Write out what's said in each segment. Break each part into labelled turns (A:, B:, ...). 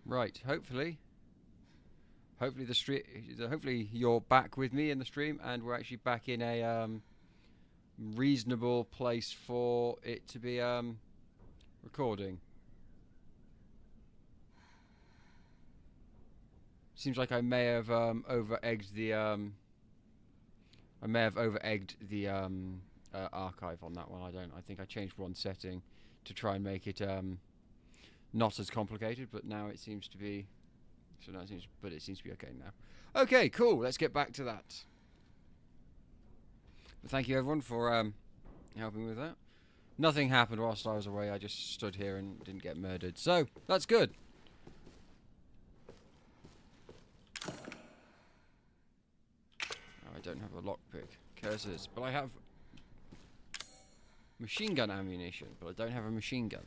A: Right. Hopefully the stream. Hopefully you're back with me in the stream, and we're actually back in a reasonable place for it to be recording. Seems like I may have over egged the archive on that one. I don't. I think I changed one setting to try and make it not as complicated, but now it seems to be. So now it seems, but it seems to be okay now. Okay, cool. Let's get back to that. But thank you everyone for helping with that. Nothing happened whilst I was away. I just stood here and didn't get murdered. So that's good. Oh, I don't have a lockpick. Curses. But I have machine gun ammunition. But I don't have a machine gun.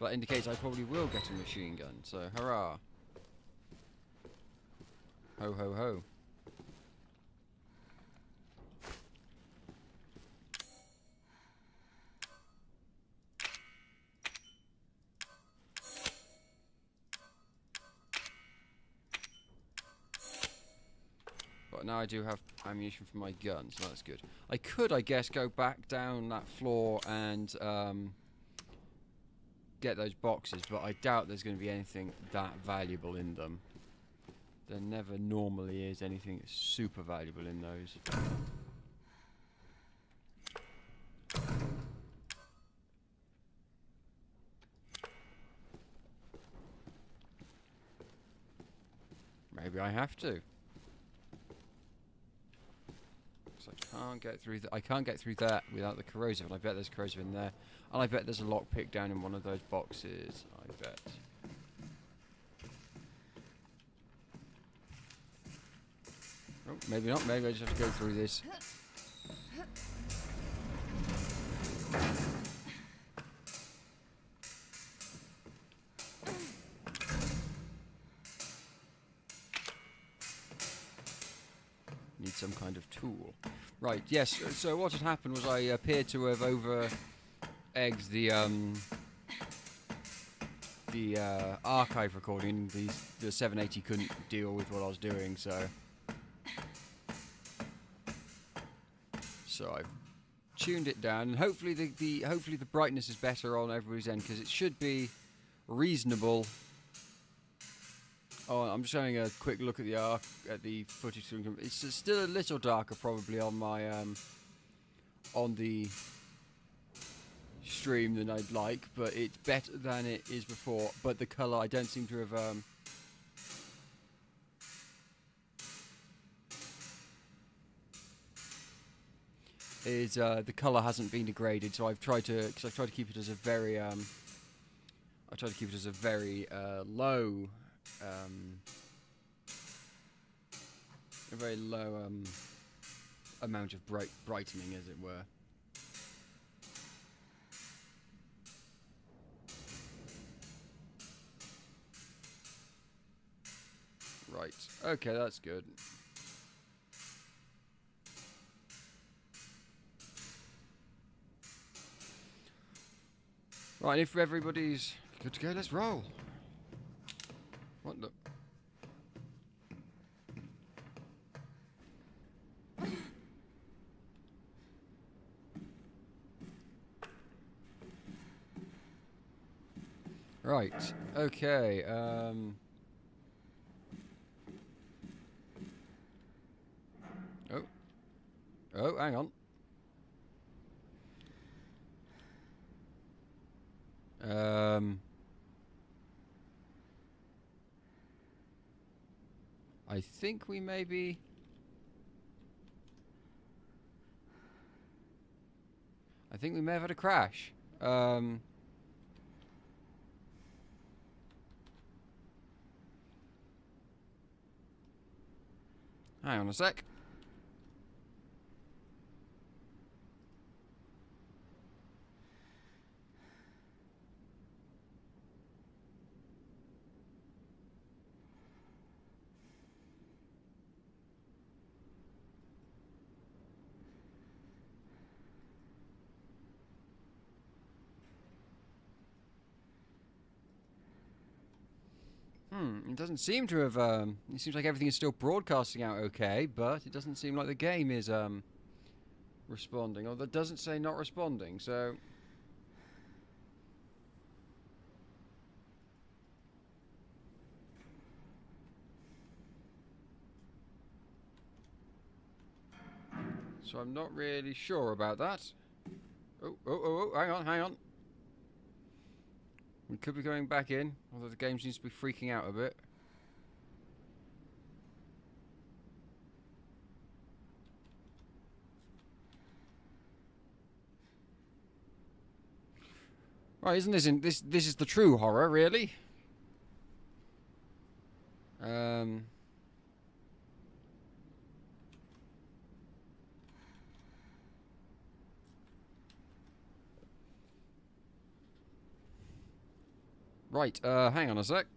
A: That indicates I probably will get a machine gun. So hurrah. Ho ho ho. But now I do have ammunition for my gun, so that's good. I could, I guess, go back down that floor and get those boxes, but I doubt there's going to be anything that valuable in them. There never normally is anything super valuable in those. Maybe I have to. So I can't get through I can't get through that without the corrosive, and I bet there's corrosive in there. And I bet there's a lockpick down in one of those boxes. I bet. Oh, maybe not. Maybe I just have to go through this. Need some kind of tool. Right, yes, so what had happened was I appeared to have over-egged the archive recording. The 780 couldn't deal with what I was doing, so I've tuned it down, and hopefully the brightness is better on everybody's end, because it should be reasonable. Oh, I'm just having a quick look at the footage. It's still a little darker, probably on my on the stream than I'd like, but it's better than it is before. But the colour, I don't seem to have the colour hasn't been degraded. So I've tried to keep it as a very low. A very low amount of brightening, as it were. Right. Okay, that's good. Right, if everybody's good to go, let's roll. What the? Right. Okay. Oh, hang on. I think we maybe. I think we may have had a crash. Hang on a sec. It doesn't seem to have, it seems like everything is still broadcasting out okay, but it doesn't seem like the game is, responding. Or that doesn't say not responding, so... So I'm not really sure about that. Oh, hang on. We could be going back in, although the game seems to be freaking out a bit. Right, isn't this is the true horror, really? Right, hang on a sec.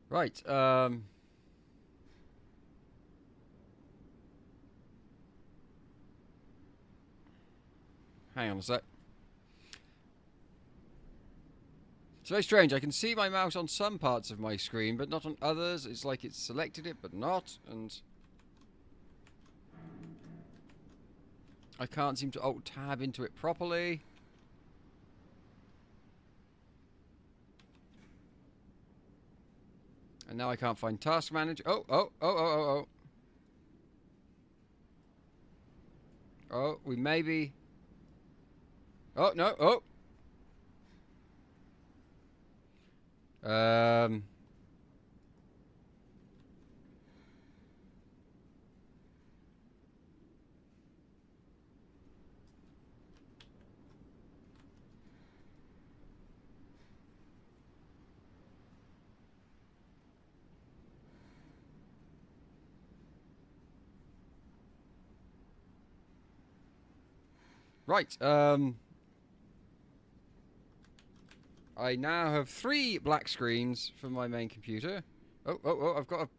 A: Right, hang on a sec. It's very strange. I can see my mouse on some parts of my screen, but not on others. It's like it's selected it, but not, and... I can't seem to Alt-Tab into it properly. And now I can't find Task Manager. Oh, we may be... Oh, no, Right, I now have 3 black screens for my main computer. Oh, I've got a...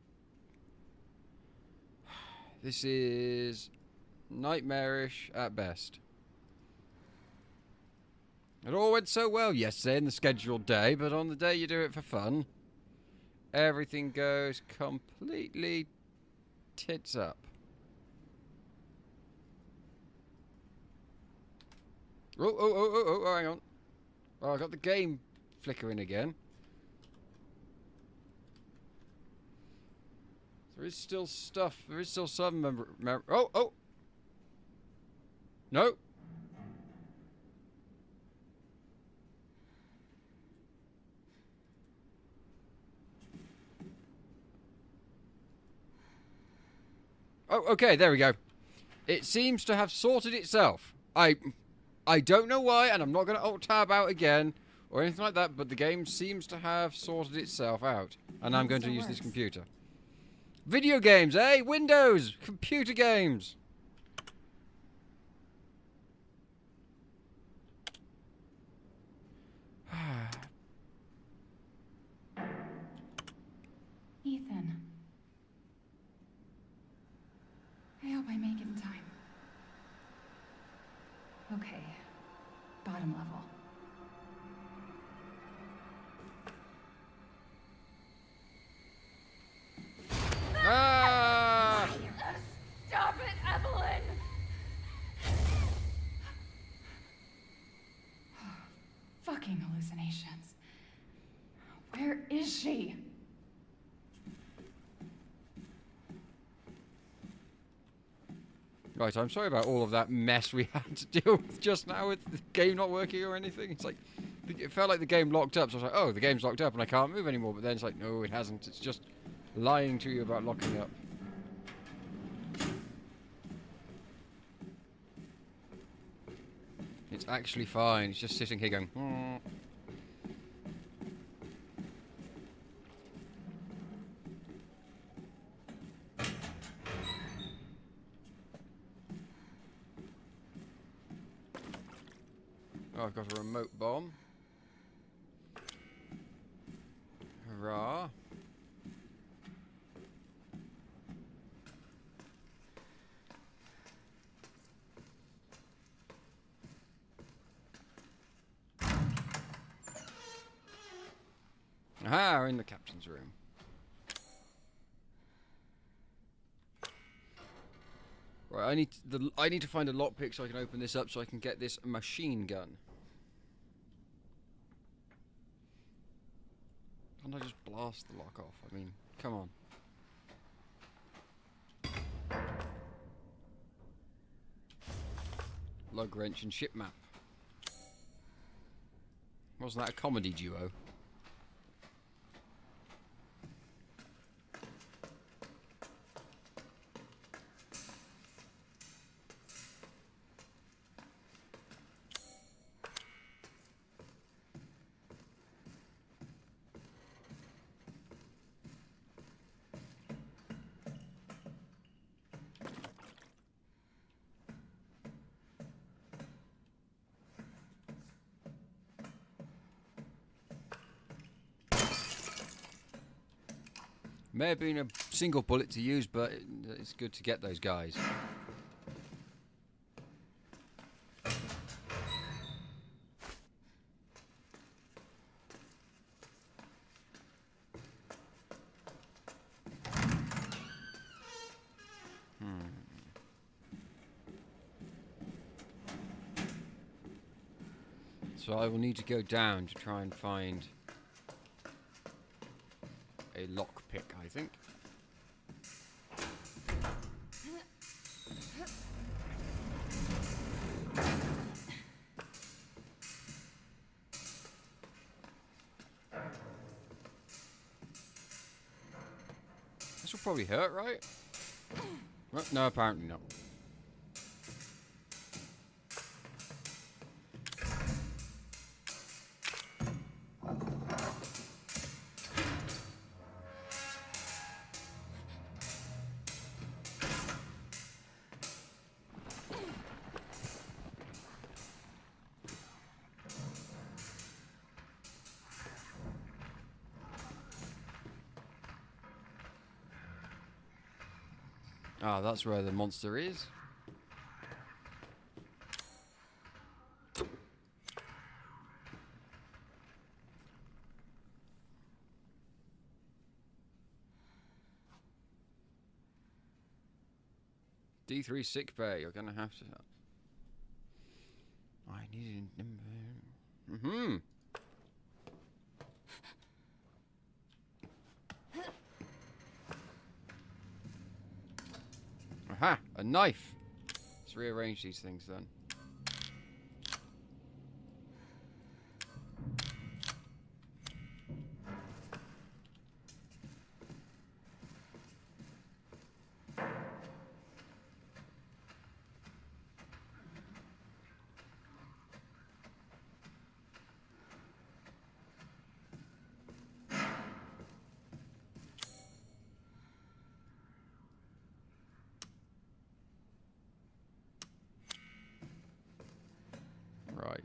A: This is nightmarish at best. It all went so well yesterday in the scheduled day, but on the day you do it for fun, everything goes completely tits up. Oh, hang on. Oh, I got the game flickering again. There is still stuff. There is still some oh! No! Oh, okay, there we go. It seems to have sorted itself. I don't know why, and I'm not going to Alt-Tab out again, or anything like that, but the game seems to have sorted itself out. And I'm going to use this computer. Video games, eh? Windows! Computer games!
B: Ethan. I hope I make it in time. Okay. Bottom level.
A: Ah!
B: Stop it, Evelyn! Fucking hallucinations. Where is she?
A: Right, I'm sorry about all of that mess we had to deal with just now with the game not working or anything. It's like, it felt like the game locked up, so I was like, oh, the game's locked up and I can't move anymore. But then it's like, no, it hasn't. It's just lying to you about locking up. It's actually fine. It's just sitting here going. "Hmm." Oh, I've got a remote bomb. Hurrah. Aha, we're in the captain's room. Right, I need to find a lockpick so I can open this up so I can get this machine gun. Can't I just blast the lock off? I mean, come on. Lug wrench and ship map. Wasn't that a comedy duo? May have been a single bullet to use, but it's good to get those guys. So I will need to go down to try and find a lockpick, I think. This will probably hurt, right? Well, no, apparently not. Ah, that's where the monster is. D3 sick bay. You're gonna have to. I need a number. Mm-hmm. Aha! A knife! Let's rearrange these things then. Right.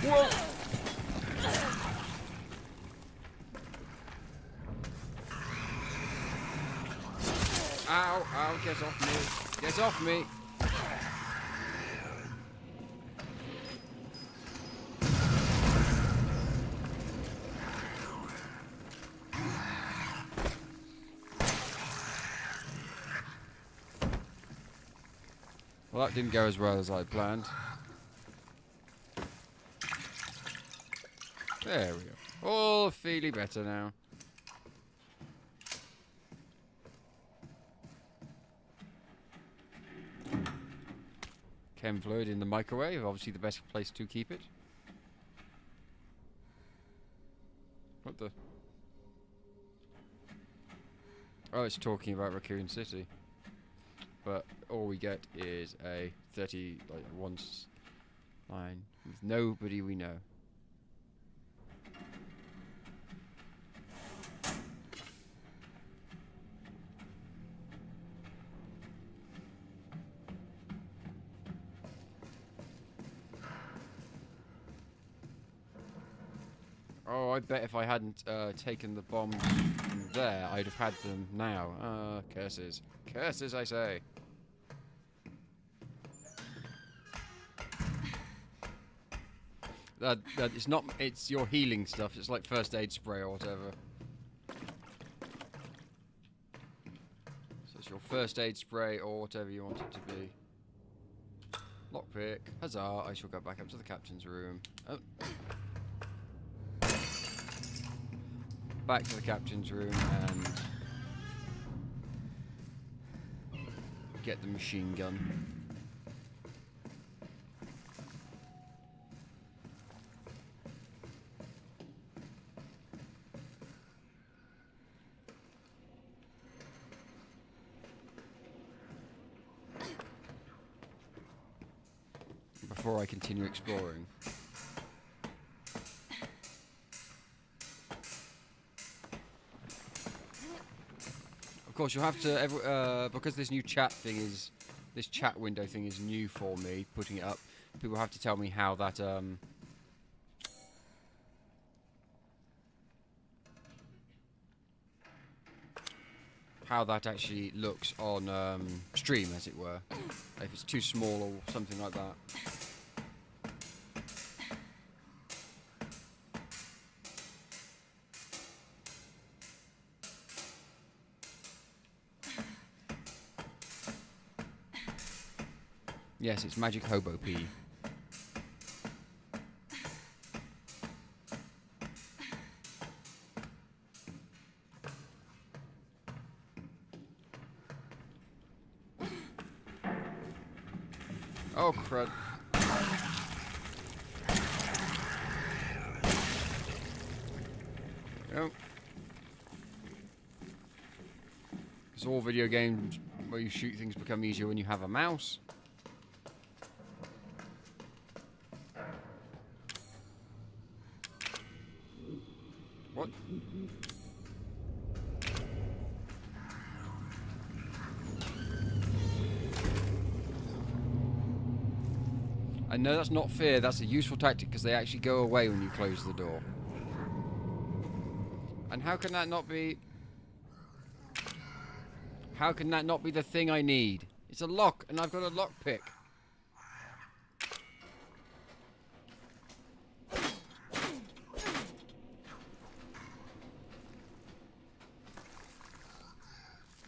A: Whoa! Ow, ow, get off me. Get off me. Well, that didn't go as well as I planned. There we go. All feeling better now. Chem fluid in the microwave, obviously the best place to keep it. What the? Oh, it's talking about Raccoon City. But all we get is a 30, like, once line with nobody we know. Oh, I bet if I hadn't taken the bombs from there, I'd have had them now. Curses. Curses, I say. That it's not. It's your healing stuff. It's like first aid spray or whatever. So it's your first aid spray or whatever you want it to be. Lockpick. Huzzah! I shall go back up to the captain's room. Oh. Back to the captain's room and get the machine gun. Before I continue exploring. Of course, you'll have to, because this new chat thing is, this chat window thing is new for me, putting it up, people have to tell me how that, how that actually looks on, stream, as it were. If it's too small or something like that. Yes, it's Magic Hobo P. Oh, crud. Oh. Because all video games where you shoot things become easier when you have a mouse. What? I know that's not fair, that's a useful tactic because they actually go away when you close the door. And how can that not be... How can that not be the thing I need? It's a lock and I've got a lockpick.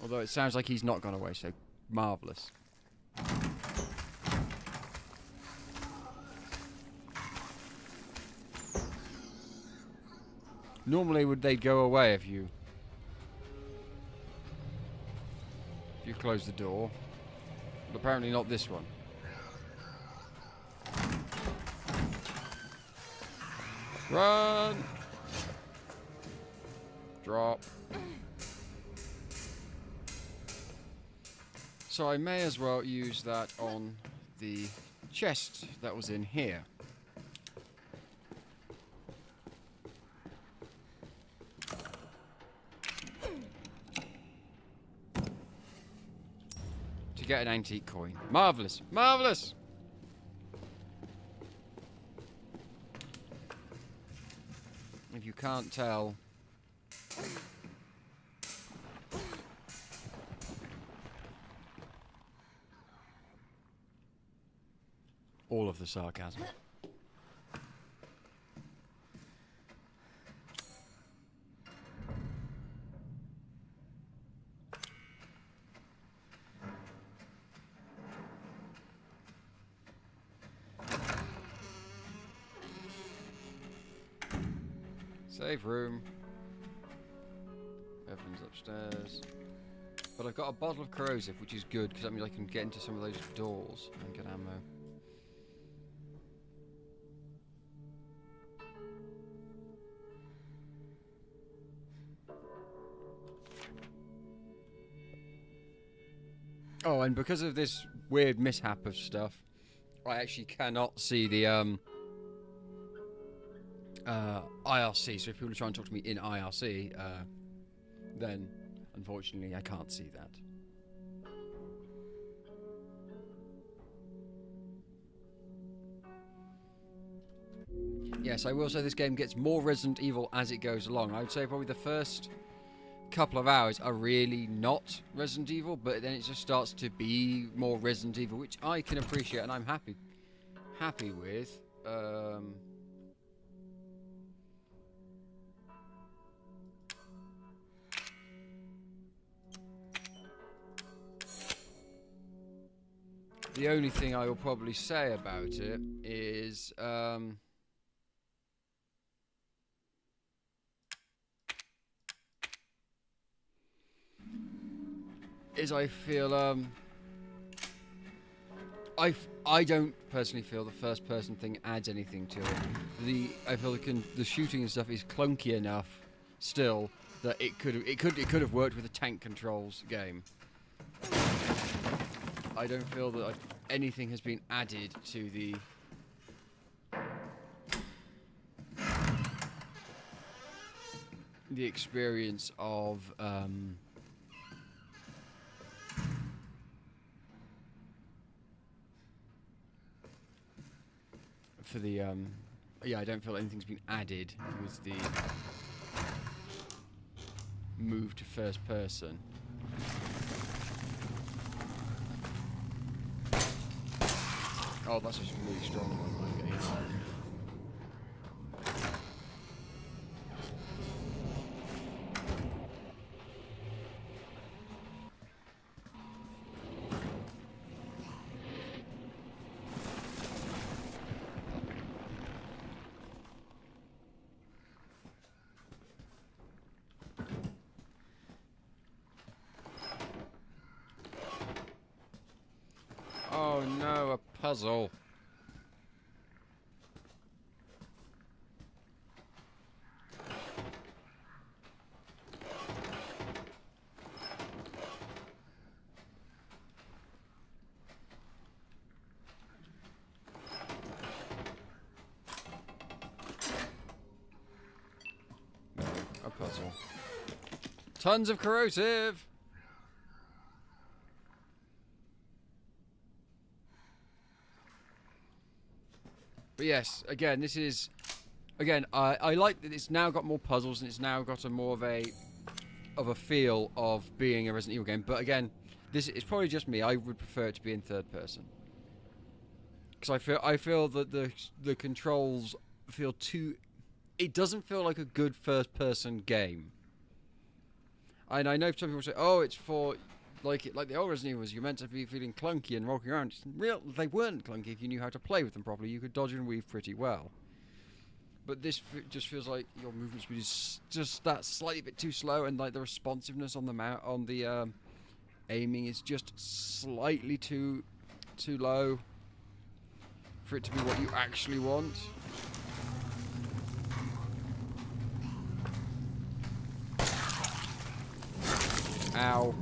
A: Although it sounds like he's not gone away, so marvellous. Normally would they go away if you close the door, but apparently not this one. Run! Drop. So I may as well use that on the chest that was in here. To get an antique coin. Marvellous! Marvellous! If you can't tell... all of the sarcasm. Save room. Evan's upstairs. But I've got a bottle of corrosive, which is good, because that means I can get into some of those doors and get ammo. Oh, and because of this weird mishap of stuff, I actually cannot see the IRC. So if people are trying to talk to me in IRC, then unfortunately I can't see that. Yes, I will say this game gets more Resident Evil as it goes along. I would say probably the first couple of hours are really not Resident Evil, but then it just starts to be more Resident Evil, which I can appreciate and I'm happy with. The only thing I will probably say about it is I feel I don't personally feel the first person thing adds anything to it. I feel the shooting and stuff is clunky enough still that it could have worked with a tank controls game. I don't feel that anything has been added to the experience of for the yeah, I don't feel anything's been added with the move to first person. Oh, that's just a really strong one. Okay. Oh no, a puzzle. No, a puzzle. Tons of corrosive. But yes, again, this is... Again, I like that it's now got more puzzles and it's now got a more of a feel of being a Resident Evil game. But again, this is probably just me. I would prefer it to be in third person. Because I feel that the controls feel too... It doesn't feel like a good first person game. And I know some people say, oh, it's for... Like the old Resident Evils, you're meant to be feeling clunky and walking around. They weren't clunky if you knew how to play with them properly. You could dodge and weave pretty well. But this just feels like your movement speed is just that slightly bit too slow, and like the responsiveness on the aiming is just slightly too low for it to be what you actually want. Ow.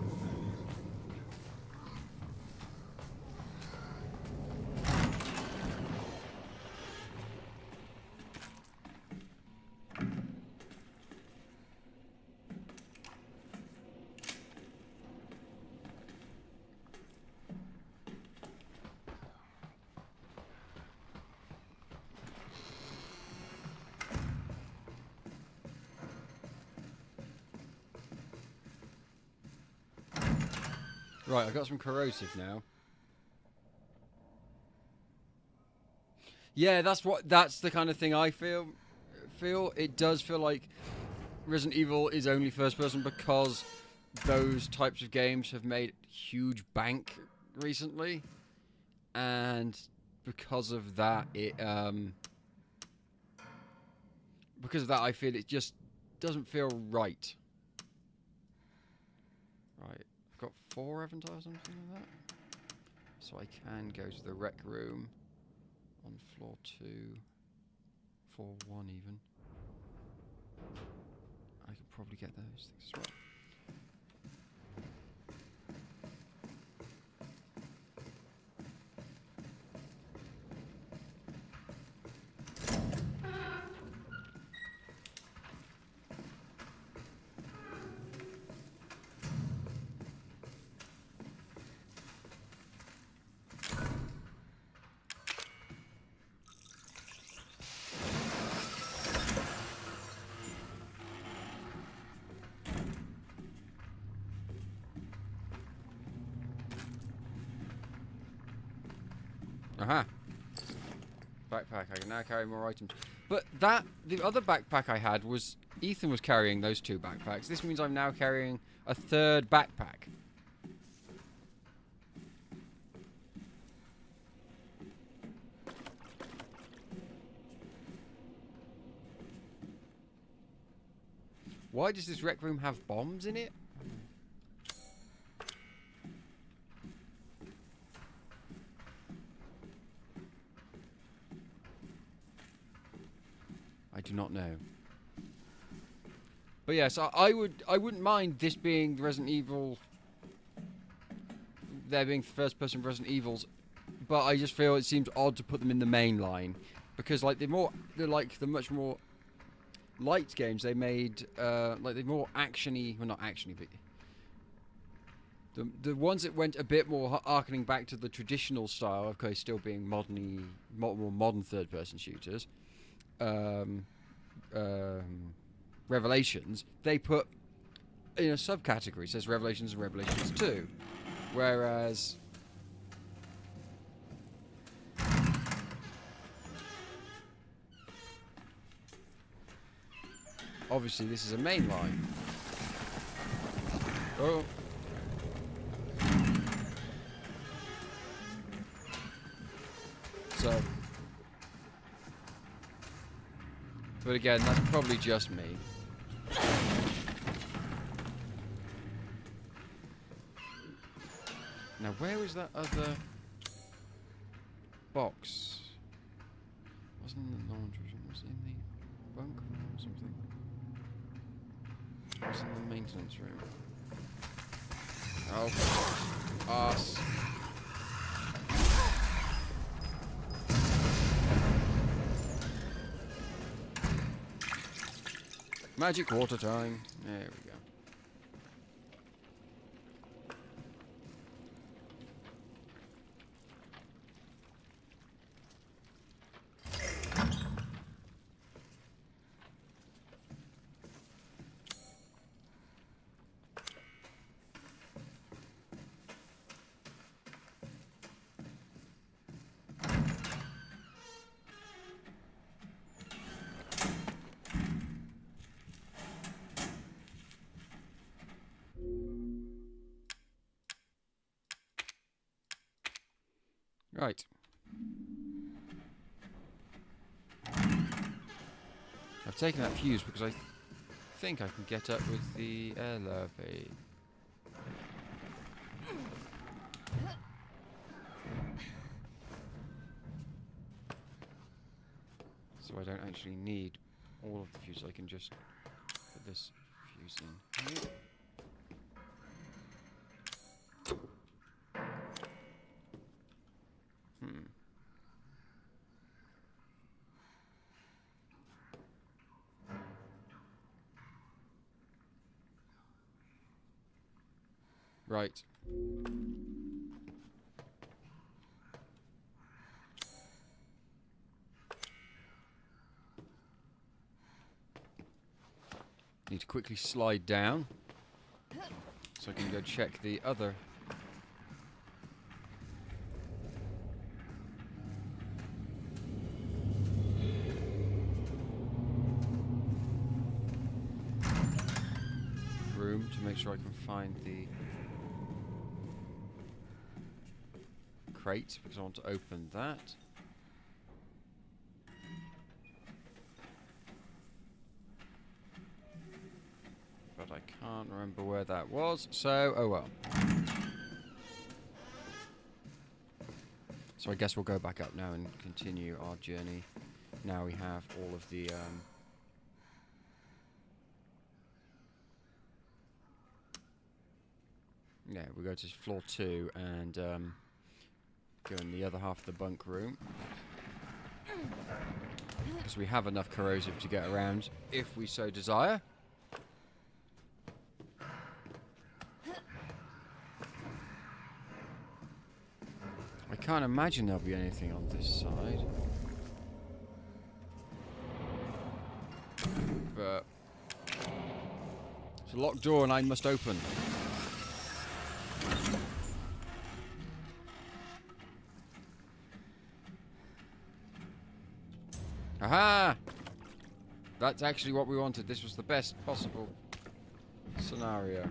A: Right, I've got some corrosive now. Yeah, that's the kind of thing I feel. It does feel like Resident Evil is only first person because those types of games have made huge bank recently, and because of that, I feel it just doesn't feel right. Right, I've got 4, haven't I, or something like that? So I can go to the rec room on floor 2, floor 1 even. I could probably get those things as well. Aha. Backpack. I can now carry more items. But the other backpack I had was... Ethan was carrying those 2 backpacks. This means I'm now carrying a 3rd backpack. Why does this rec room have bombs in it? I do not know. But yes, I wouldn't mind this being Resident Evil. There being first-person Resident Evils, but I just feel it seems odd to put them in the main line because like they're the much more light games they made. Like they're more actiony. Well, not actiony, but the ones that went a bit more harkening back to the traditional style, of course, still being more modern third-person shooters. Revelations, they put in a subcategory, says Revelations and Revelations 2, whereas obviously this is a main line. Oh. So, but again, that's probably just me. Now, where was that other box? Wasn't in the laundry room, was it in the bunk room or something? It was in the maintenance room. Oh, arse. Magic water time. There we go. Right. I've taken that fuse because I think I can get up with the elevator. So I don't actually need all of the fuses. I can just put this fuse in here. Right. Need to quickly slide down so I can go check the other. Room to make sure I can find the crate because I want to open that. But I can't remember where that was, so oh well. So I guess we'll go back up now and continue our journey. Now we have all of the yeah, we go to floor 2 and go in the other half of the bunk room. Because we have enough corrosive to get around if we so desire. I can't imagine there'll be anything on this side. But it's a locked door and I must open. Aha! That's actually what we wanted. This was the best possible scenario.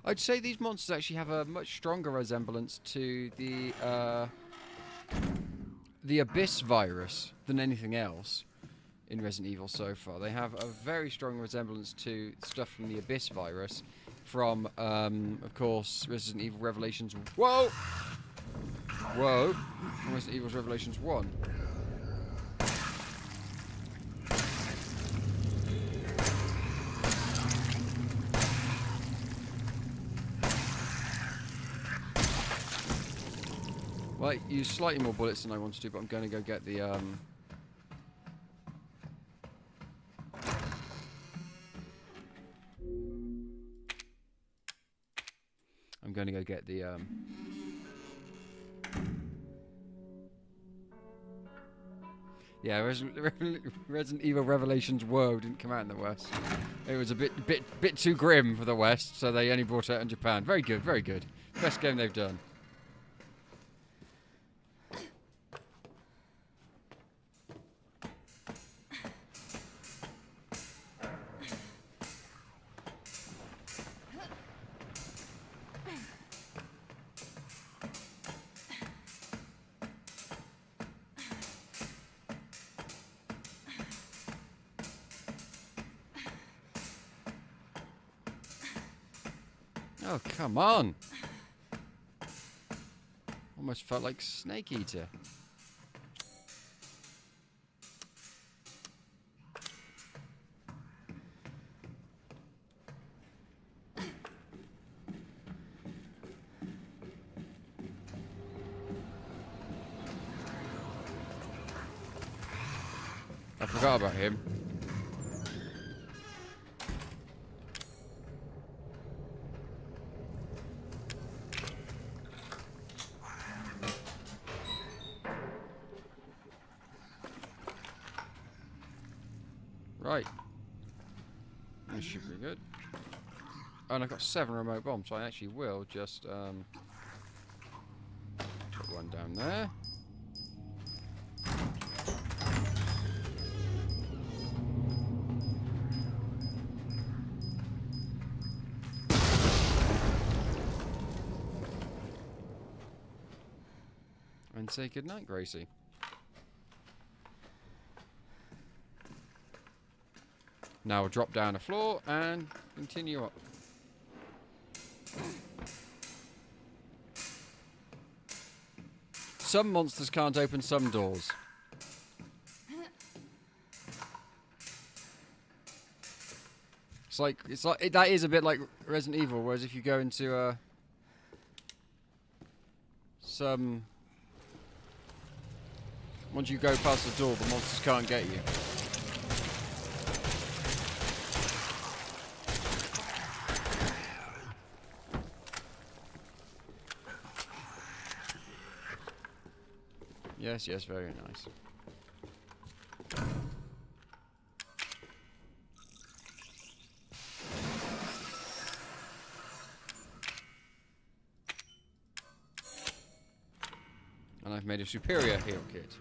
A: I'd say these monsters actually have a much stronger resemblance to the Abyss virus than anything else in Resident Evil so far. They have a very strong resemblance to stuff from the Abyss virus from, of course, Resident Evil Revelations... Whoa! Whoa! From Resident Evil Revelations 1. Well, I used slightly more bullets than I wanted to, but I'm going to go get the, Yeah, Resident Evil Revelations Woe didn't come out in the West. It was a bit too grim for the West, so they only brought it out in Japan. Very good, very good. Best game they've done. Oh, come on! Almost felt like Snake Eater. I forgot about him. Right. This should be good. Oh, and I've got 7 remote bombs, so I actually will just put one down there. And say goodnight, Gracie. Now we'll drop down the floor and continue up. Some monsters can't open some doors. It's like that is a bit like Resident Evil, whereas if you go into once you go past the door, the monsters can't get you. Yes, yes, very nice. And I've made a superior heal kit.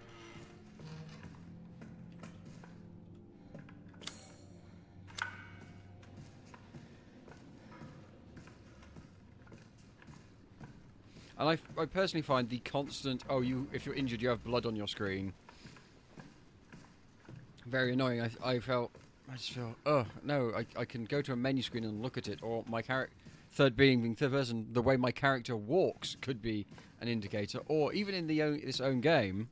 A: And I personally find the constant, if you're injured, you have blood on your screen, very annoying. I just feel, oh, no, I can go to a menu screen and look at it, or my third person, the way my character walks could be an indicator, or even in this own game,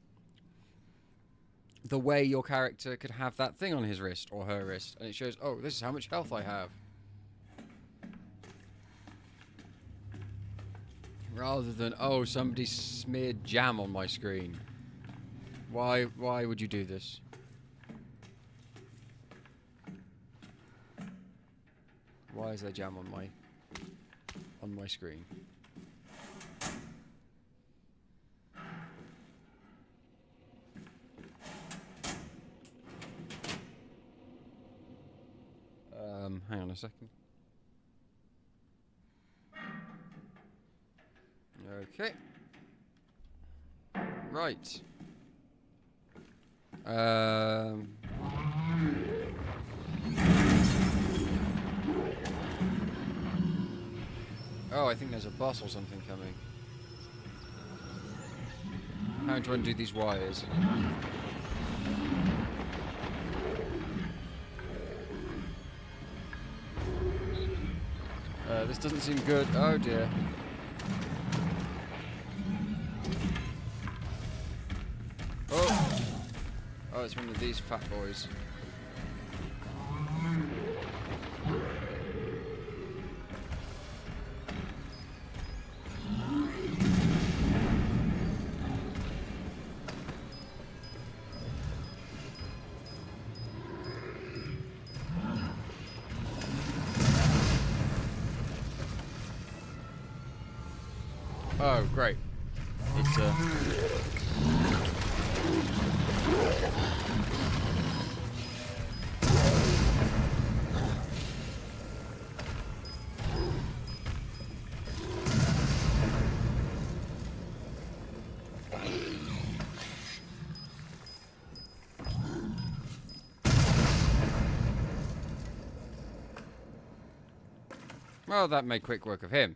A: the way your character could have that thing on his wrist or her wrist, and it shows, oh, this is how much health I have. Rather than, oh, somebody smeared jam on my screen. Why would you do this? Why is there jam on my screen? Hang on a second. Okay. Right. Oh, I think there's a bus or something coming. How to undo these wires? This doesn't seem good. Oh dear. Oh! Oh, it's one of these fat boys. Oh, great. It's well, that made quick work of him.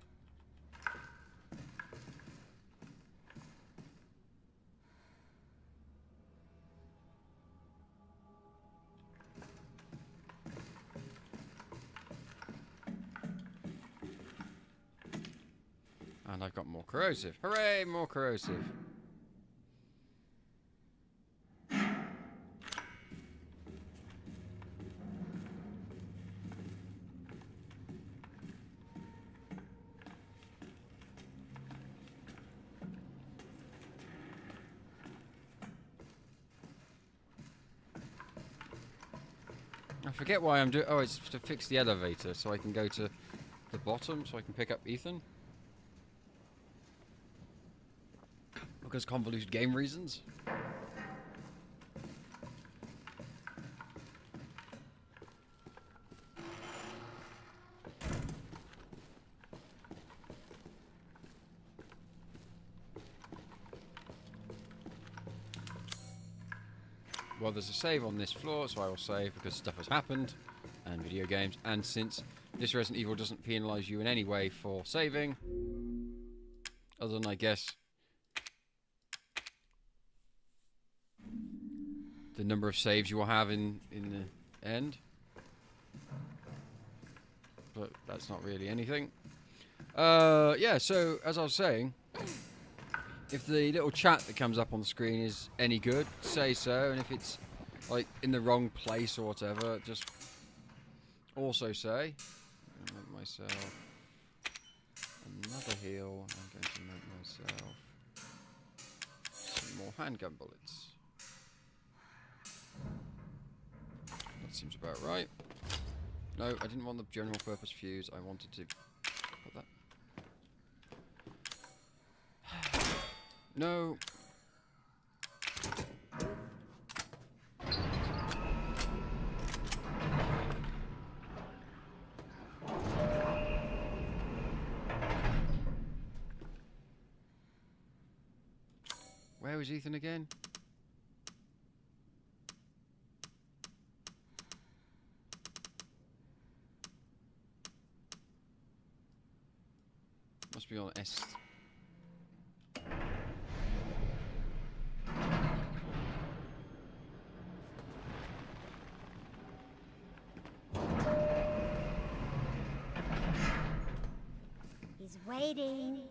A: And I've got more corrosive. Hooray, more corrosive. I forget why I'm doing... Oh, it's to fix the elevator so I can go to the bottom so I can pick up Ethan. Because convoluted game reasons. Well, there's a save on this floor, so I will save because stuff has happened, and video games, and since this Resident Evil doesn't penalise you in any way for saving, other than, I guess, the number of saves you will have in the end. But that's not really anything. Yeah, so, as I was saying, if the little chat that comes up on the screen is any good, say so, and if it's like in the wrong place or whatever, just also say. I'm going to make myself another heal. I'm going to make myself some more handgun bullets. That seems about right. No, I didn't want the general purpose fuse. I wanted to put that. No. Where was Ethan again? Must be on S.
C: He's waiting.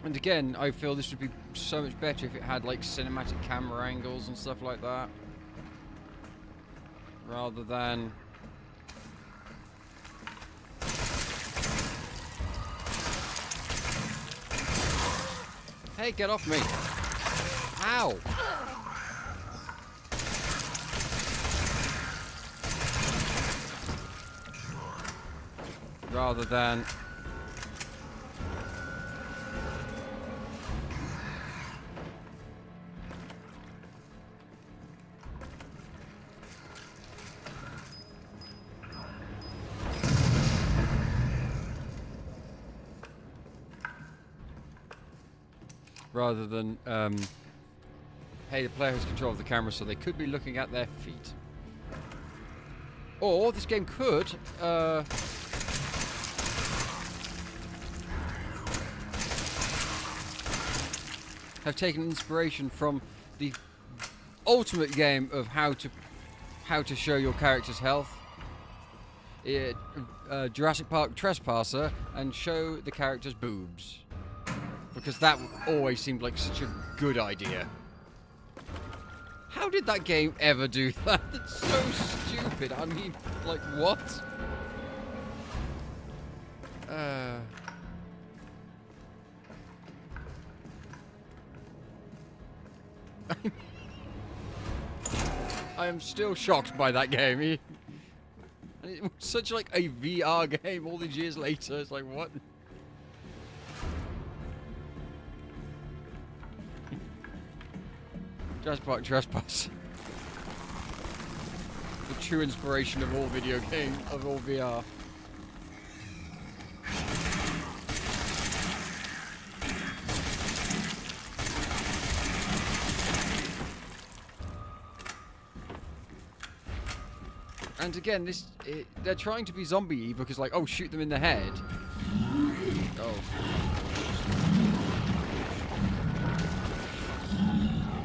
A: And again, I feel this would be so much better if it had like cinematic camera angles and stuff like that, rather than hey, get off me! Ow! Rather than rather than hey, the player has control of the camera, so they could be looking at their feet. Or this game could have taken inspiration from the ultimate game of how to show your character's health. Jurassic Park Trespasser, and show the character's boobs, because that always seemed like such a good idea. How did that game ever do that? That's so stupid. I mean, like, what? I am still shocked by that game. And it was such like a VR game all these years later. It's like, what? Jurassic Park Trespass. The true inspiration of all video games, of all VR. And again, they're trying to be zombie-y because, like, oh, shoot them in the head. Oh.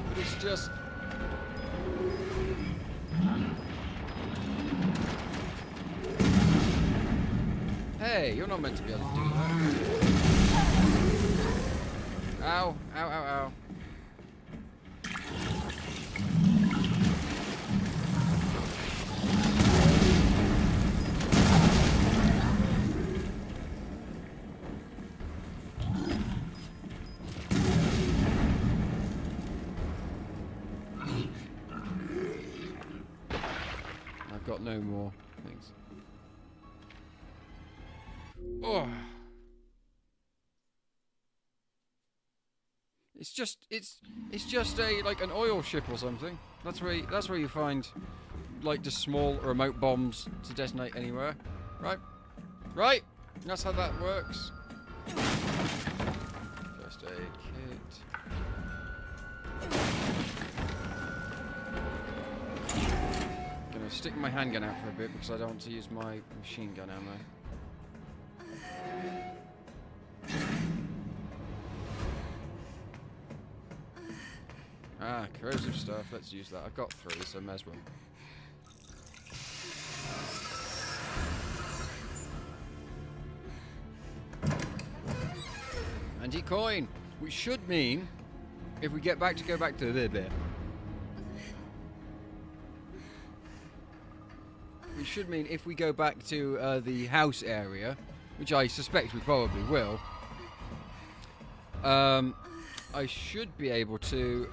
A: But it's just... Hey, you're not meant to be able to do that. Ow, ow, ow, ow. Got no more things. Oh, it's just a like an oil ship or something. That's where you find like just small remote bombs to detonate anywhere, right? Right. That's how that works. First aid kit. Stick my handgun out for a bit because I don't want to use my machine gun ammo. Ah, corrosive stuff. Let's use that. I've got 3, so may as well. Antique coin, which should mean if we go back to there. It should mean if we go back to the house area, which I suspect we probably will, I should be able to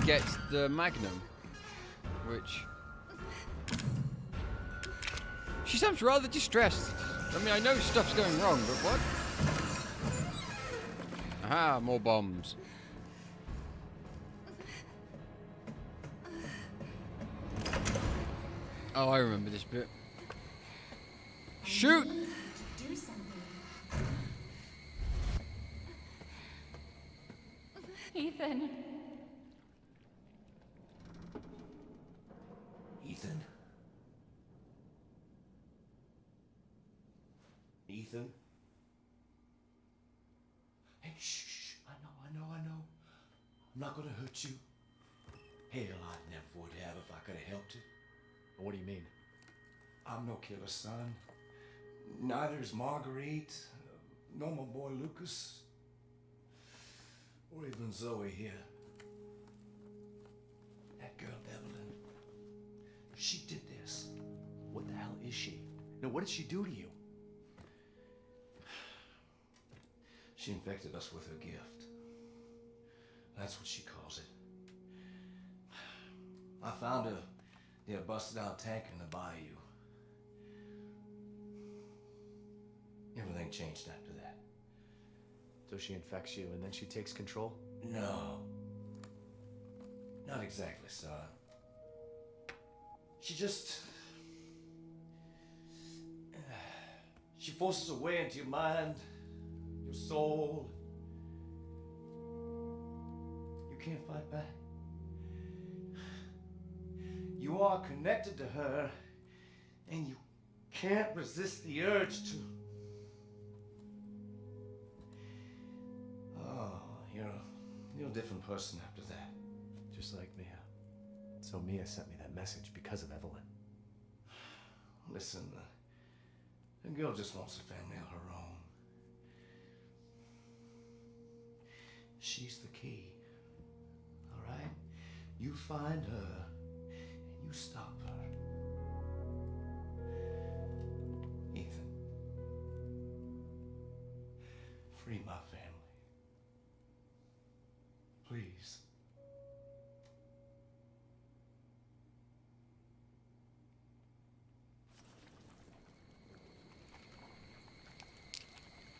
A: get the Magnum, which... She sounds rather distressed. I mean, I know stuff's going wrong, but what? Aha, more bombs. Oh, I remember this bit. Shoot!
B: Do something. Ethan.
D: Ethan? Ethan? Hey, shh. I know. I'm not gonna hurt you. Hell, I never would have if I could have helped it.
E: What do you mean?
D: I'm no killer, son. Neither is Marguerite, nor my boy Lucas, or even Zoe here. That girl, Evelyn, she did this.
E: What the hell is she? No, what did she do to you?
D: She infected us with her gift. That's what she calls it. I found her near a busted out tank in the bayou. Everything changed after that.
E: So she infects you and then she takes control?
D: No. Not exactly, son. She just... She forces her way into your mind your soul. You can't fight back. You are connected to her, and you can't resist the urge to. Oh, you're a different person after that.
E: Just like Mia. So Mia sent me that message because of Evelyn.
D: Listen, the girl just wants a family of her own. She's the key. All right? You find her and you stop her. Ethan, free my family. Please.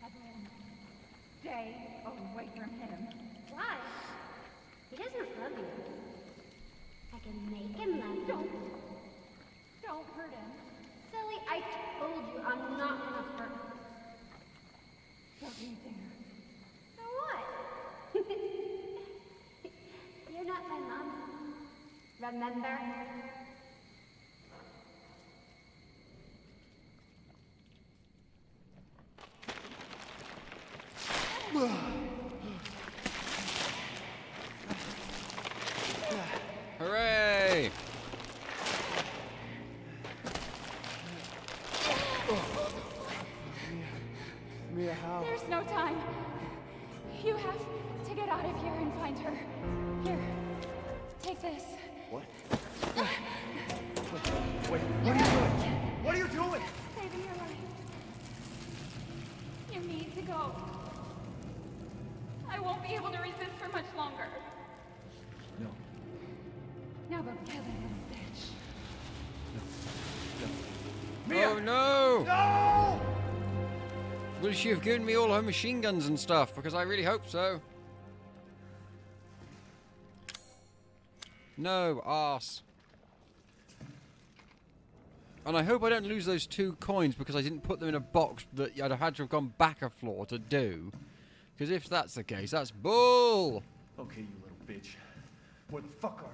B: Evelyn, stay away from him.
C: Why? He doesn't love you. I can make him love you.
B: Don't hurt him.
C: Silly, I told you I'm not gonna hurt him.
B: Don't you dare.
C: For what? You're not my mom. Remember?
A: Hooray!
E: Mia, how?
B: There's no time. You have to get out of here and find her. Here, take this.
E: What? Wait, what are you doing? What are you doing?
B: Saving your life. You need to go. I won't be able to resist for much longer.
E: No.
B: Now go kill him, bitch.
A: Oh no!
E: No!
A: Will she have given me all her machine guns and stuff? Because I really hope so. No, arse. And I hope I don't lose those 2 coins because I didn't put them in a box that I'd have had to have gone back a floor to do. Because if that's the case, that's bull!
E: Okay, you little bitch. Where the fuck are you?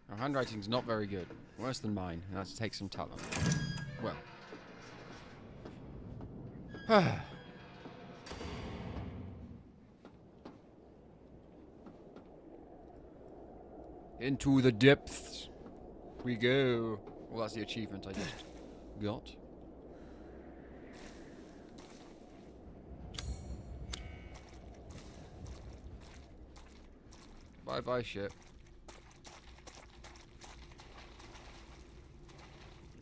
A: Her handwriting's not very good. Worse than mine. It has to take some talent. Well. Into the depths we go. Well, that's the achievement I just got. Bye-bye, ship.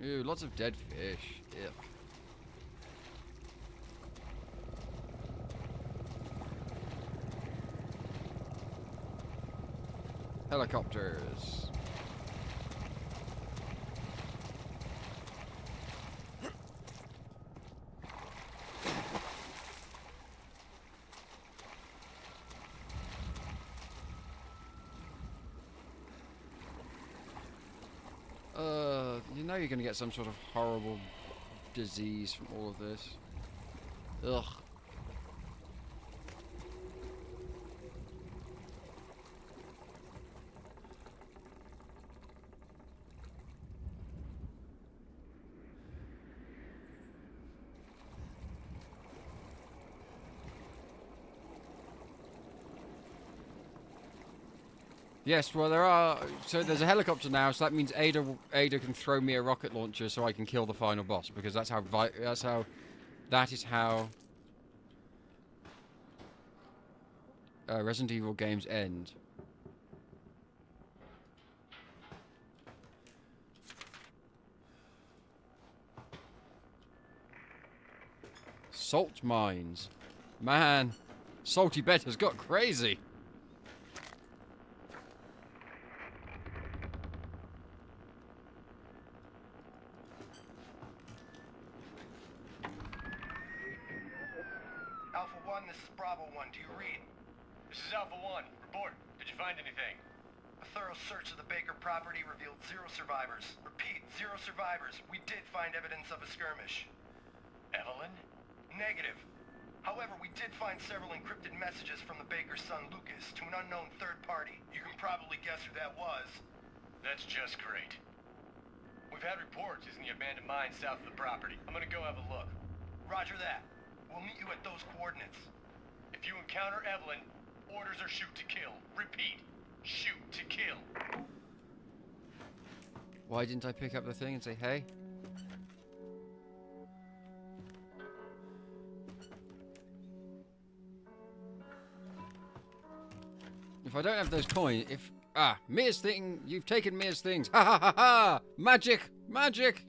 A: Ooh, lots of dead fish. Ew. Helicopters. You know you're going to get some sort of horrible disease from all of this. Ugh. Yes, well there are. So there's a helicopter now, so that means Ada can throw me a rocket launcher, so I can kill the final boss, because that is how Resident Evil games end. Salt mines, man, Salty Bet has got crazy.
F: This is Alpha 1. Report. Did you find anything?
G: A thorough search of the Baker property revealed 0 survivors. Repeat, 0 survivors. We did find evidence of a skirmish.
F: Evelyn?
G: Negative. However, we did find several encrypted messages from the Baker's son Lucas to an unknown third party. You can probably guess who that was.
F: That's just great. We've had reports in the abandoned mine south of the property. I'm gonna go have a look.
G: Roger that. We'll meet you at those coordinates.
F: If you encounter Evelyn, orders are shoot to kill. Repeat, shoot to kill.
A: Why didn't I pick up the thing and say, hey? If I don't have those coins, if... Ah, Mia's thing, you've taken Mia's things. Ha ha ha ha! Magic! Magic!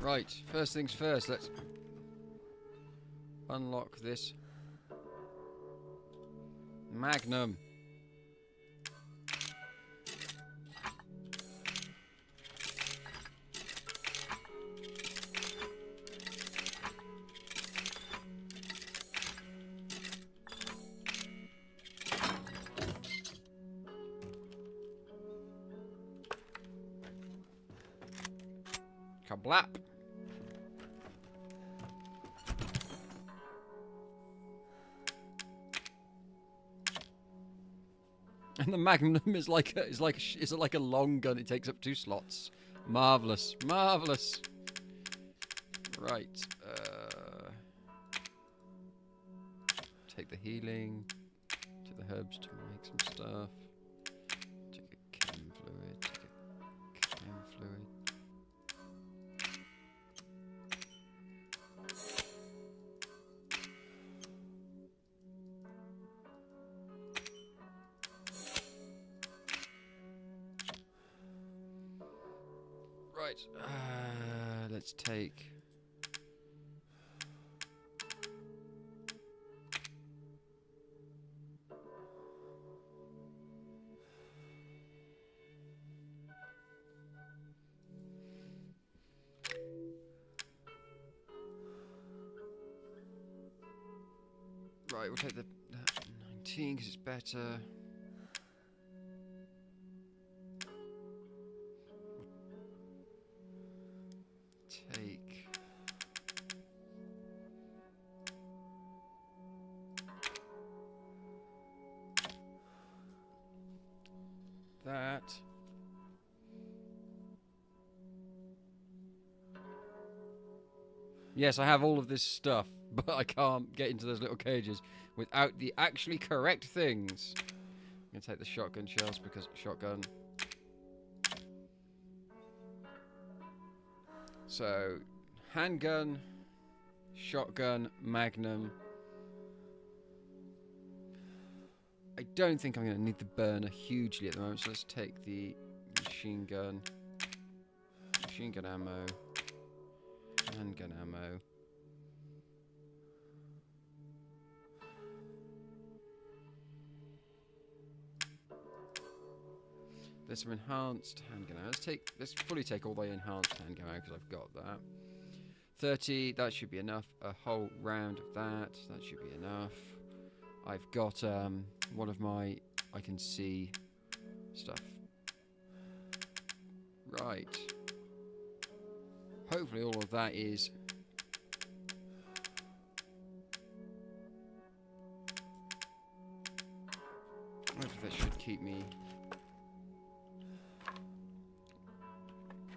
A: Right, first things first, let's unlock this Magnum. Kablap. And the Magnum is like a long gun. It takes up 2 slots. Marvelous, marvelous. Right. Take the healing. Take the herbs to make some stuff. Take a chem fluid. Take a chem fluid. Right, let's take... Right, we'll take the 19 because it's better. Take that. Yes, I have all of this stuff, but I can't get into those little cages without the actually correct things. I'm going to take the shotgun shells because shotgun. So, handgun, shotgun, magnum. I don't think I'm going to need the burner hugely at the moment, so let's take the machine gun ammo, handgun ammo. There's some enhanced handgun ammo. Let's fully take all the enhanced handgun ammo because I've got that. 30, that should be enough. A whole round of that should be enough. I've got one of my I can see stuff. Right. Hopefully all of that is hopefully that should keep me.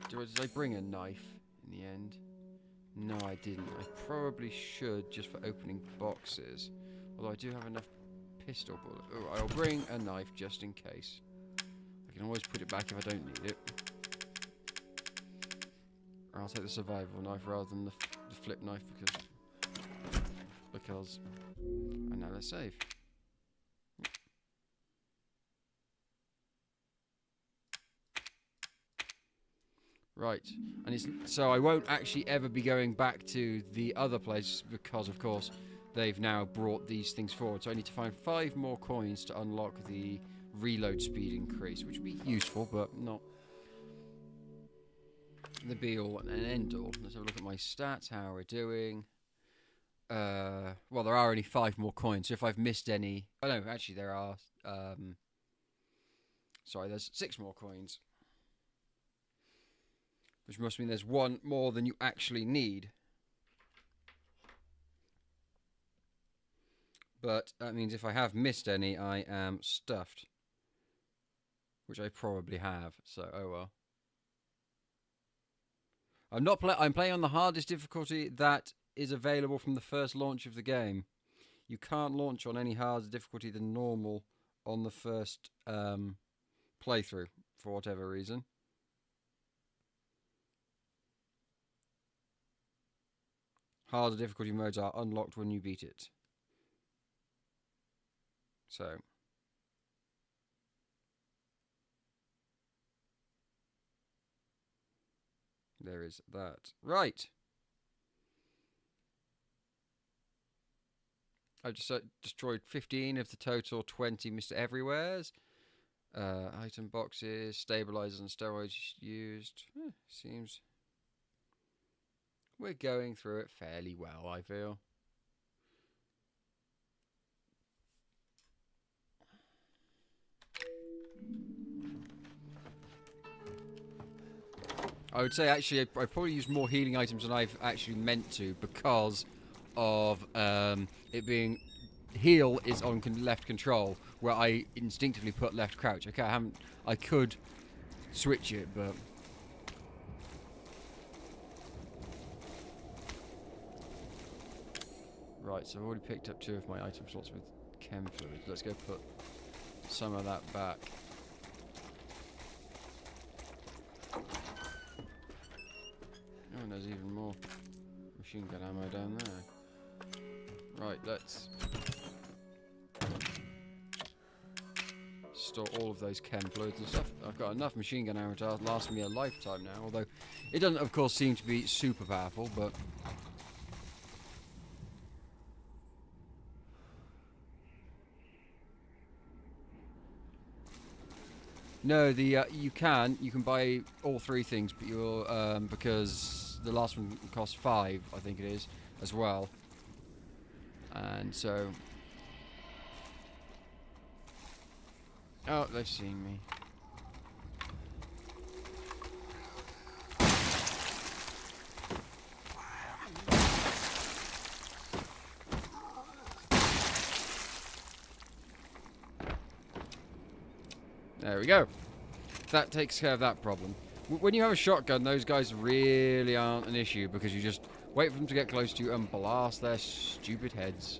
A: Did I bring a knife in the end? No, I didn't. I probably should just for opening boxes. Although I do have enough pistol bullets. Oh, I'll bring a knife just in case. I can always put it back if I don't need it. Or I'll take the survival knife rather than the flip knife because. And now let's save. Right, and it's so I won't actually ever be going back to the other place because, of course, they've now brought these things forward. So I need to find 5 more coins to unlock the reload speed increase, which would be useful, but not the be-all and end-all. Let's have a look at my stats, how we're doing. Well, there are only 5 more coins, so if I've missed any... Oh, no, actually, there are... Sorry, there's 6 more coins. Which must mean there's 1 more than you actually need. But that means if I have missed any, I am stuffed. Which I probably have, so oh well. I'm playing on the hardest difficulty that is available from the first launch of the game. You can't launch on any harder difficulty than normal on the first playthrough, for whatever reason. Harder difficulty modes are unlocked when you beat it. So... there is that. Right. I've just destroyed 15 of the total 20 Mr. Everywheres. Item boxes, stabilizers and steroids used. Seems we're going through it fairly well, I feel. I would say actually I probably used more healing items than I've actually meant to because of it being heal is on left control where I instinctively put left crouch. Okay, I could switch it, but right. So I've already picked up 2 of my item slots with chem fluid. Let's go put some of that back. Oh, and there's even more machine gun ammo down there. Right, let's store all of those chem fluids and stuff. I've got enough machine gun ammo to last me a lifetime now, although it doesn't, of course, seem to be super powerful, but... No, the you can buy all 3 things, but you'll because the last one costs 5, I think it is, as well. And so, oh, they've seen me. There we go. That takes care of that problem. When you have a shotgun, those guys really aren't an issue because you just wait for them to get close to you and blast their stupid heads.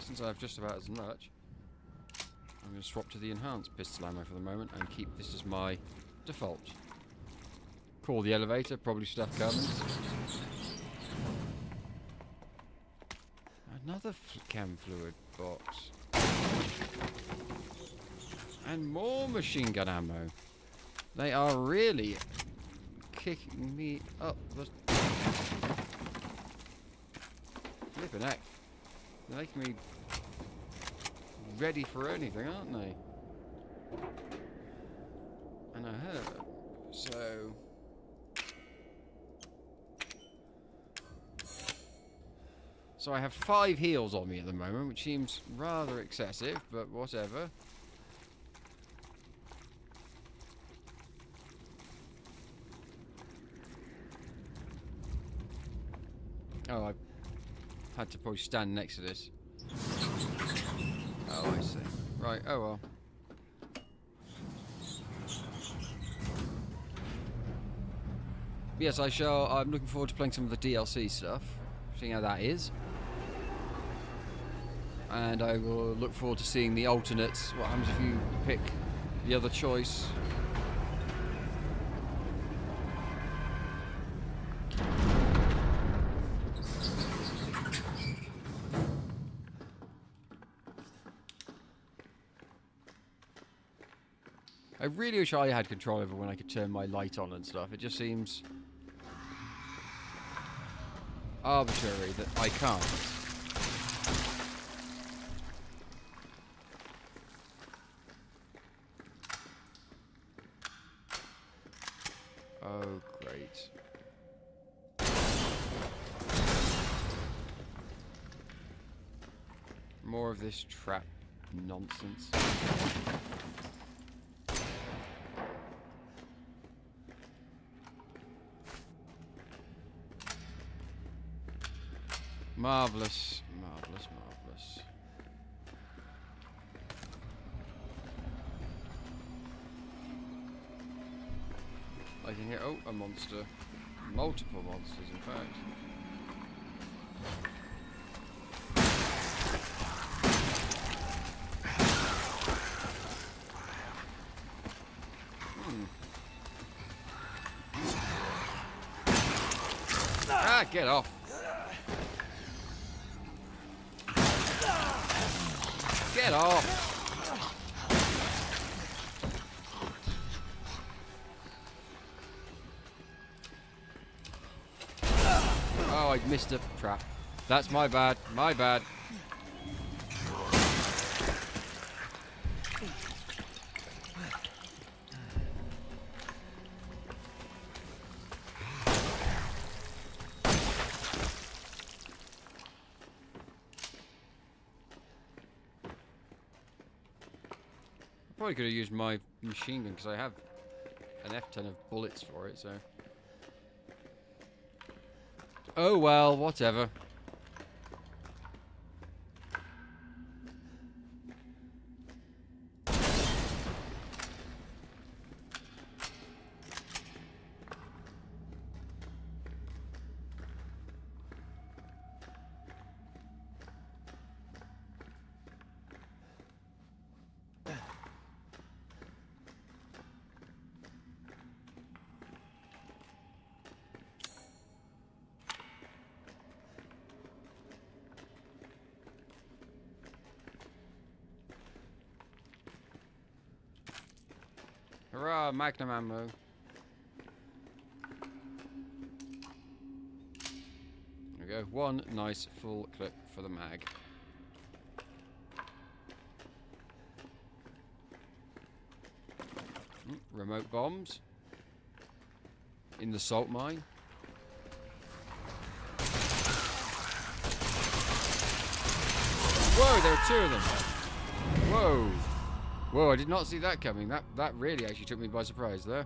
A: Since I have just about as much, I'm going to swap to the enhanced pistol ammo for the moment and keep this as my default. Call the elevator, probably stuff coming. Another chem fluid box. And more machine gun ammo. They are really kicking me up the... flippin' heck. They're making me ready for anything, aren't they? And I heard. So I have 5 heals on me at the moment, which seems rather excessive, but whatever. Oh, I had to probably stand next to this. Oh, I see. Right, oh well. Yes, I'm looking forward to playing some of the DLC stuff, seeing how that is. and I will look forward to seeing the alternates. What happens if you pick the other choice? I really wish I had control over when I could turn my light on and stuff. It just seems arbitrary that I can't. Oh, great. More of this trap nonsense. Marvelous, marvelous, marvelous. I can hear, oh, a monster. Multiple monsters, in fact. Ah, get off. Get off! Oh, I missed a trap. That's my bad. My bad. Probably could have used my machine gun because I have an F10 of bullets for it, so. Oh well, whatever. Hurrah, Magnum ammo. There we go. One nice full clip for the mag. Remote bombs. In the salt mine. Whoa, there are two of them. Whoa. Whoa, I did not see that coming. That really actually took me by surprise there.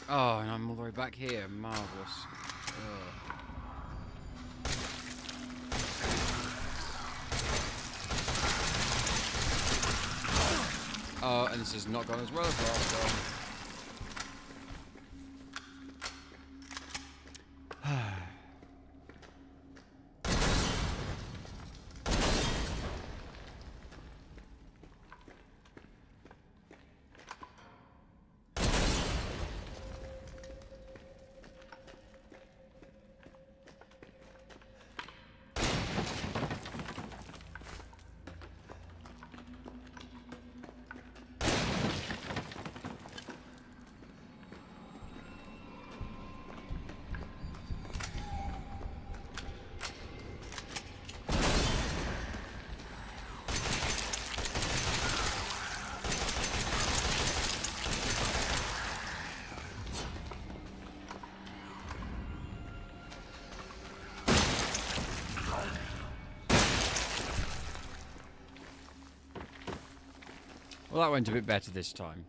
A: Oh, and I'm all the way back here. Marvellous. Oh, and this has not gone as well as last time. Well, that went a bit better this time.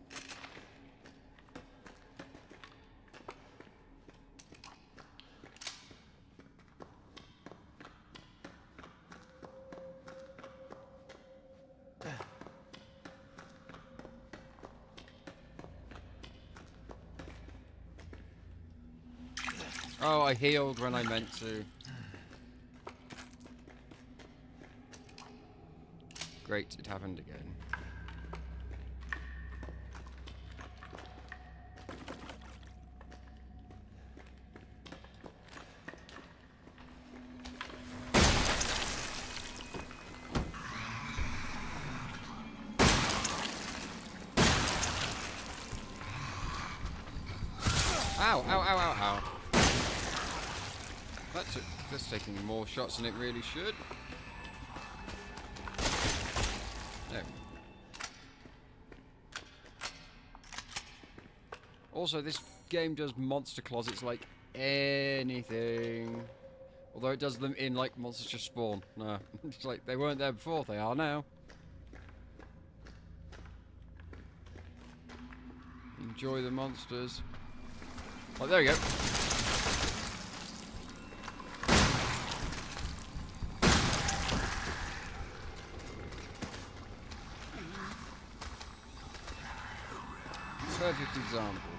A: Oh, I healed when I meant to. Great, it happened again. Ow, ow, ow, ow, ow. That's taking more shots than it really should. There. Also, this game does monster closets like anything. Although it does them in like monsters just spawn. No, it's like they weren't there before, they are now. Enjoy the monsters. Oh, there we go. Perfect example.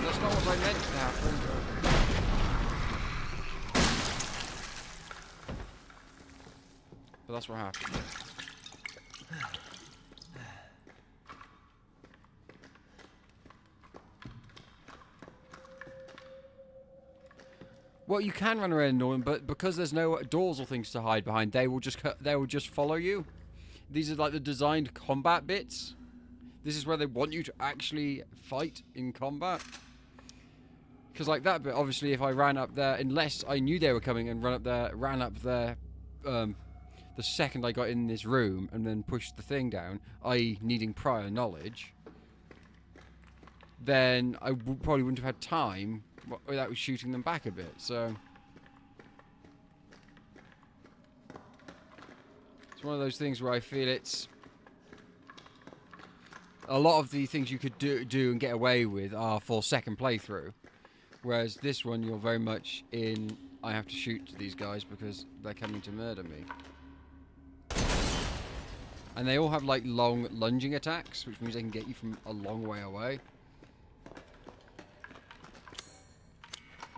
A: That's not what I meant to happen. But that's what happened. Well, you can run around and annoy them, but because there's no doors or things to hide behind, they will just follow you. These are like the designed combat bits. This is where they want you to actually fight in combat. Because like that bit, obviously, if I ran up there, unless I knew they were coming and ran up there, the second I got in this room and then pushed the thing down, i.e. needing prior knowledge, then I probably wouldn't have had time without shooting them back a bit, so... It's one of those things where I feel it's... A lot of the things you could do and get away with are for second playthrough. Whereas this one, you're very much in... I have to shoot these guys because they're coming to murder me. And they all have, like, long lunging attacks, which means they can get you from a long way away.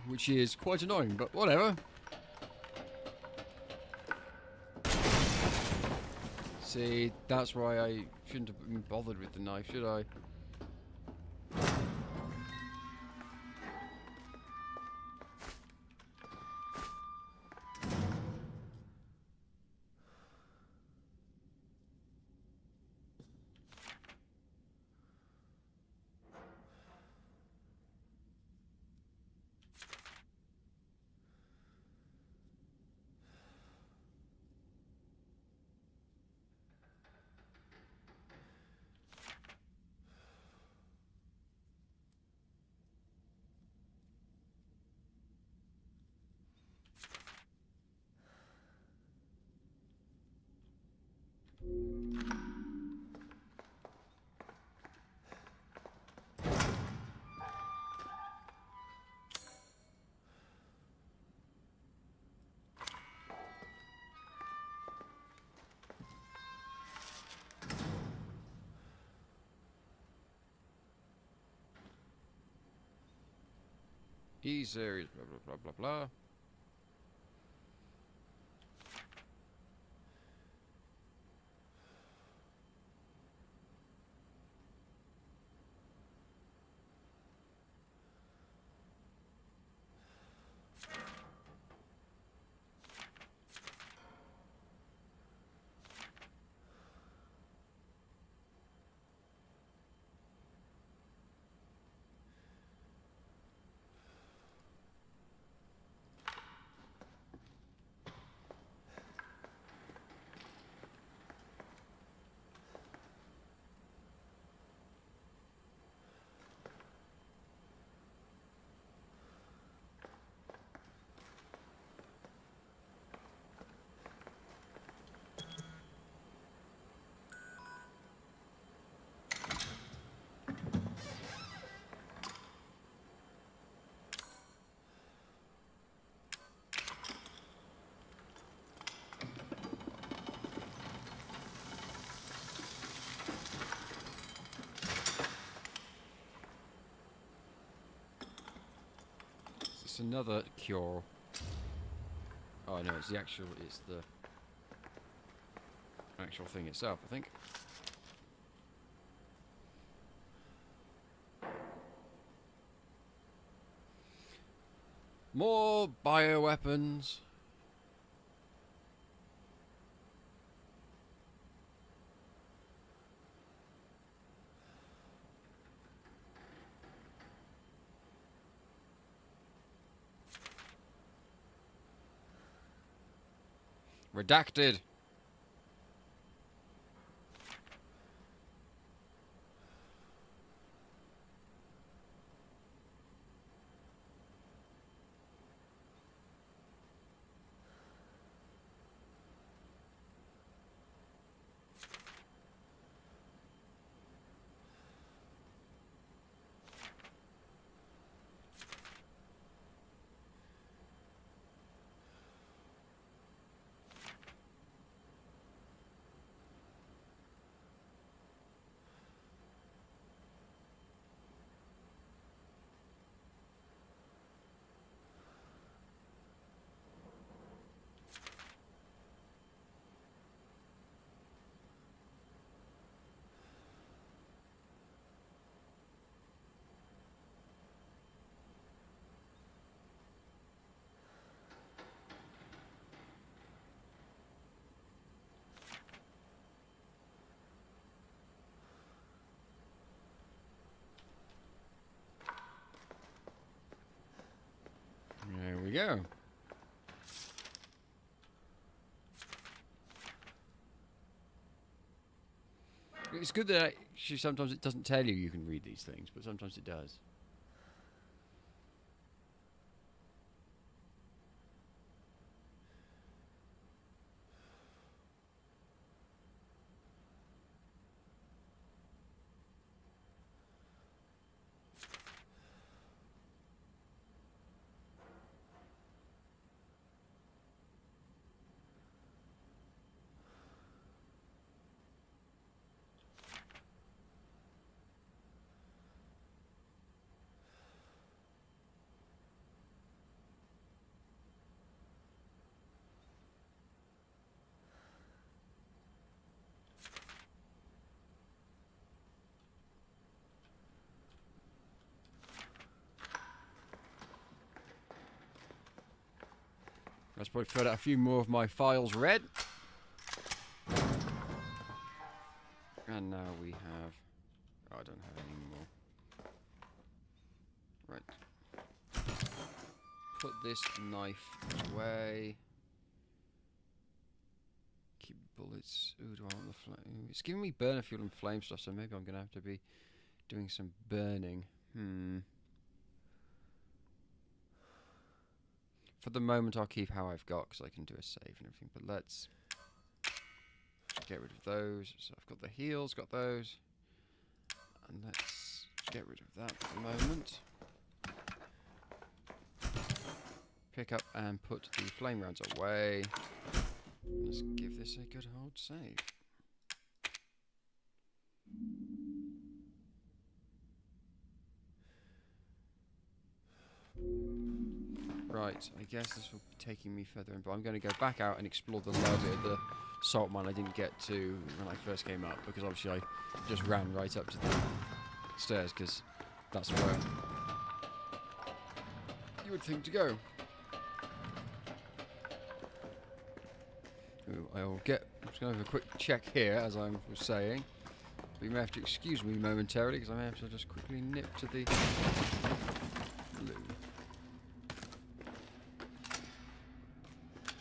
A: Which is quite annoying, but whatever. See, that's why I shouldn't have been bothered with the knife, should I? E-series, blah, blah, blah, blah, blah. It's another cure. Oh no, it's the actual thing itself, I think. More bioweapons. Redacted. There we go. It's good that actually sometimes it doesn't tell you can read these things, but sometimes it does. Let's probably fill out a few more of my files red. And now we have... Oh, I don't have any more. Right. Put this knife away. Keep bullets. Ooh, do I want the flame? It's giving me burner fuel and flame stuff, so maybe I'm going to have to be doing some burning. For the moment, I'll keep how I've got, because I can do a save and everything. But let's get rid of those. So I've got the heals, got those. And let's get rid of that for the moment. Pick up and put the flame rounds away. Let's give this a good old save. Right, I guess this will be taking me further in, but I'm going to go back out and explore the lower bit of the salt mine I didn't get to when I first came up, because obviously I just ran right up to the stairs, because that's where you would think to go. Ooh, I'm just going to have a quick check here, as I was saying. But you may have to excuse me momentarily, because I may have to just quickly nip to the loo.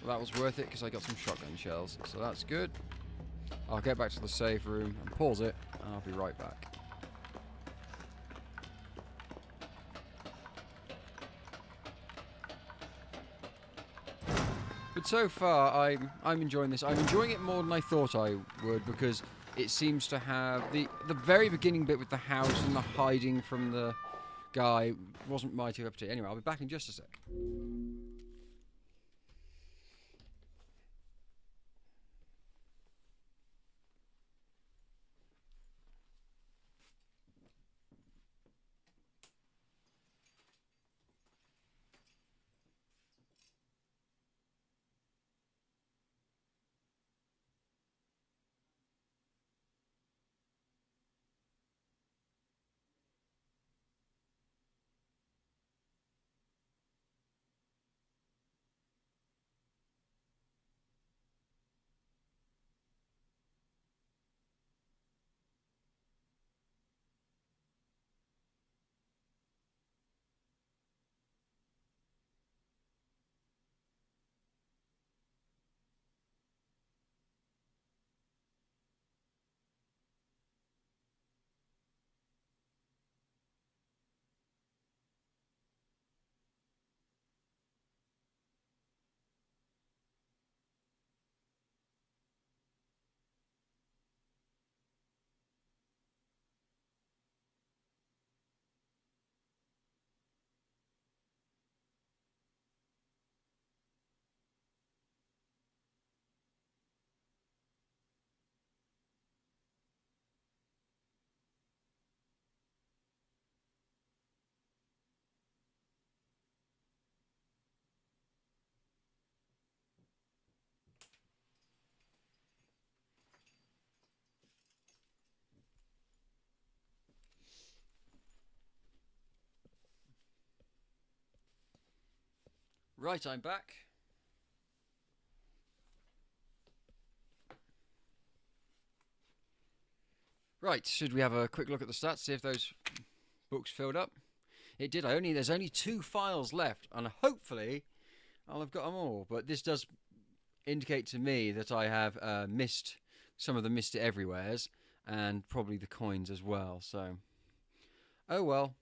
A: Well, that was worth it, because I got some shotgun shells, so that's good. I'll get back to the save room and pause it, and I'll be right back. But so far, I'm enjoying this. I'm enjoying it more than I thought I would, because it seems to have the very beginning bit with the house and the hiding from the guy wasn't my cup of tea. Anyway, I'll be back in just a sec. Right, I'm back. Right, should we have a quick look at the stats, see if those books filled up? It did. There's only 2 files left, and hopefully I'll have got them all. But this does indicate to me that I have missed some of the Missed It Everywheres, and probably the coins as well. So, oh well.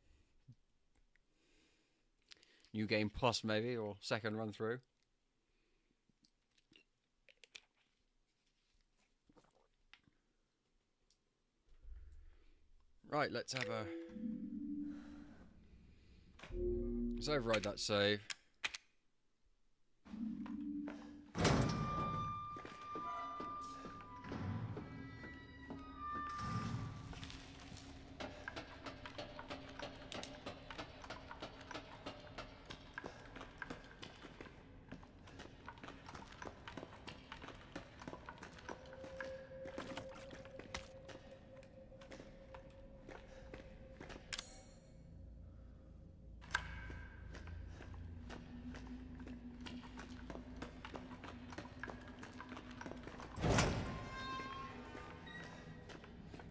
A: New game plus maybe, or second run through. Right, let's override that save.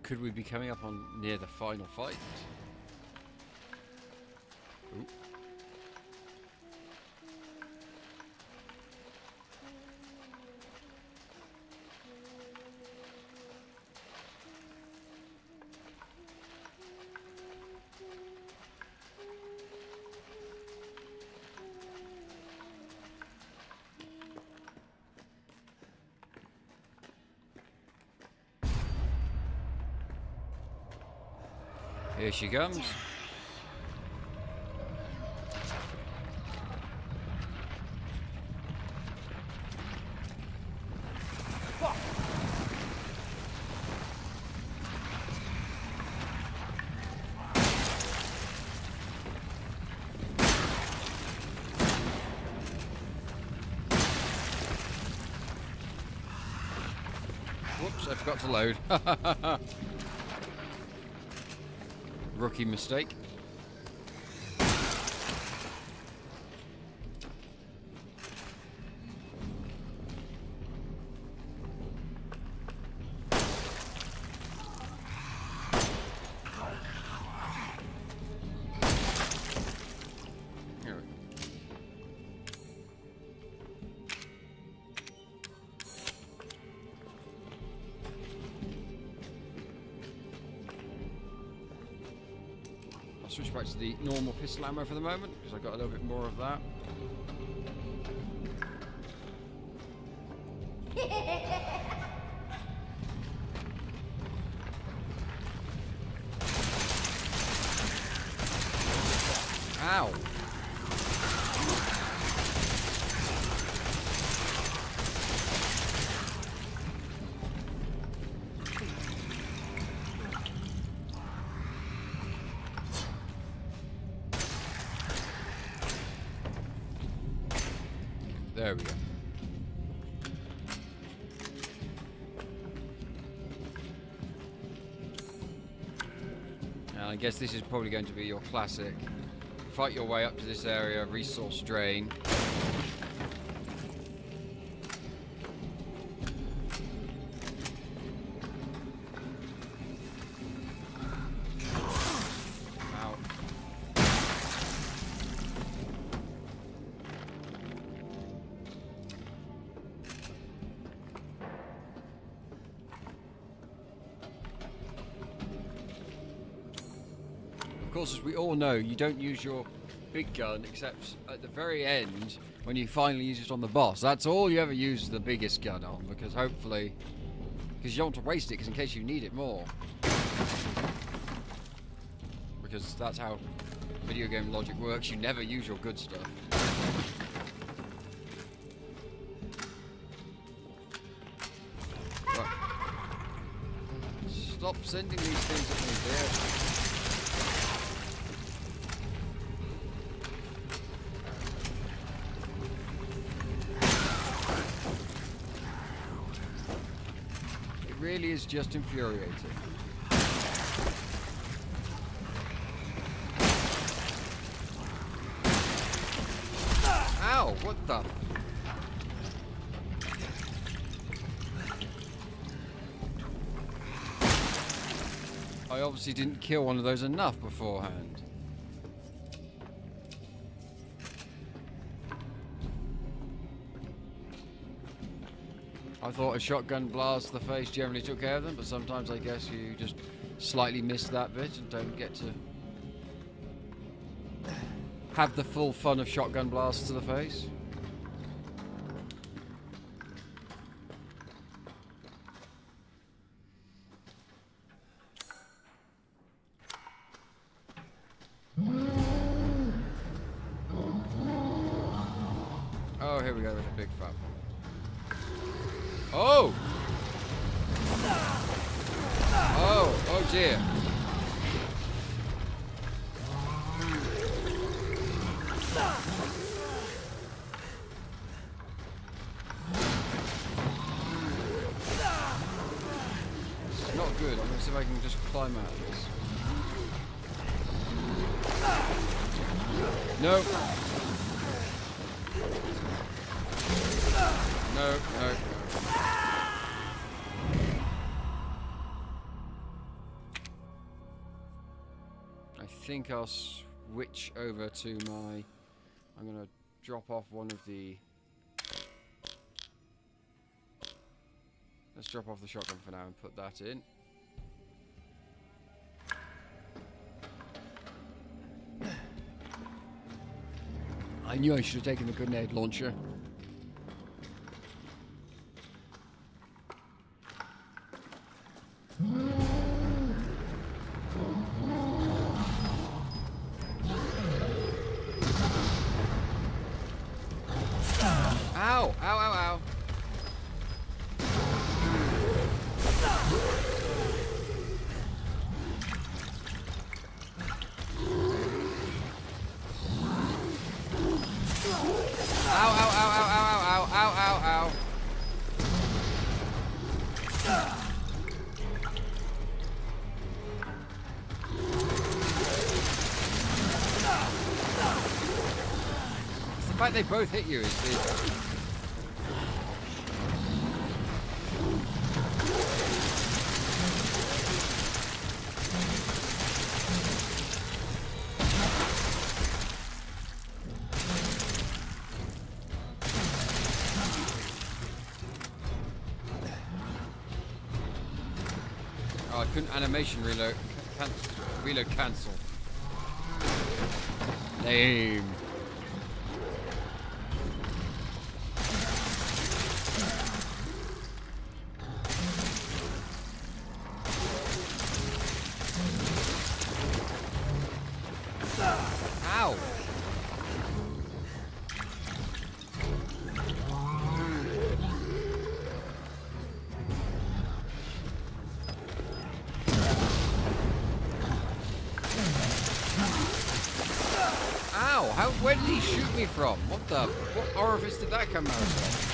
A: Could we be coming up on near the final fight? Ooh. Here she comes. Whoops, I forgot to load. Rookie mistake. Here we go. Switch back to the normal pistol ammo for the moment, because I've got a little bit more of that. Ow! There we go. And I guess this is probably going to be your classic. Fight your way up to this area, resource drain. Of course, as we all know, you don't use your big gun except at the very end when you finally use it on the boss. That's all you ever use the biggest gun on, because hopefully, because you don't want to waste it, because in case you need it more. Because that's how video game logic works. You never use your good stuff. Right. Stop sending these things at me, dear. Really is just infuriating. Ow! What What the? I obviously didn't kill one of those enough beforehand. I thought a shotgun blast to the face generally took care of them, but sometimes I guess you just slightly miss that bit and don't get to have the full fun of shotgun blasts to the face. Oh, here we go with a big fat one. Oh! Oh dear. Not good. I'm going to see if I can just climb out of this. No. No, no. I think I'll switch over to my... I'm going to drop off one of the... Let's drop off the shotgun for now and put that in. I knew I should have taken the grenade launcher. Ow! Ow, ow, ow. Ow, ow, ow, ow, ow, ow, ow, ow, ow. It's the fact they both hit you is the... Oh, I couldn't animation reload. Reload cancel. Lame. Ow. Ow! Where did he shoot me from? What the? What orifice did that come out of?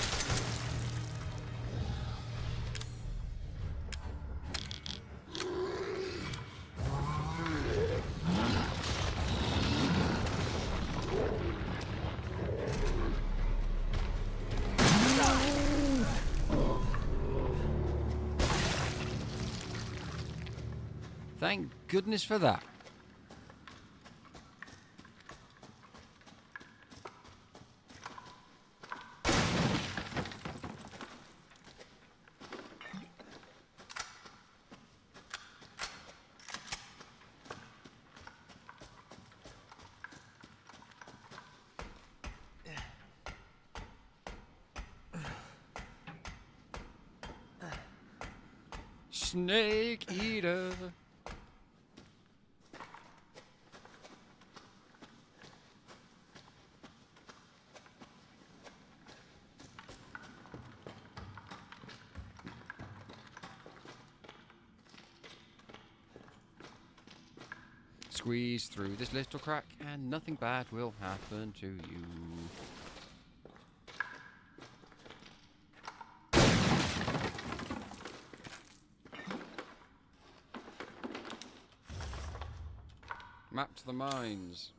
A: Thank goodness for that. Snake eater. Squeeze through this little crack and nothing bad will happen to you. Map to the mines.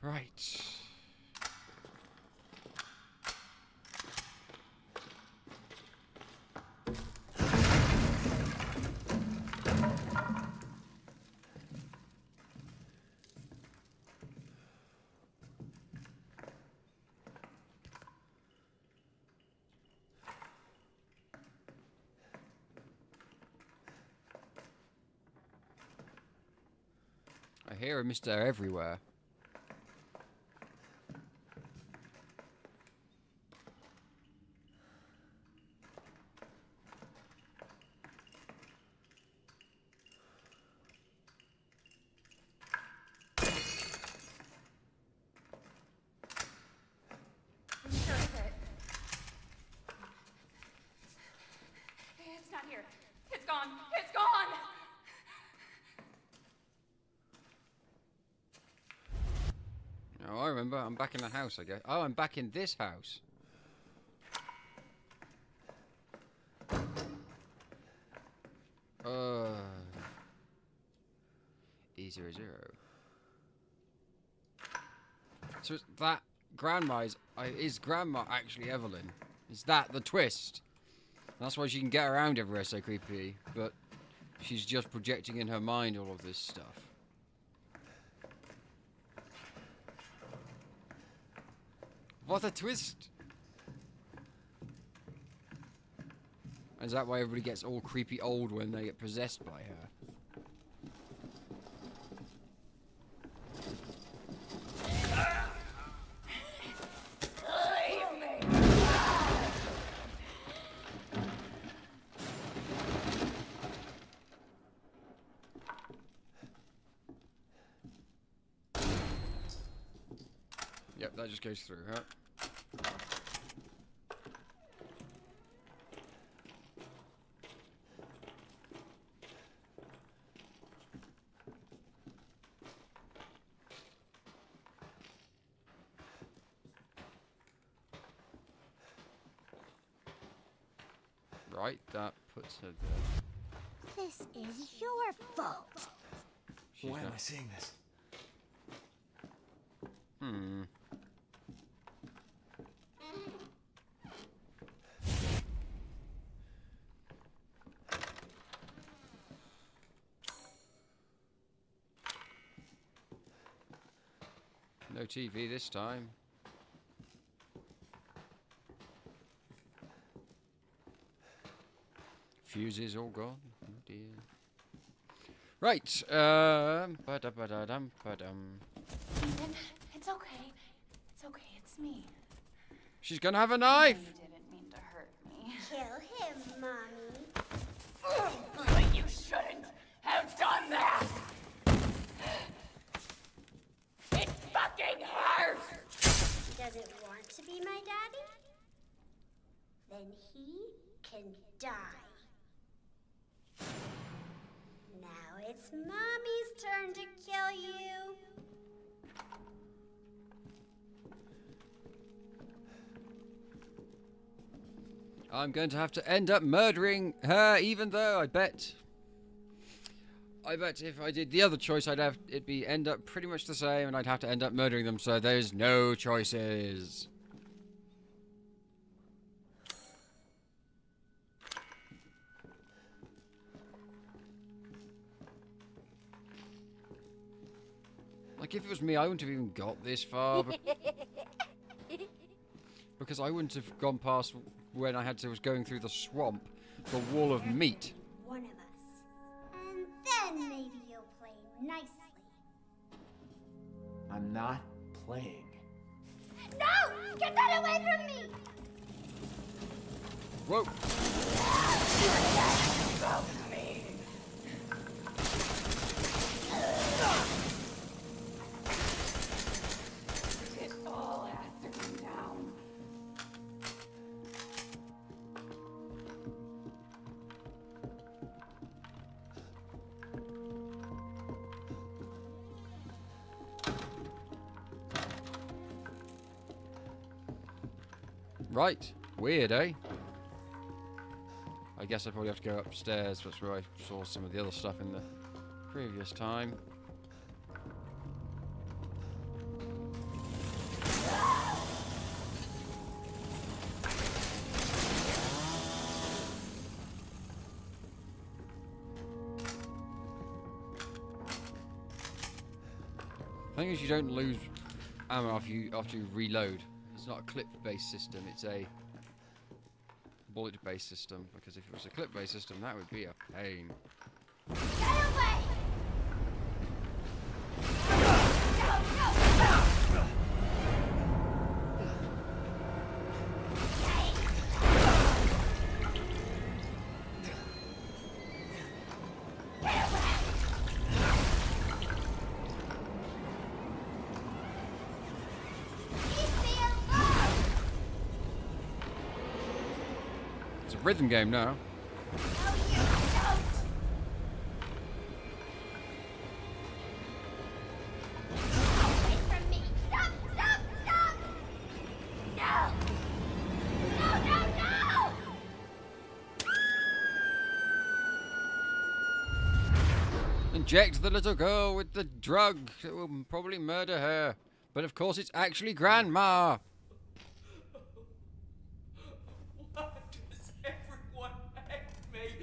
A: Right. I hear a Mr. Everywhere.
B: I'm sure of it. It's not here. It's gone. It's gone!
A: Oh, I remember. I'm back in the house, I guess. Oh, I'm back in this house. E00. So it's that grandma is grandma actually Evelyn? Is that the twist? That's why she can get around everywhere so creepy, but she's just projecting in her mind all of this stuff. What a twist! Is that why everybody gets all creepy old when they get possessed by her? Yep, that just goes through, huh? Right, that puts her there.
C: This is your fault.
A: She's
E: Why am
A: not-
E: I seeing this?
A: No TV this time. Fuses all gone. Oh dear. Right. Ba-da-ba-da-dum, ba-dum.
B: Ethan, it's okay. It's okay. It's me.
A: She's gonna have a
B: I
A: knife.
B: didn't mean to hurt me.
C: Kill him, Mommy.
B: But you shouldn't have done that! It fucking hurts!
C: He doesn't want to be my daddy? Then he can die. Now it's Mommy's turn to kill you.
A: I'm going to have to end up murdering her, even though I bet if I did the other choice, it'd be end up pretty much the same, and I'd have to end up murdering them. So there's no choices. Like, if it was me, I wouldn't have even got this far. Because I wouldn't have gone past when was going through the swamp, the wall of meat.
C: One of us. And then maybe you'll play nicely.
E: I'm not playing.
C: No! Get that away from me!
A: Whoa!
B: It all has to come down.
A: Right. Weird, eh? I guess I probably have to go upstairs. That's where I saw some of the other stuff in the previous time. thing is, you don't lose ammo after you reload. It's not a clip-based system. It's a bullet-based system. Because if it was a clip-based system, that would be a pain.
C: Get away!
A: It's a rhythm game now. Inject the little girl with the drug. It will probably murder her. But of course, it's actually Grandma.
D: Why does everyone hate me?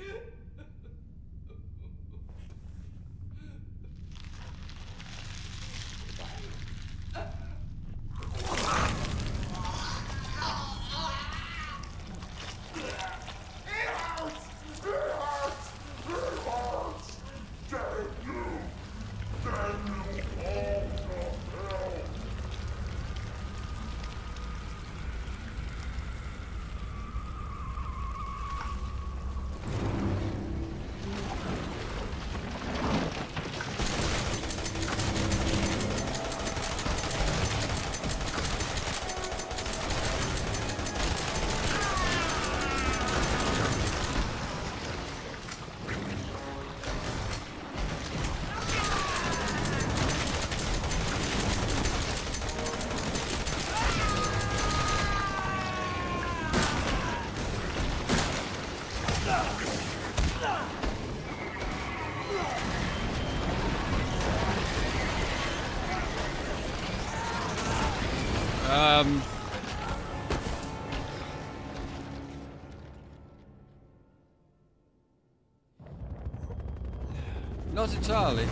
A: Not entirely.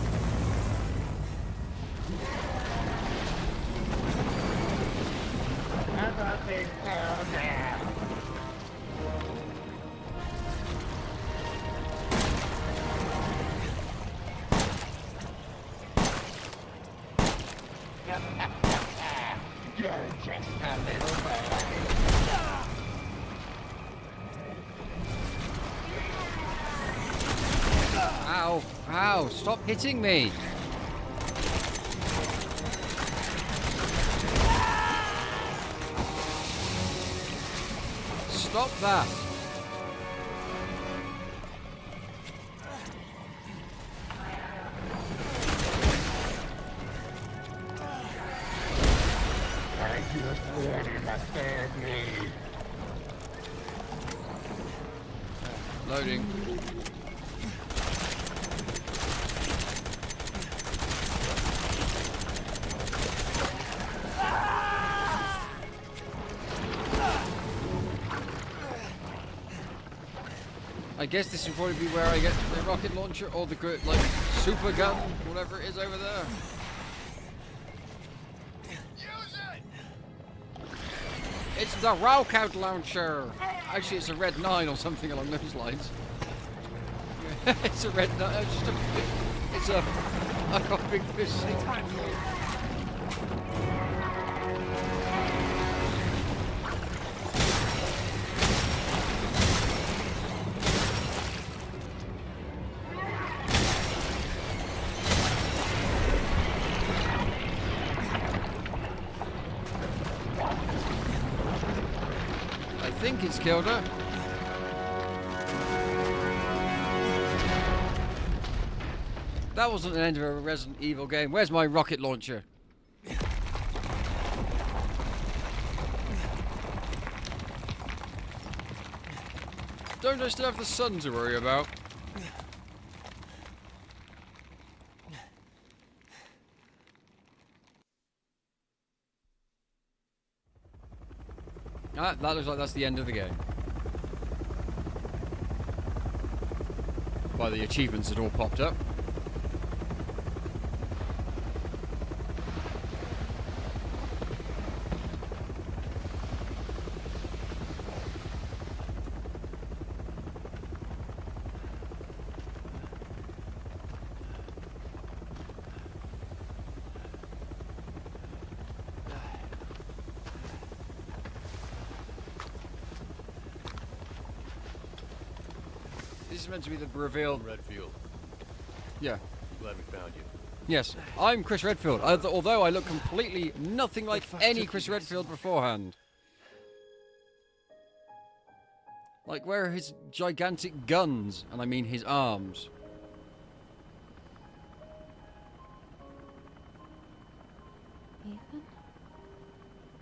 A: Ow! Ow! Stop hitting me! Stop that! Loading. I guess this will probably be where I get the rocket launcher or the like super gun, whatever it is over there.
G: Use it!
A: It's the rocket launcher. Actually, it's a Red 9 or something along those lines. It's a Red 9. It's a big fish. I think it's killed her. That wasn't the end of a Resident Evil game. Where's my rocket launcher? Don't I still have the sun to worry about? Ah, that looks like that's the end of the game. Well, the achievements had all popped up. This is meant to be the reveal.
F: Redfield.
A: Yeah.
F: Glad we found you.
A: Yes, I'm Chris Redfield, although I look completely nothing like any Chris Redfield beforehand. Like, where are his gigantic guns? And I mean his arms.
B: Ethan?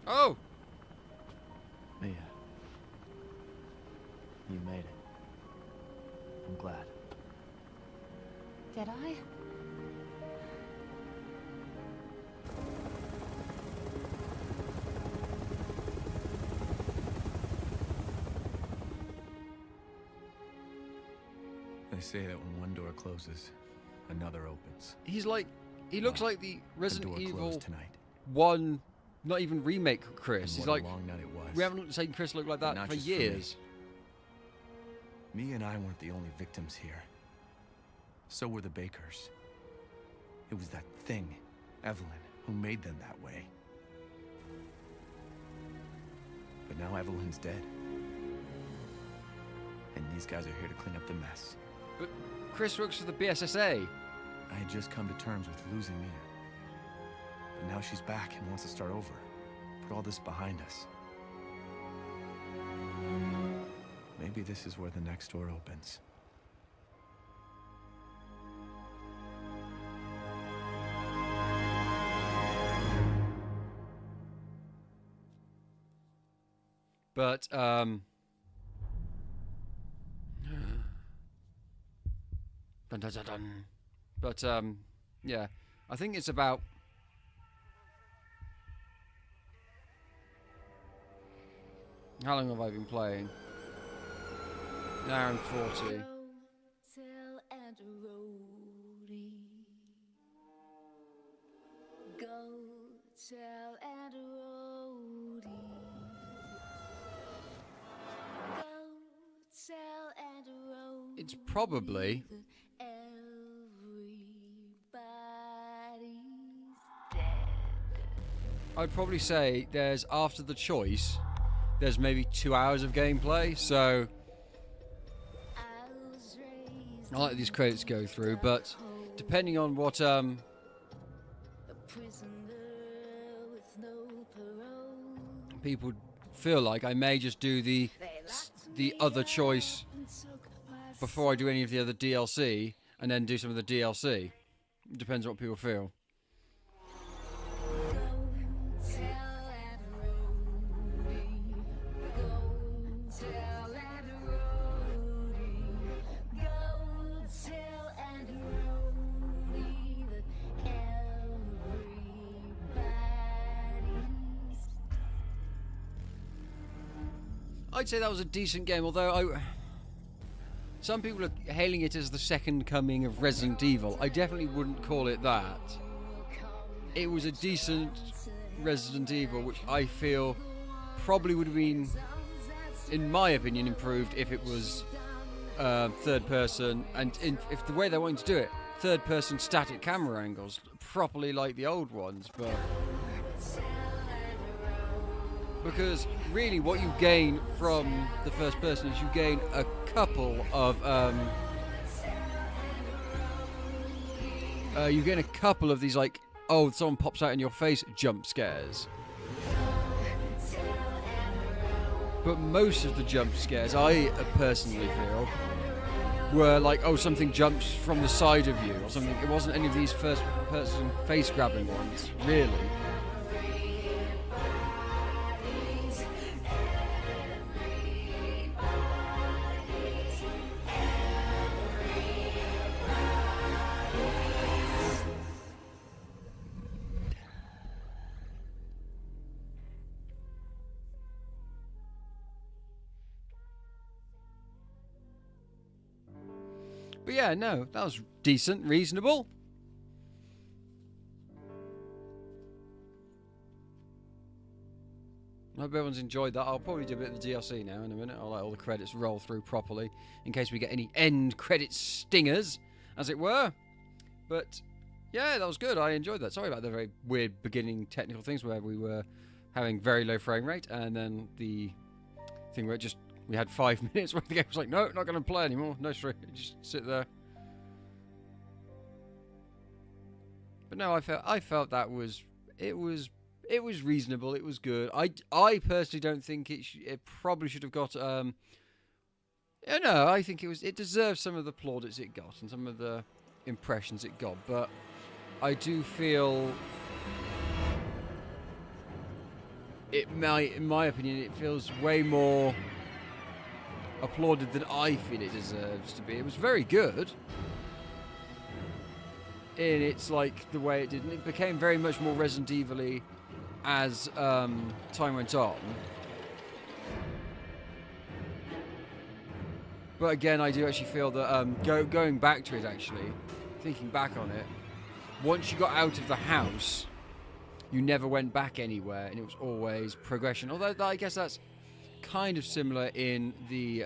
A: Oh!
E: Mia. You made it. I'm glad.
B: Did I?
E: They say that when one door closes, another opens.
A: He's like, he looks like the
E: The
A: Resident
E: door
A: Evil
E: closed tonight.
A: 1, not even remake Chris.
E: And
A: He's
E: what
A: like,
E: a long night it was.
A: we haven't seen Chris look like that
E: Not
A: for
E: just for me.
A: years.
E: Me and I weren't the only victims here. So were the Bakers. It was that thing, Evelyn, who made them that way. But now Evelyn's dead. And these guys are here to clean up the mess.
A: But Chris works for the BSSA.
E: I had just come to terms with losing Mia. But now she's back and wants to start over. Put all this behind us. Maybe this is where the next door opens.
A: But, dun, dun, dun, dun. But, yeah. I think it's about... How long have I been playing? An hour and 40.
H: Tell Aunt Rhody. Go tell Aunt Rhody. Go tell Aunt Rhody.
A: It's probably...
H: that everybody's dead.
A: I'd probably say there's, after the choice, there's maybe 2 hours of gameplay, so...
H: I was raised
A: I'll let these credits go through, but depending on what
H: a prisoner with no parole.
A: people feel like, I may just do the other choice before I do any of the other DLC, and then do some of the DLC. Depends on what people feel. I'd say that was a decent game, although some people are hailing it as the second coming of Resident Evil. I definitely wouldn't call it that. It was a decent Resident Evil, which I feel probably would have been, in my opinion, improved if it was third person, and if the way they're wanting to do it, third person static camera angles, properly like the old ones, but... Because really what you gain from the first person is you gain a couple of these, like, oh, someone pops out in your face jump scares. But most of the jump scares, I personally feel, were like, oh, something jumps from the side of you or something. It wasn't any of these first person face grabbing ones, really. But yeah, no, that was decent, reasonable. I hope everyone's enjoyed that. I'll probably do a bit of the DLC now in a minute. I'll let all the credits roll through properly in case we get any end credit stingers, as it were. But yeah, that was good. I enjoyed that. Sorry about the very weird beginning technical things where we were having very low frame rate and then the thing where it just We had 5 minutes where the game was like, no, not going to play anymore. No straight, just sit there. But no, I felt that was it was reasonable. It was good. I personally don't think it probably should have got I think it deserves some of the plaudits it got and some of the impressions it got, but I do feel in my opinion, it feels way more applauded than I feel it deserves to be. It was very good in its like the way it did, and it became very much more Resident Evil-y as time went on. But again, I do actually feel that going back to it, actually, thinking back on it, once you got out of the house, you never went back anywhere, and it was always progression. Although I guess that's kind of similar in the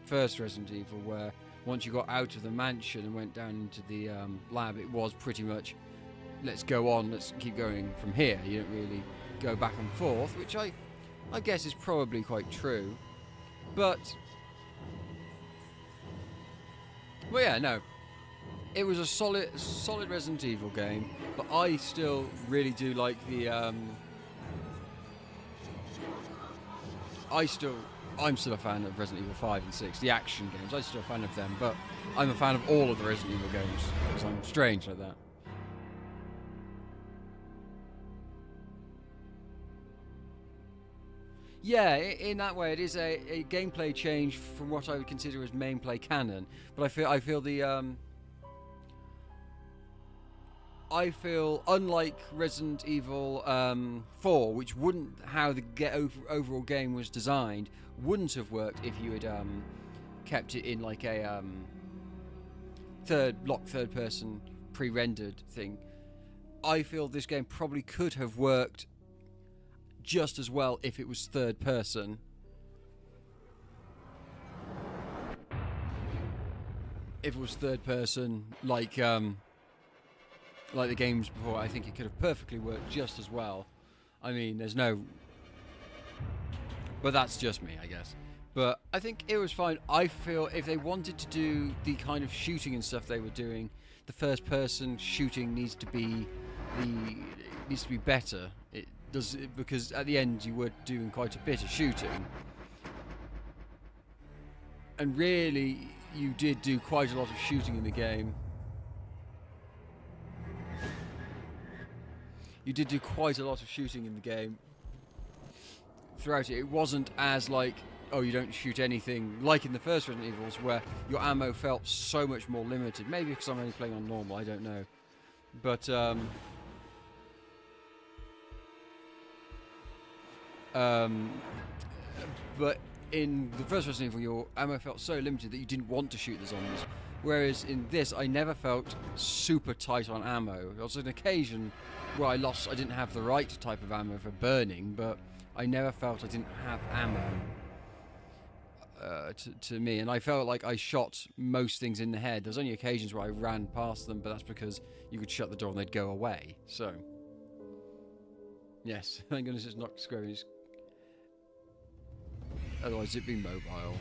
A: first Resident Evil, where once you got out of the mansion and went down into the lab, it was pretty much, let's go on, let's keep going from here. You don't really go back and forth, which I guess is probably quite true. But yeah, no. It was a solid Resident Evil game, but I still really do like the I'm still a fan of Resident Evil 5 and 6, the action games. I'm still a fan of them, but I'm a fan of all of the Resident Evil games, because I'm strange like that. Yeah, in that way, it is a gameplay change from what I would consider as mainplay canon. But I feel unlike Resident Evil 4, which wouldn't, how the overall game was designed, wouldn't have worked if you had kept it in like a third person pre-rendered thing. I feel this game probably could have worked just as well if it was third person. If it was third person, like the games before, I think it could have perfectly worked just as well. I mean, there's no... But that's just me, I guess. But I think it was fine. I feel if they wanted to do the kind of shooting and stuff they were doing, the first person shooting needs to be better. It does, because at the end you were doing quite a bit of shooting. And really, you did do quite a lot of shooting in the game. You did do quite a lot of shooting in the game. Throughout it, it wasn't as like, oh, you don't shoot anything, like in the first Resident Evils, where your ammo felt so much more limited. Maybe because I'm only playing on normal, I don't know. But, but in the first Resident Evil, your ammo felt so limited that you didn't want to shoot the zombies. Whereas in this, I never felt super tight on ammo. There was an occasion where I didn't have the right type of ammo for burning, but I never felt I didn't have ammo to me. And I felt like I shot most things in the head. There's only occasions where I ran past them, but that's because you could shut the door and they'd go away. So, yes, thank goodness it's not screwing. Otherwise it'd be mobile.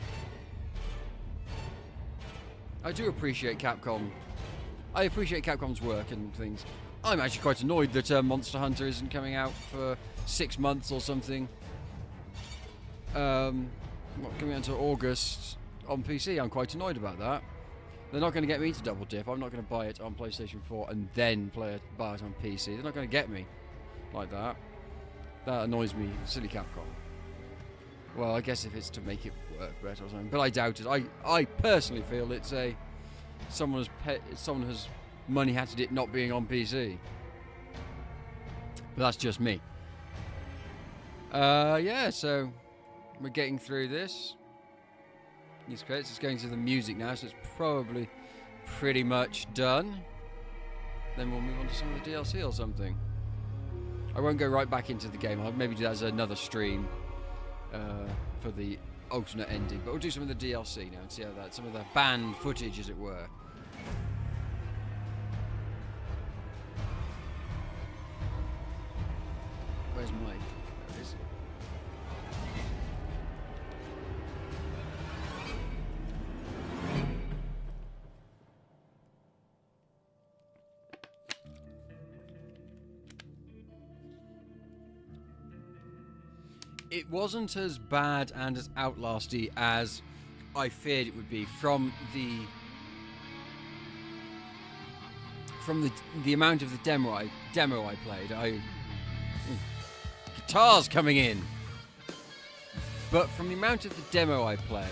A: I do appreciate Capcom. I appreciate Capcom's work and things. I'm actually quite annoyed that Monster Hunter isn't coming out for 6 months or something. Coming out until August on PC. I'm quite annoyed about that. They're not going to get me to double dip. I'm not going to buy it on PlayStation 4 and then buy it on PC. They're not going to get me like that. That annoys me. Silly Capcom. Well, I guess if it's to make it work better or something, but I doubt it. I personally feel it's someone has money hatted it not being on PC. But that's just me. Yeah, so we're getting through this. These credits. It's going to the music now, so it's probably pretty much done. Then we'll move on to some of the DLC or something. I won't go right back into the game. I'll maybe do that as another stream. For the alternate ending, but we'll do some of the DLC now and see how some of the banned footage, as it were. Where's Mike? There it is. it wasn't as bad and as outlasty as I feared it would be from the amount of the demo I played. Guitars coming in. But from the amount of the demo I played,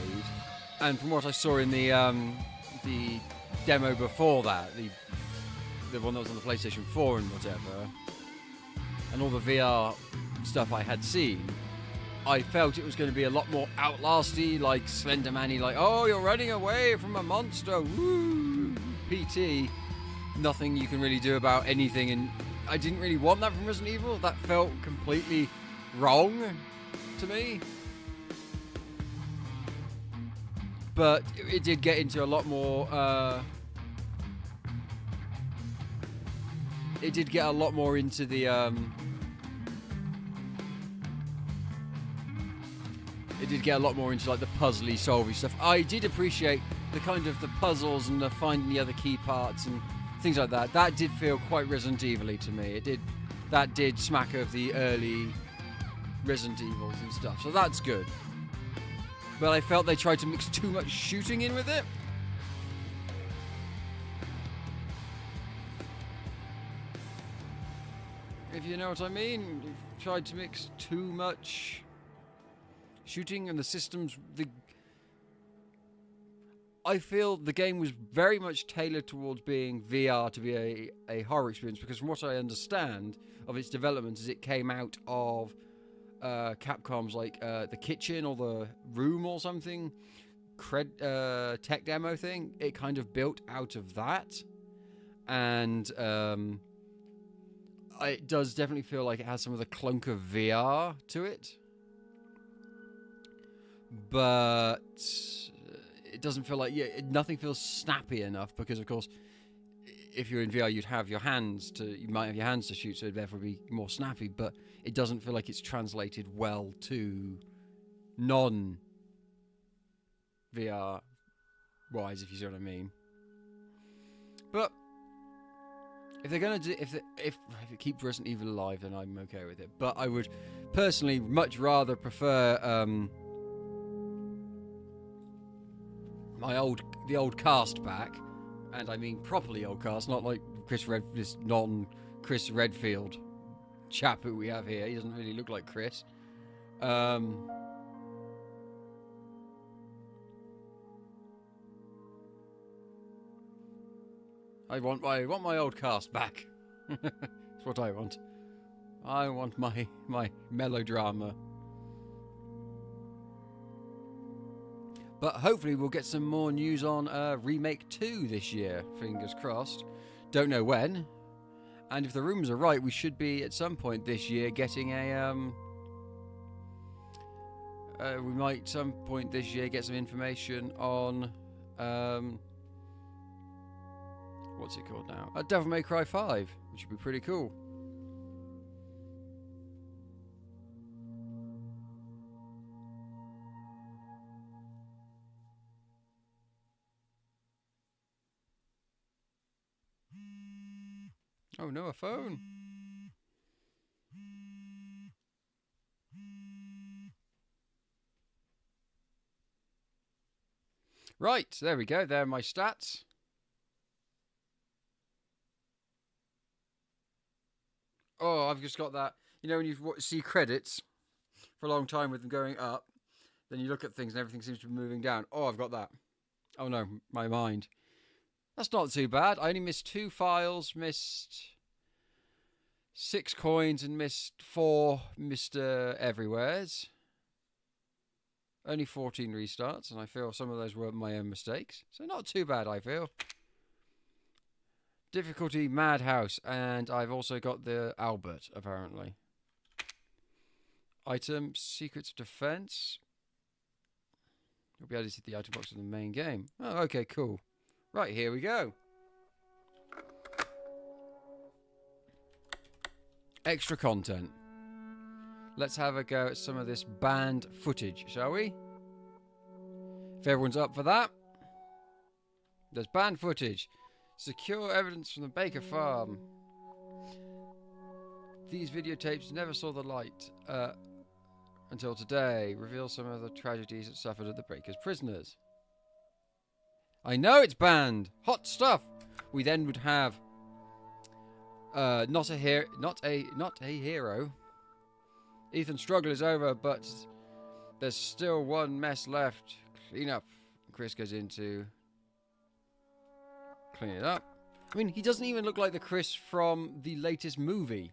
A: and from what I saw in the demo before that, the one that was on the PlayStation 4 and whatever, and all the VR stuff I had seen, I felt it was going to be a lot more outlasty, like Slender Man-y, like, oh, you're running away from a monster, woo! PT, nothing you can really do about anything, and I didn't really want that from Resident Evil. That felt completely wrong to me. But it did get into a lot more, it did get a lot more into the, it did get a lot more into like the puzzly, solvey stuff. I did appreciate the kind of the puzzles and the finding the other key parts and things like that. That did feel quite Resident Evil-y to me. That did smack of the early Resident Evils and stuff. So that's good. But I felt they tried to mix too much shooting in with it. If you know what I mean. They tried to mix too much shooting and the systems. I feel the game was very much tailored towards being VR to be a horror experience, because from what I understand of its development is it came out of Capcom's like the kitchen or the room or something tech demo thing. It kind of built out of that, and it does definitely feel like it has some of the clunk of VR to it, but it doesn't feel like nothing feels snappy enough, because of course if you're in VR you might have your hands to shoot, so it'd therefore be more snappy, but it doesn't feel like it's translated well to non VR wise, if you see what I mean. But if they're gonna do, if it keeps Resident Evil alive, then I'm okay with it. But I would personally much rather prefer the old cast back, and I mean properly old cast, not like this non-Chris Redfield chap who we have here. He doesn't really look like Chris. I want my old cast back. That's what I want. I want my melodrama. But hopefully we'll get some more news on Remake 2 this year. Fingers crossed. Don't know when. And if the rumours are right, we should be at some point this year getting a we might some point this year get some information on what's it called now? Devil May Cry 5, which would be pretty cool. Oh no, a phone. Right, there we go. There are my stats. Oh, I've just got that. You know when you see credits for a long time with them going up, then you look at things and everything seems to be moving down. Oh, I've got that. Oh no, my mind. That's not too bad. I only missed 2 files, missed 6 coins, and missed 4 Mr. Everywheres. Only 14 restarts, and I feel some of those were my own mistakes. So not too bad, I feel. Difficulty Madhouse, and I've also got the Albert, apparently. Item, Secrets of Defense. You'll be able to see the item box in the main game. Oh, okay, cool. Right, here we go. Extra content. Let's have a go at some of this banned footage, shall we? If everyone's up for that. There's banned footage. Secure evidence from the Baker farm. These videotapes never saw the light. until today reveals some of the tragedies that suffered at the Breakers prisoners. I know it's banned. Hot stuff. We then would have not a hero. Ethan's struggle is over, but there's still one mess left. Clean up. Chris goes in to clean it up. I mean, he doesn't even look like the Chris from the latest movie.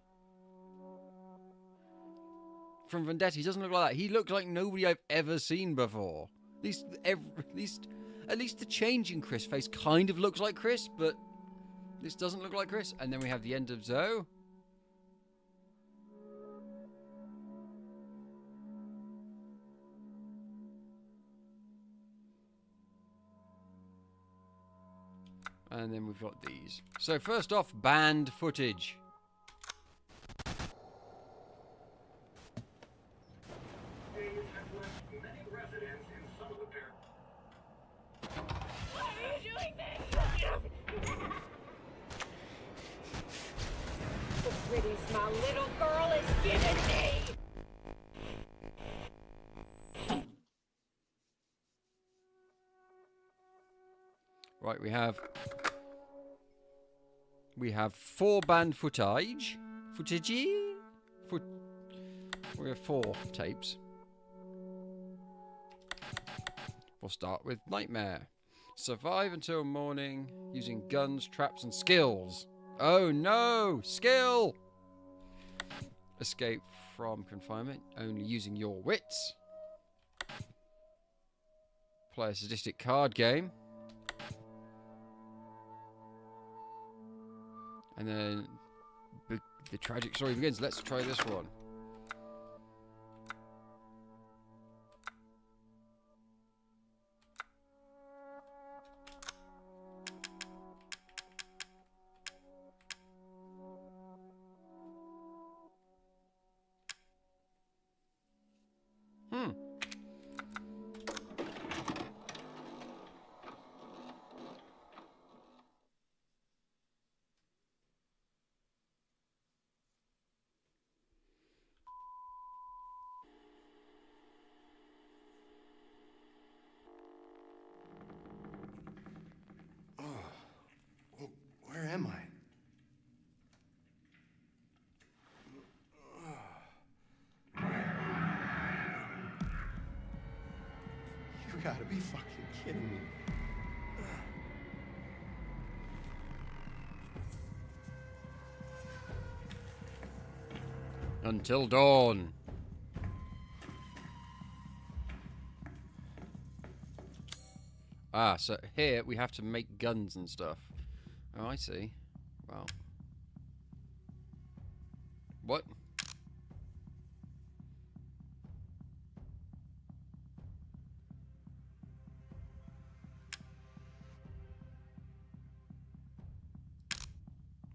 A: From Vendetta, he doesn't look like that. He looks like nobody I've ever seen before. At least the changing Chris face kind of looks like Chris, but this doesn't look like Chris. And then we have the end of Zoe. And then we've got these. So first off, banned footage.
I: The prettiest my little girl is giving me!
A: Right, we have 4 banned footage. We have 4 tapes. We'll start with Nightmare. Survive until morning using guns, traps, and skills. Oh no! Skill! Escape from confinement only using your wits. Play a sadistic card game. And then the tragic story begins. Let's try this one.
G: Where am I? You gotta be fucking kidding me.
A: Until dawn. Ah, so here we have to make guns and stuff. Oh, I see. Wow. What?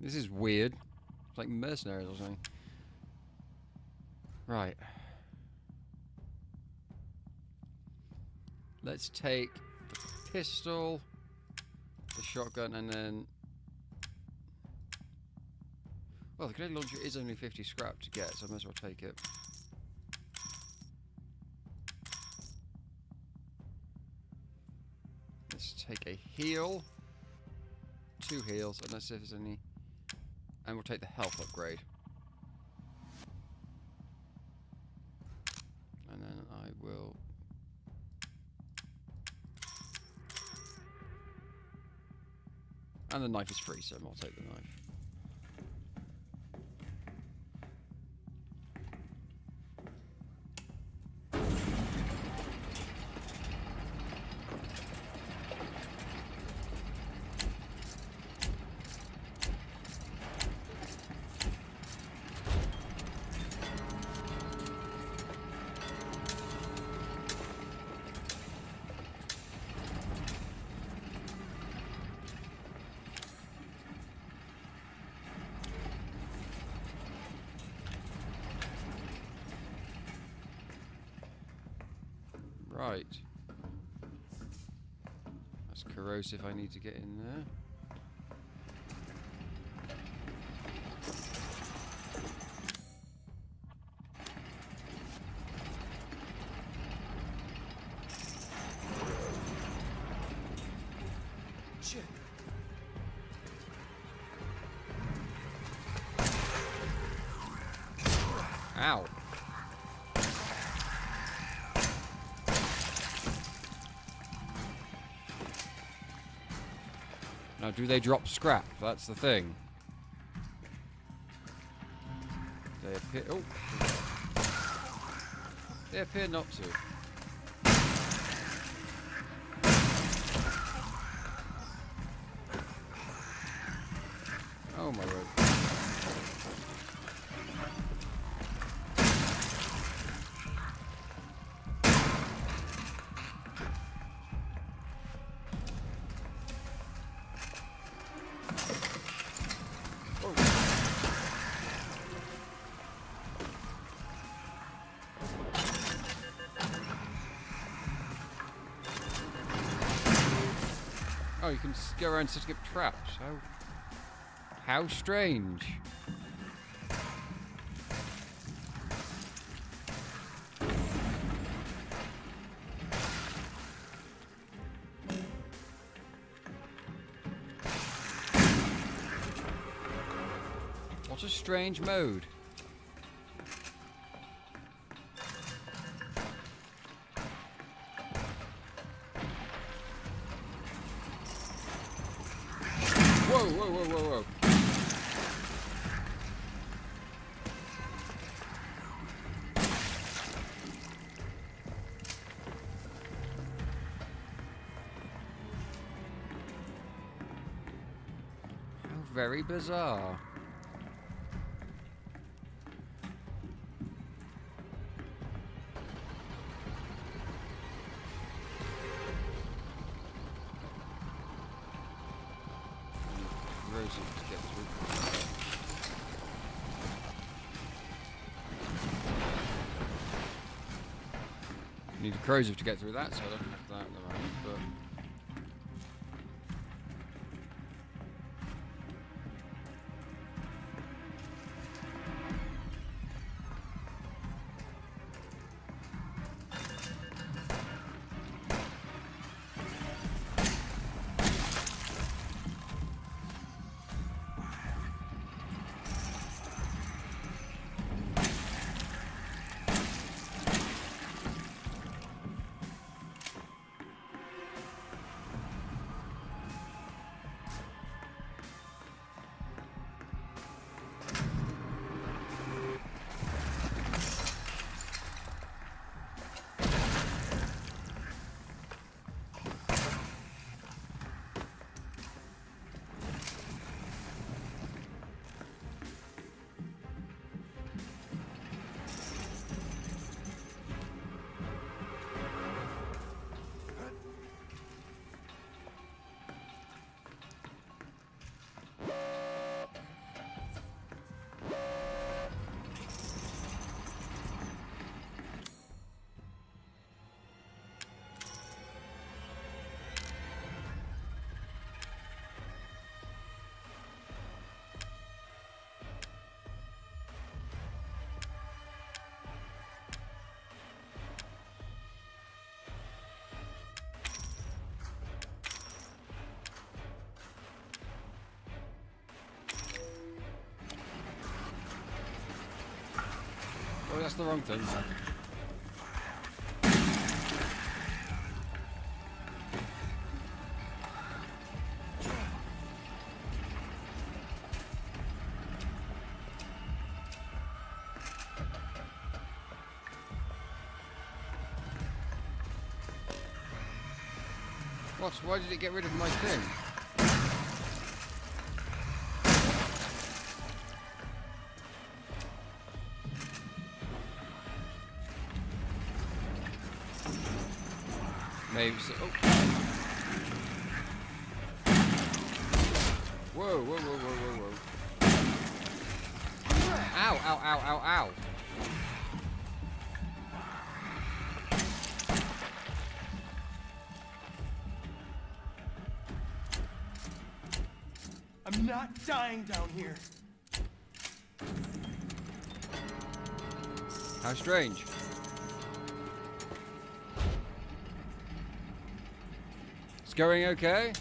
A: This is weird. It's like mercenaries or something. Right. Let's take the pistol, the shotgun, and then... Well, the grenade launcher is only 50 scrap to get, so I might as well take it. Let's take a heal. 2 heals, and let's see if there's any... And we'll take the health upgrade. And then I will... And the knife is free, so I'll take the knife. Right. That's corrosive, I need to get in there.
D: Shit.
A: Ow. Now, do they drop scrap? That's the thing. They appear. Oh. They appear not to. Oh my word. Oh, you can go around setting up traps. How strange. What a strange mode. Whoa, whoa, whoa, whoa, whoa. How very bizarre. To get through. Need a corrosive to get through that, so I don't have that at the moment, but oh, that's the wrong thing. What? Why did it get rid of my thing? Maybe so. Oh. Whoa, whoa, whoa, whoa, whoa, whoa. Ow, ow, ow, ow, ow.
D: I'm not dying down here.
A: How strange. It's going okay?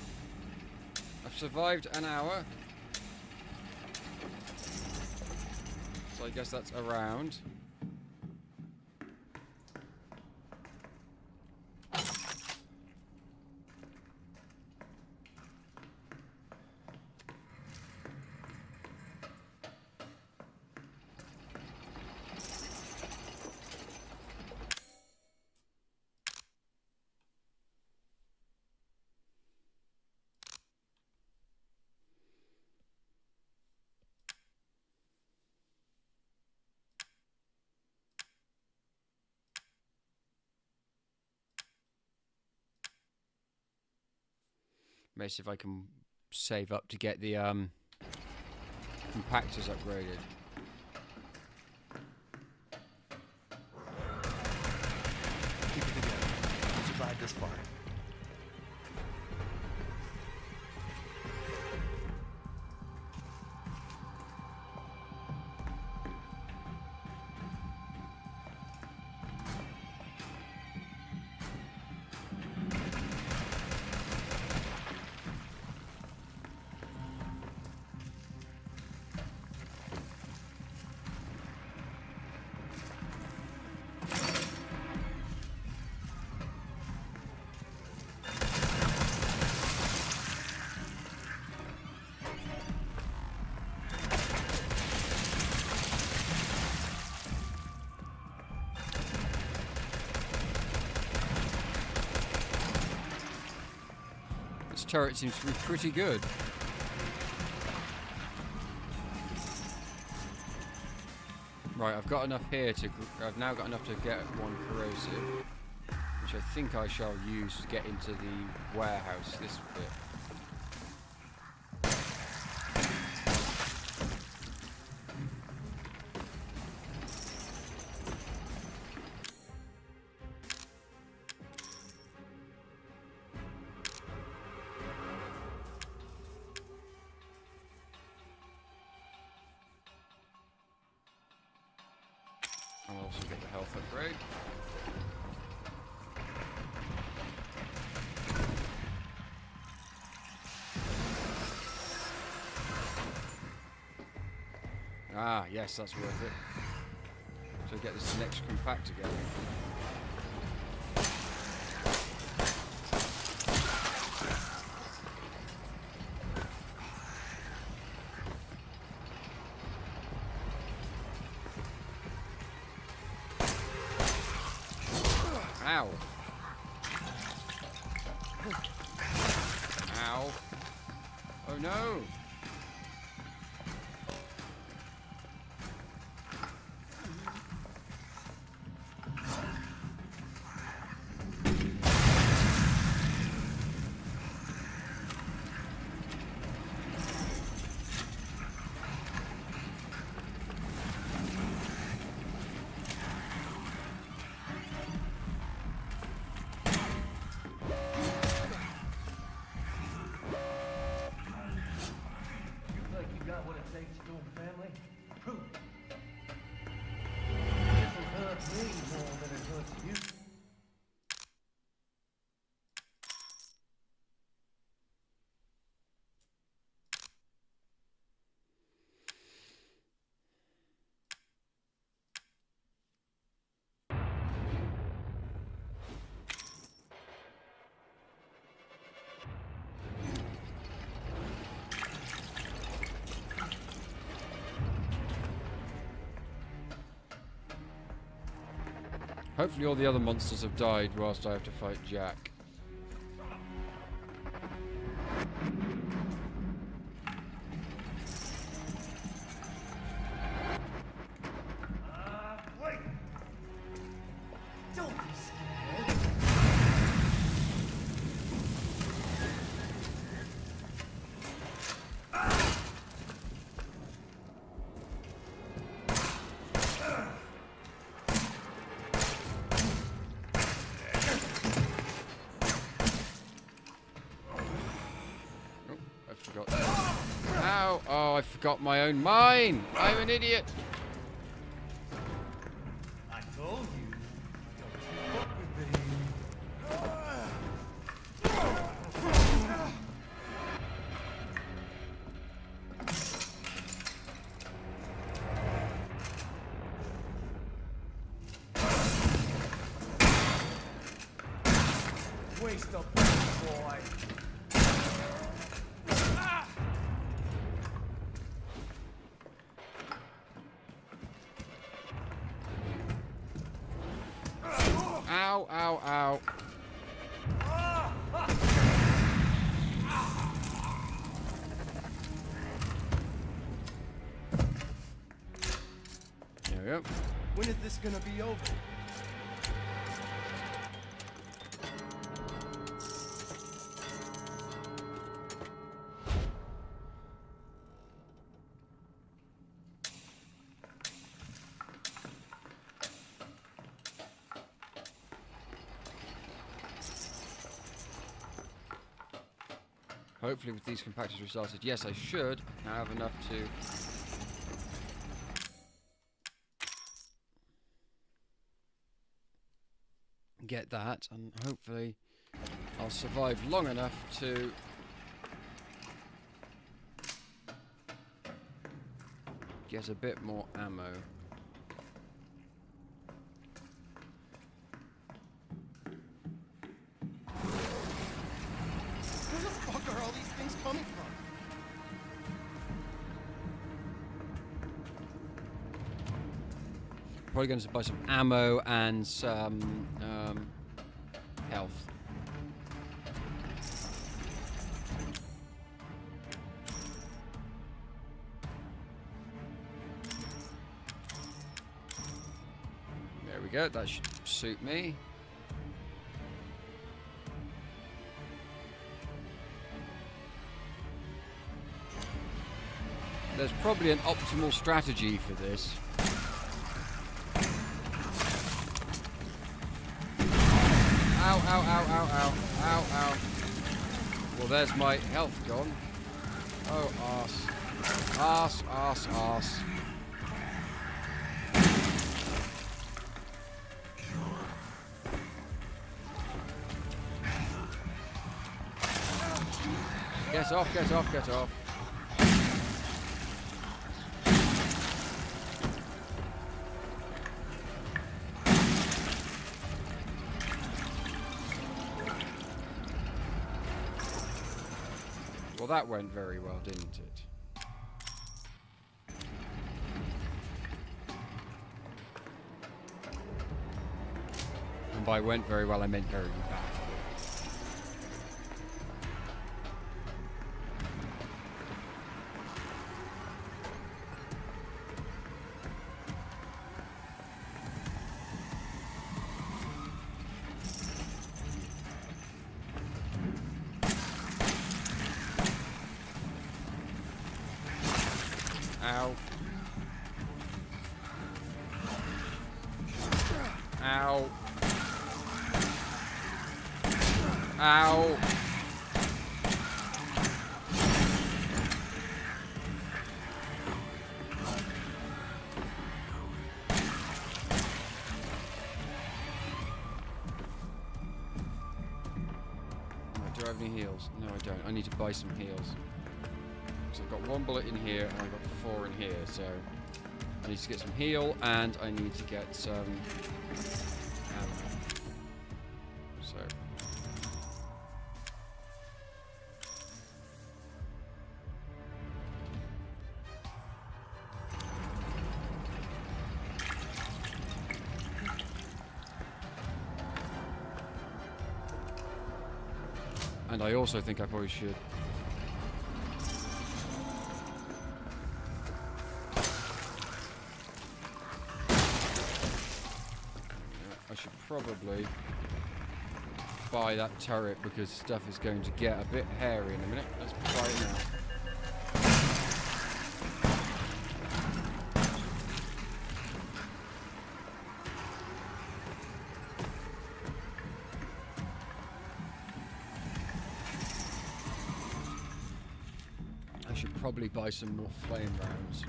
A: I've survived an hour. So I guess that's around. Maybe see if I can save up to get the compactors upgraded.
E: Keep it together. You survived this far.
A: This turret seems to be pretty good. Right, I've got enough here to. I've now got enough to get one corrosive, which I think I shall use to get into the warehouse. This bit. I'll also get the health upgrade. Ah, yes, that's worth it. So get this next compactor going. Ow. Ow. Oh no. Hopefully all the other monsters have died whilst I have to fight Jack.
D: Wait! Don't be scared.
A: Ow! Oh, I forgot my own mine! I'm an idiot!
D: I told you. Don't fuck with me.
G: When is this gonna be over?
A: Hopefully with these compactors restarted, yes, I should now have enough to get that, and hopefully I'll survive long enough to get a bit more ammo.
G: Where the fuck are all these things coming from?
A: Probably going to buy some ammo and some health. There we go, that should suit me. There's probably an optimal strategy for this. Ow, ow, ow, ow, ow, ow, ow. Well, there's my health gone. Oh, arse. Arse, arse, arse. Get off, get off, get off. Well, that went very well, didn't it? And by went very well, I meant very bad. Ow. Ow. Ow. Do I have any heals? No, I don't. I need to buy some heals. So I've got 1 bullet in here, and I've got 4 in here, so I need to get some heal, and I need to get some ammo. So. And I also think I probably should probably buy that turret because stuff is going to get a bit hairy in a minute. Let's buy it now. I should probably buy some more flame rounds.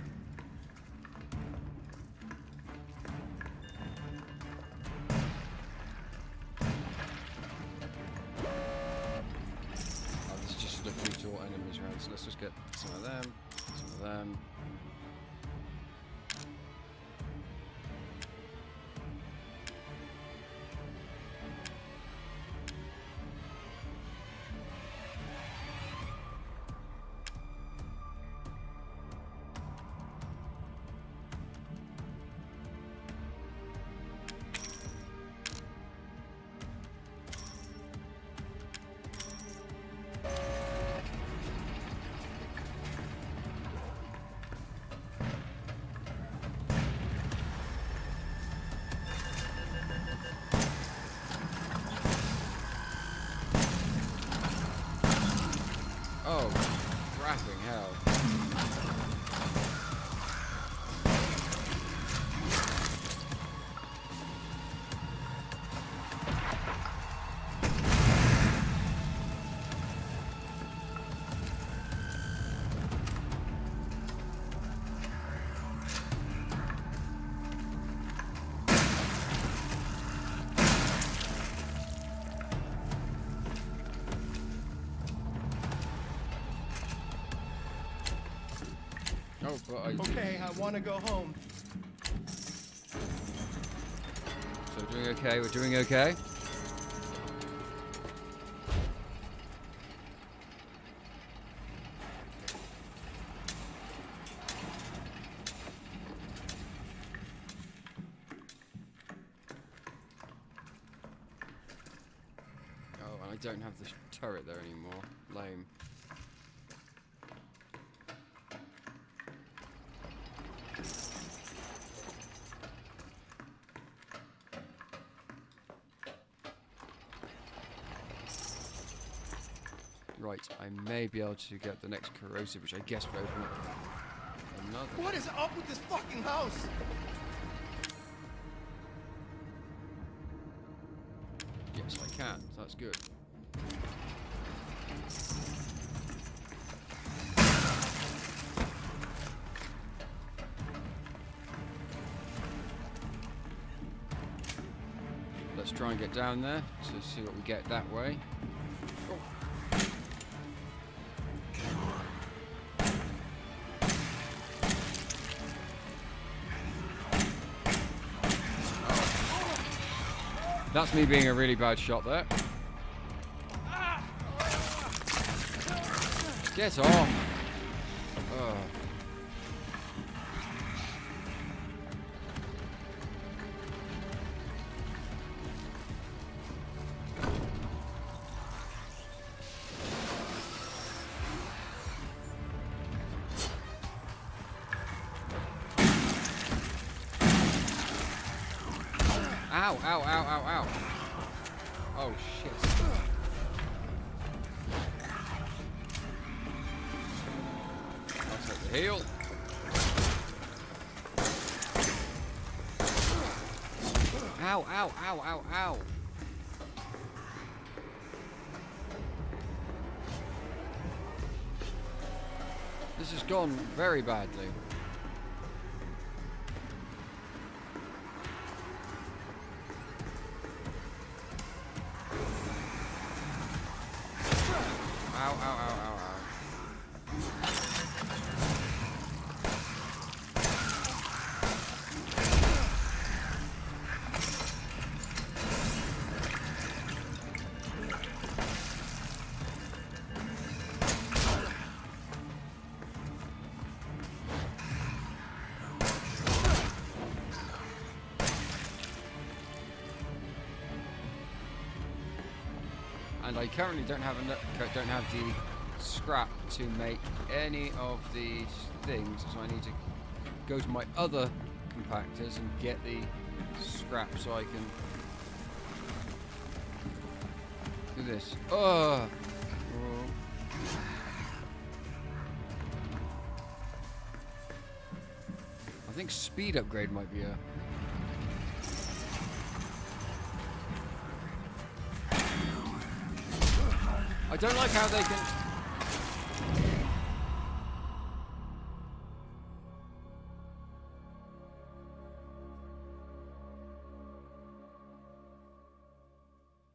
A: So let's just get some of them, some of them. Oh, crapping hell. Oh, but I...
F: Okay, I want to go home.
A: So doing okay, we're doing okay. Oh, and I don't have the turret there anymore. Lame. Right, I may be able to get the next corrosive, which I guess would open up another.
F: What is up with this fucking house?
A: Yes, I can. So that's good. Let's try and get down there to see what we get that way. Oh. That's me being a really bad shot there. Get off! Ugh. Ow, ow, ow, ow, ow. Oh, shit. I'll take the heal. Ow, ow, ow, ow, ow. This has gone very badly. Ow, ow, ow, ow, ow. And I currently don't have the scrap to make any of these things, so I need to go to my other compactors and get the scrap so I can do this. Oh. I think speed upgrade might be a... I don't like how they can...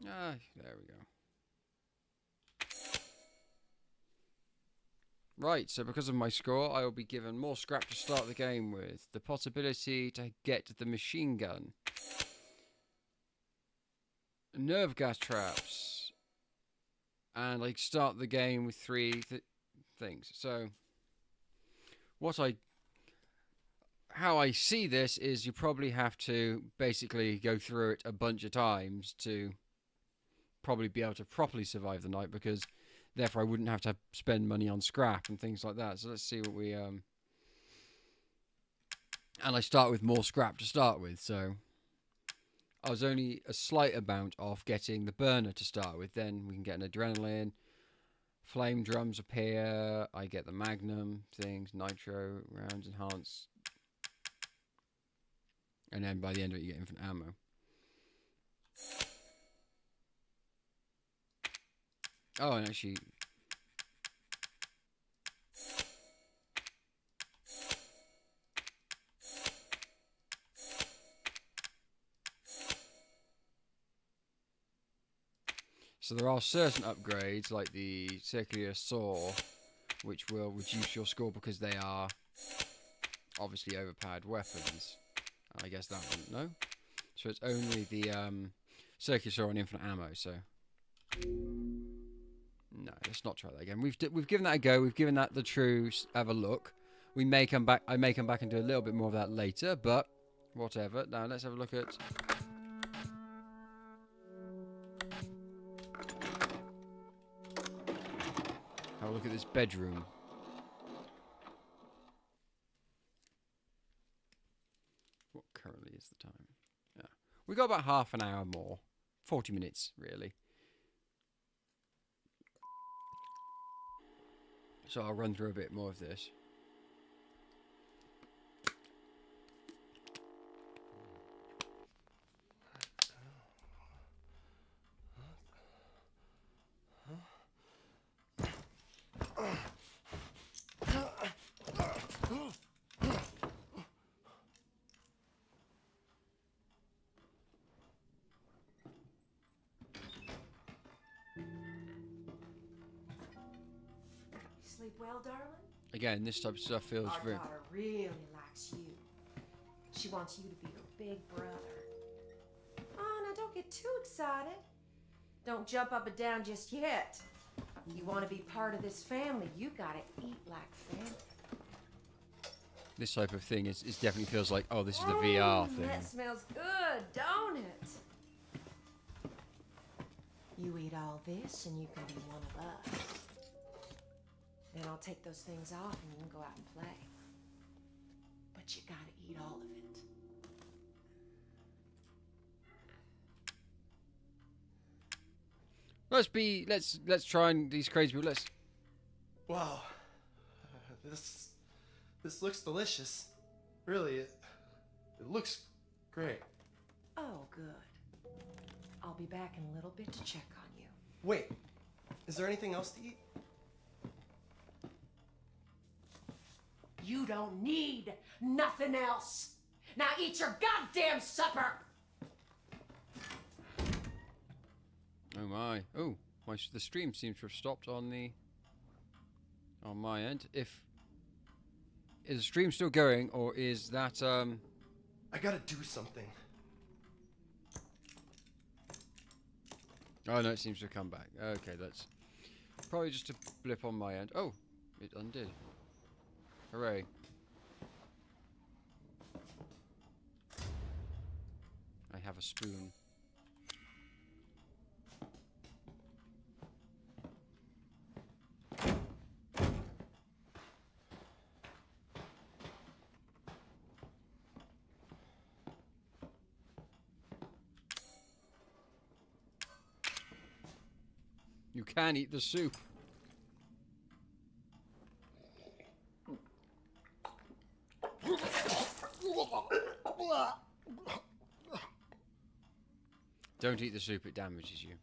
A: Ah, there we go. Right, so because of my score, I will be given more scrap to start the game with. The possibility to get the machine gun. Nerve gas traps. And I start the game with 3 things. So, how I see this is you probably have to basically go through it a bunch of times to probably be able to properly survive the night, because therefore I wouldn't have to spend money on scrap and things like that. So let's see what we... And I start with more scrap to start with, so... I was only a slight amount off getting the burner to start with. Then we can get an adrenaline, Flame drums appear. I get the Magnum things, nitro rounds, enhance. And then by the end of it, you get infinite ammo. Oh, and actually... So there are certain upgrades, like the circular saw, which will reduce your score because they are obviously overpowered weapons. I guess that one, no? So it's only the circular saw and infinite ammo, so... No, let's not try that again. We've given that a go. We've given that the true have a look. We may come back. I may come back and do a little bit more of that later, but whatever. Now let's have a look at... Have a look at this bedroom. What currently is the time? Yeah, we got about half an hour more, 40 minutes really. So I'll run through a bit more of this.
J: Sleep well, darling?
A: Again, this type of stuff feels
J: Our
A: very...
J: daughter really likes you. She wants you to be her big brother. Oh, now don't get too excited. Don't jump up and down just yet. You want to be part of this family, you gotta eat like family.
A: This type of thing is definitely feels like, oh, this is the VR thing.
J: That smells good, don't it? You eat all this and you can be one of us. Then I'll take those things off and you can go out and play. But you gotta eat all of it.
A: Let's try and these crazy people. Let's...
K: Wow. This looks delicious. Really, it looks great.
J: Oh, good. I'll be back in a little bit to check on you.
K: Wait, is there anything else to eat?
J: You don't need nothing else. Now eat your goddamn supper.
A: Oh my! Oh, the stream seems to have stopped on my end. Is the stream still going, or is that
K: I gotta do something.
A: Oh no, it seems to have come back. Okay, that's probably just a blip on my end. Oh, it undid. Hooray. I have a spoon. You can eat the soup. Don't eat the soup, it damages you.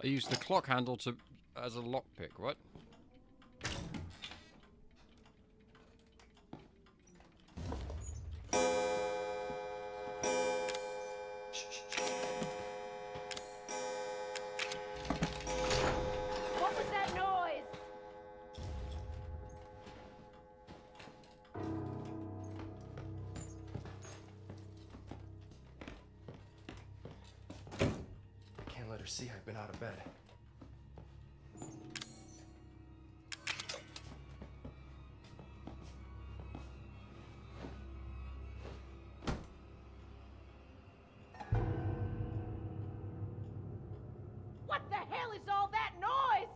A: They use the clock handle to as a lockpick. What?
I: What was that noise?
K: Can't let her see I've been out of bed.
I: What the hell is all that noise?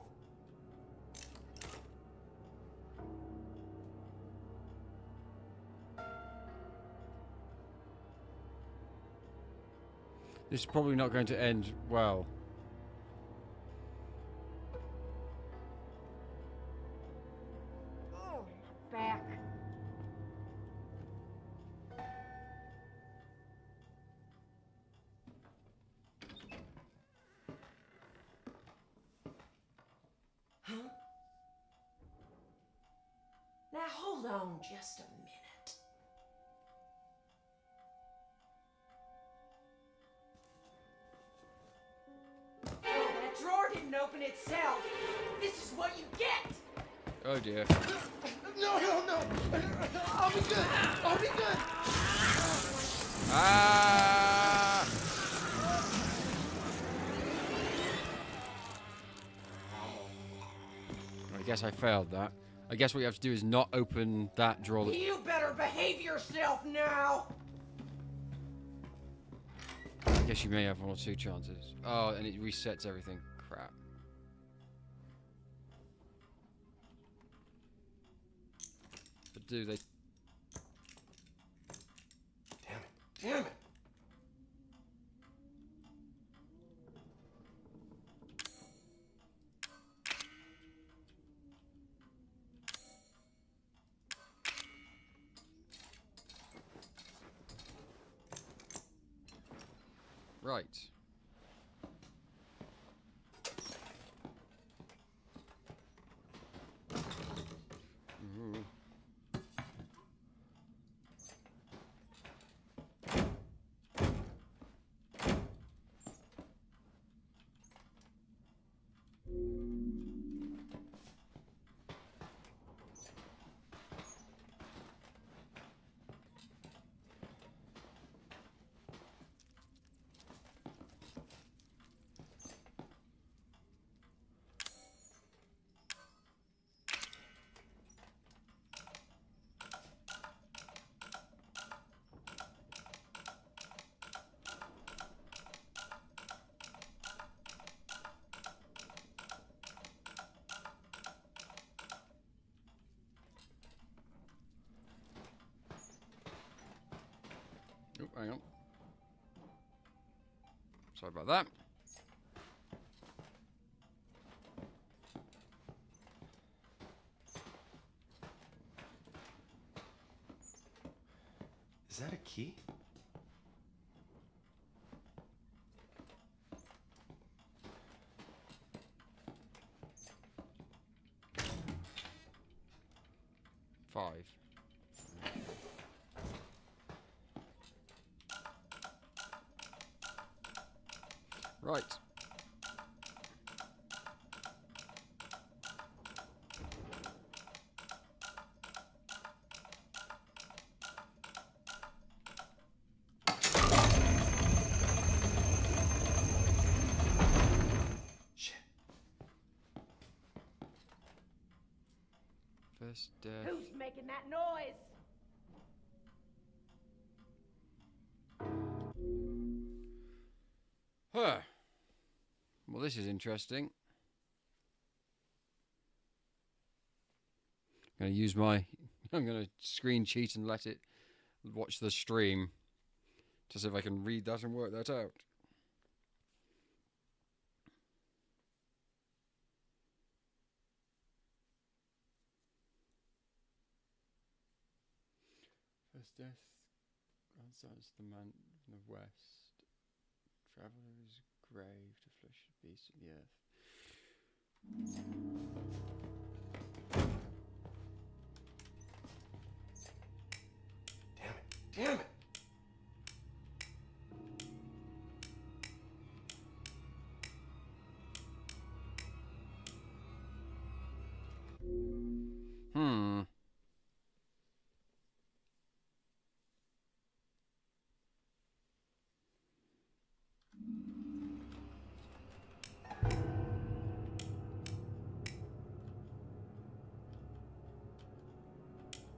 A: This is probably not going to end well.
I: Oh, my back.
J: Huh? Now hold on just a minute. Oh, that drawer didn't open itself. This is what you get.
A: Oh dear.
K: No, no, no! I'll be good! I'll be good!
A: Ah! I guess I failed that. I guess what you have to do is not open that drawer.
J: You better behave yourself now.
A: I guess you may have 1 or 2 chances. Oh, and it resets everything. Crap. But do they...
K: Damn it! Damn it!
A: Right. Ooh. Oh, hang on. Sorry about that.
K: Is that a key?
A: Five. Right.
K: Shit.
A: First death.
I: Who's making that noise?
A: Huh. Well, this is interesting. I'm going to use my... I'm going to screen cheat and let it watch the stream to see if I can read that and work that out. First death outside the man in the west. Travelers grave to flesh the beast of the earth.
K: Damn it!
A: Hmm.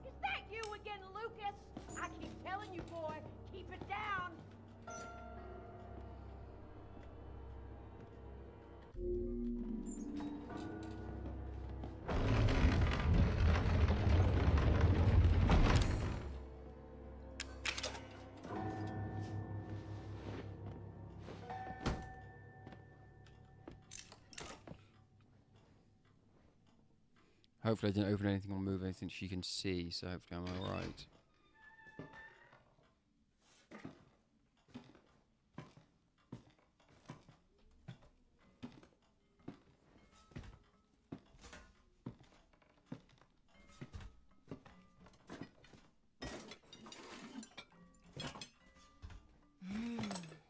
I: Is that you again, Lucas? I keep telling you, boy, keep it down.
A: Hopefully I didn't open anything or move anything she can see, so hopefully I'm alright.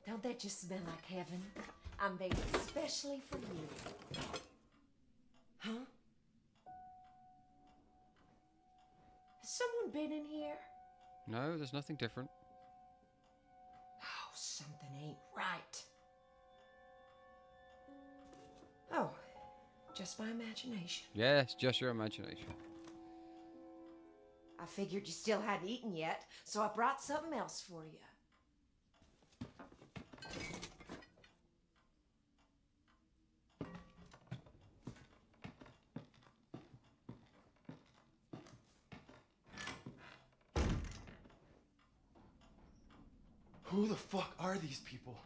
J: Don't that just smell like heaven? I made it especially for you. Huh? Has someone been in here?
A: No, there's nothing different.
J: Oh, something ain't right. Oh, just my imagination.
A: Yes, just your imagination.
J: I figured you still hadn't eaten yet, so I brought something else for you.
K: Who the fuck are these people?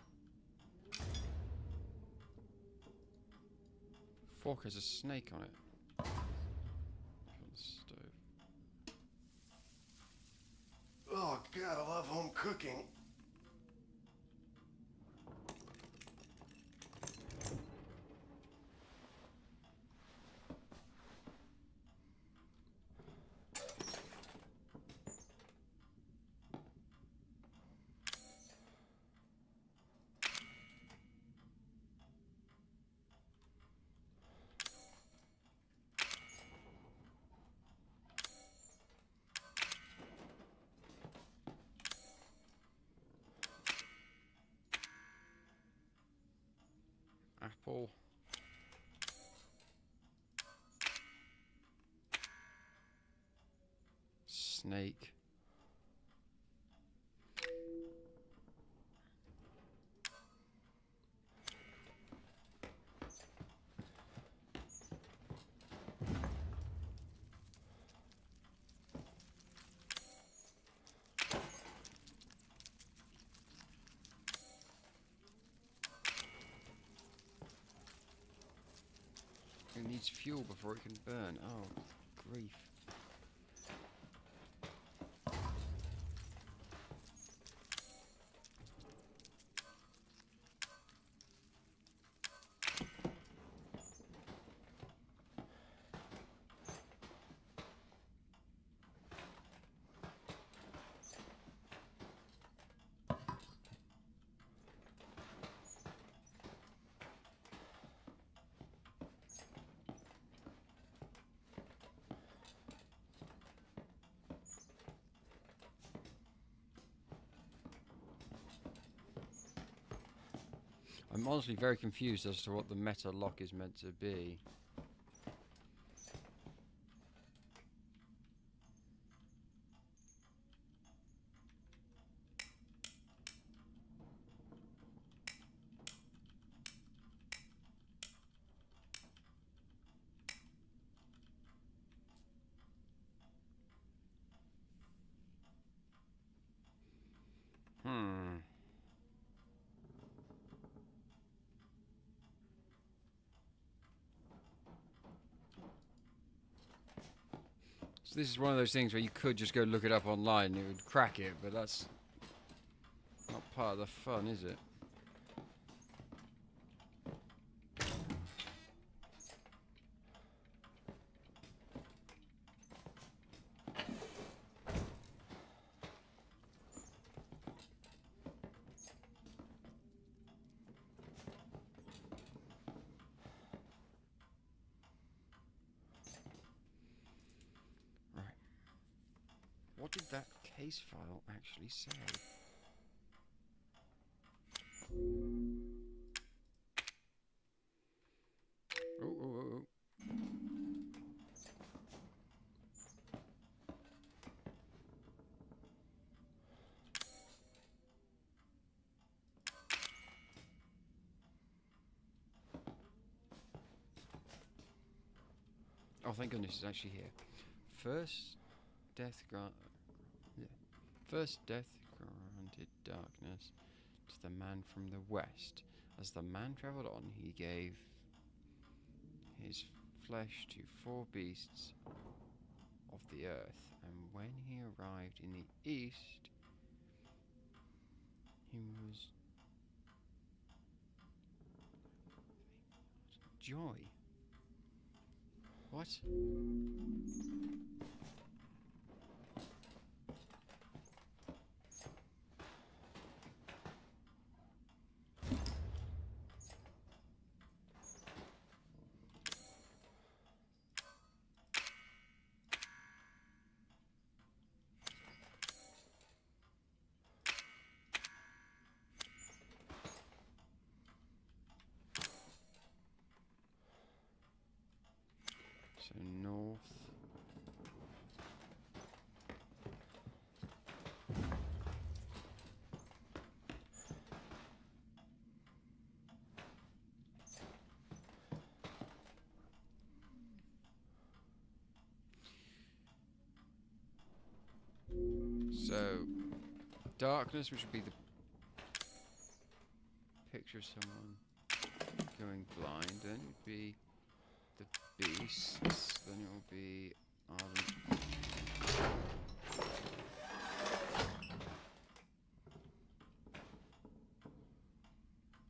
A: Fork has a snake on it. On the stove.
G: Oh, God, I love home cooking.
A: Apple. Snake. It needs fuel before it can burn. Oh, grief. I'm honestly very confused as to what the meta lock is meant to be. So this is one of those things where you could just go look it up online and it would crack it, but that's not part of the fun, is it? What did that case file actually say? Oh, oh, oh, oh. Oh, thank goodness it's actually here. First death granted darkness to the man from the west. As the man travelled on, he gave his flesh to 4 beasts of the earth, and when he arrived in the east, he was joy. What? So north. So darkness, which would be the picture of someone going blind, then it would be the beasts, then it will be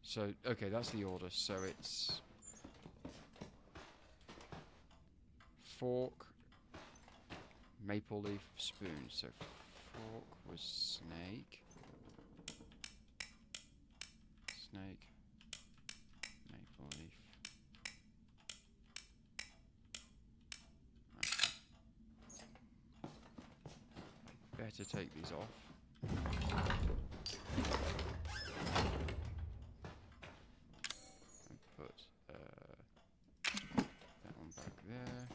A: so okay, that's the order. So it's fork, maple leaf, spoon. So fork was snake, maple leaf. Better take these off. And put that one back there.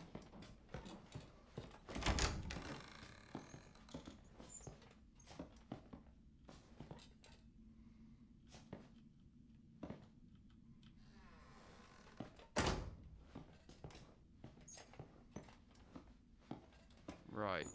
A: Right.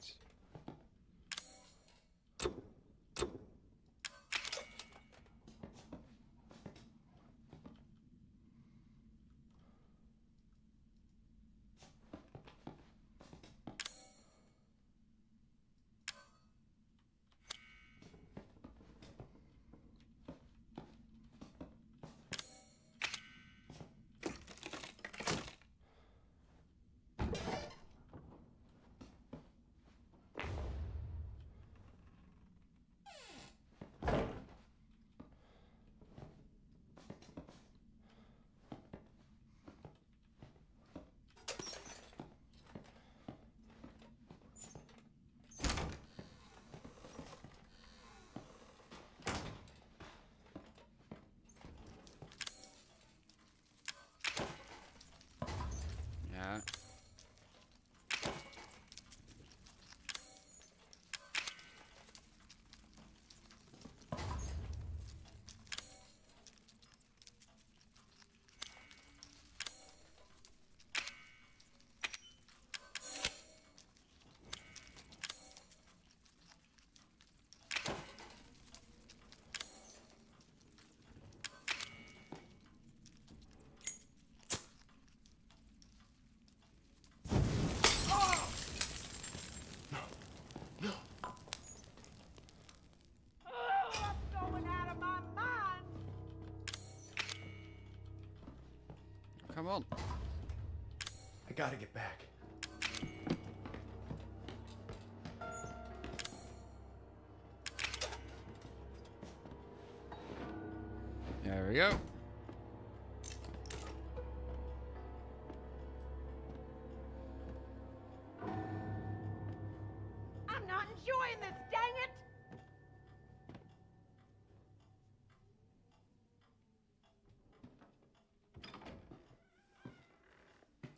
A: Yeah. Come on.
K: I gotta get back.
A: There we go.
I: I'm not enjoying doing this, dang it!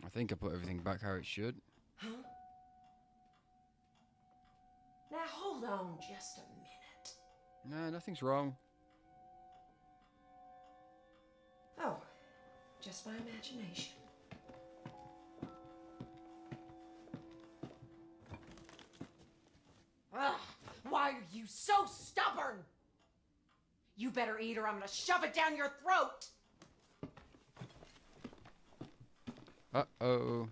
A: I think I put everything back how it should.
J: Huh? Now hold on just a minute.
A: No, nothing's wrong.
J: Oh, just my imagination. Ugh, why are you so stubborn? You better eat or I'm gonna shove it down your throat.
A: Uh-oh.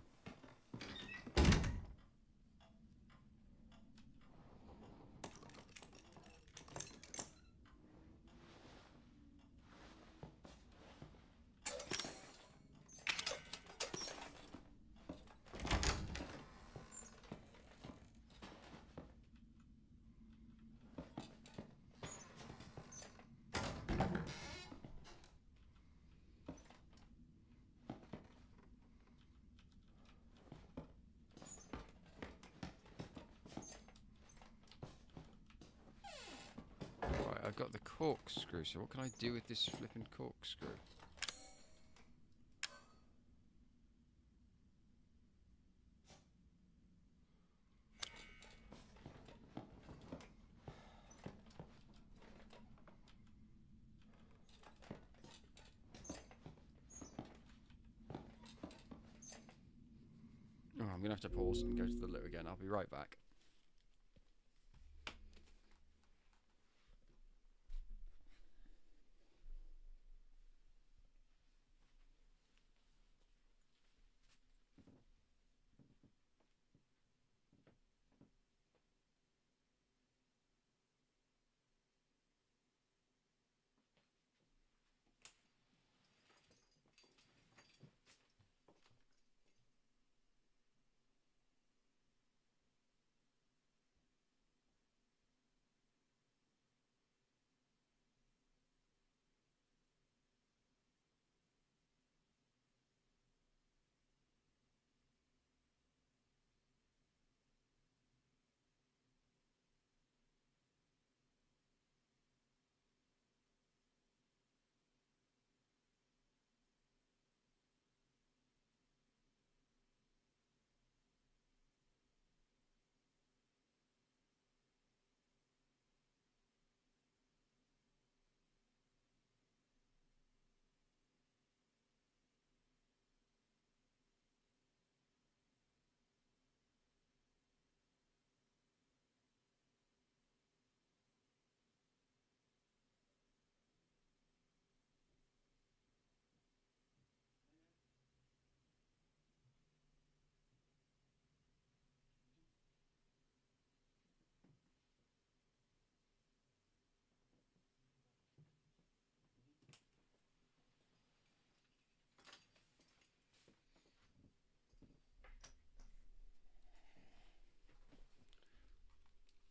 A: Right, I've got the corkscrew, so what can I do with this flipping corkscrew? Oh, I'm gonna have to pause and go to the loo again. I'll be right back.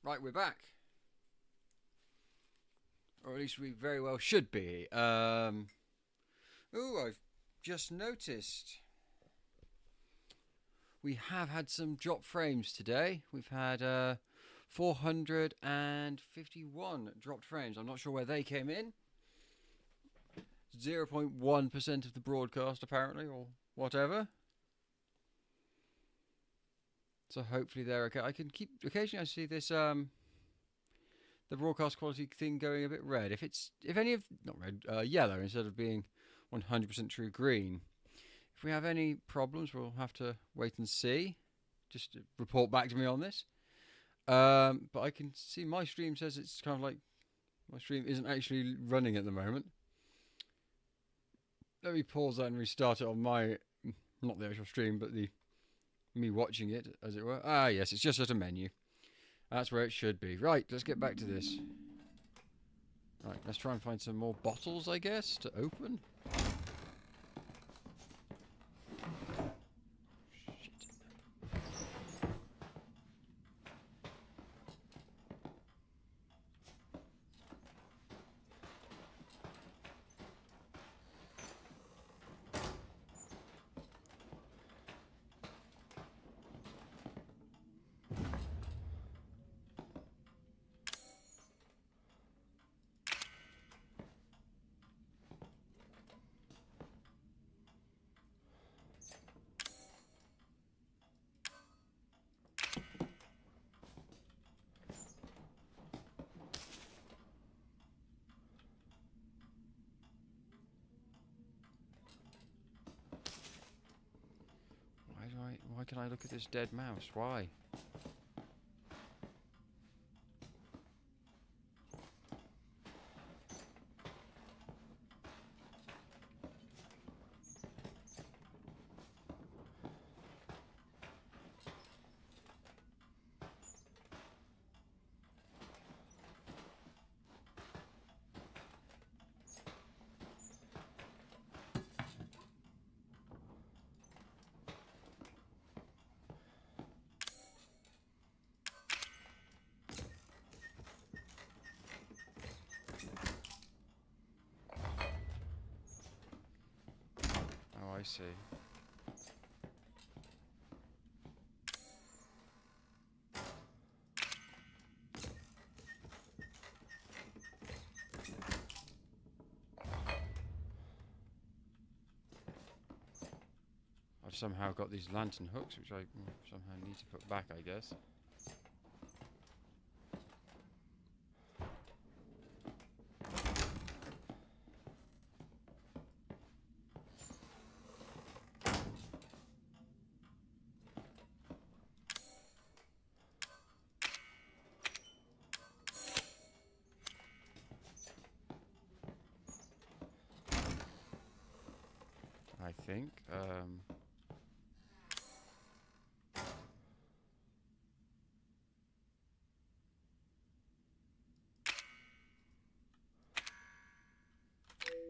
A: Right, we're back. Or at least we very well should be. Ooh, I've just noticed. We have had some drop frames today. We've had 451 dropped frames. I'm not sure where they came in. 0.1% of the broadcast, apparently, or whatever. So hopefully they're okay. I can keep occasionally I see this the broadcast quality thing going a bit red. If any of not red, yellow instead of being 100% true green. If we have any problems, we'll have to wait and see. Just to report back to me on this. But I can see my stream says it's kind of like my stream isn't actually running at the moment. Let me pause that and restart it on my not the actual stream, but the me watching it, as it were. Ah, yes, it's just at a menu. That's where it should be. Right, let's get back to this. Right, let's try and find some more bottles, I guess, to open. can I look at this dead mouse? Why? I see. I've somehow got these lantern hooks, which I somehow need to put back, I guess. I think.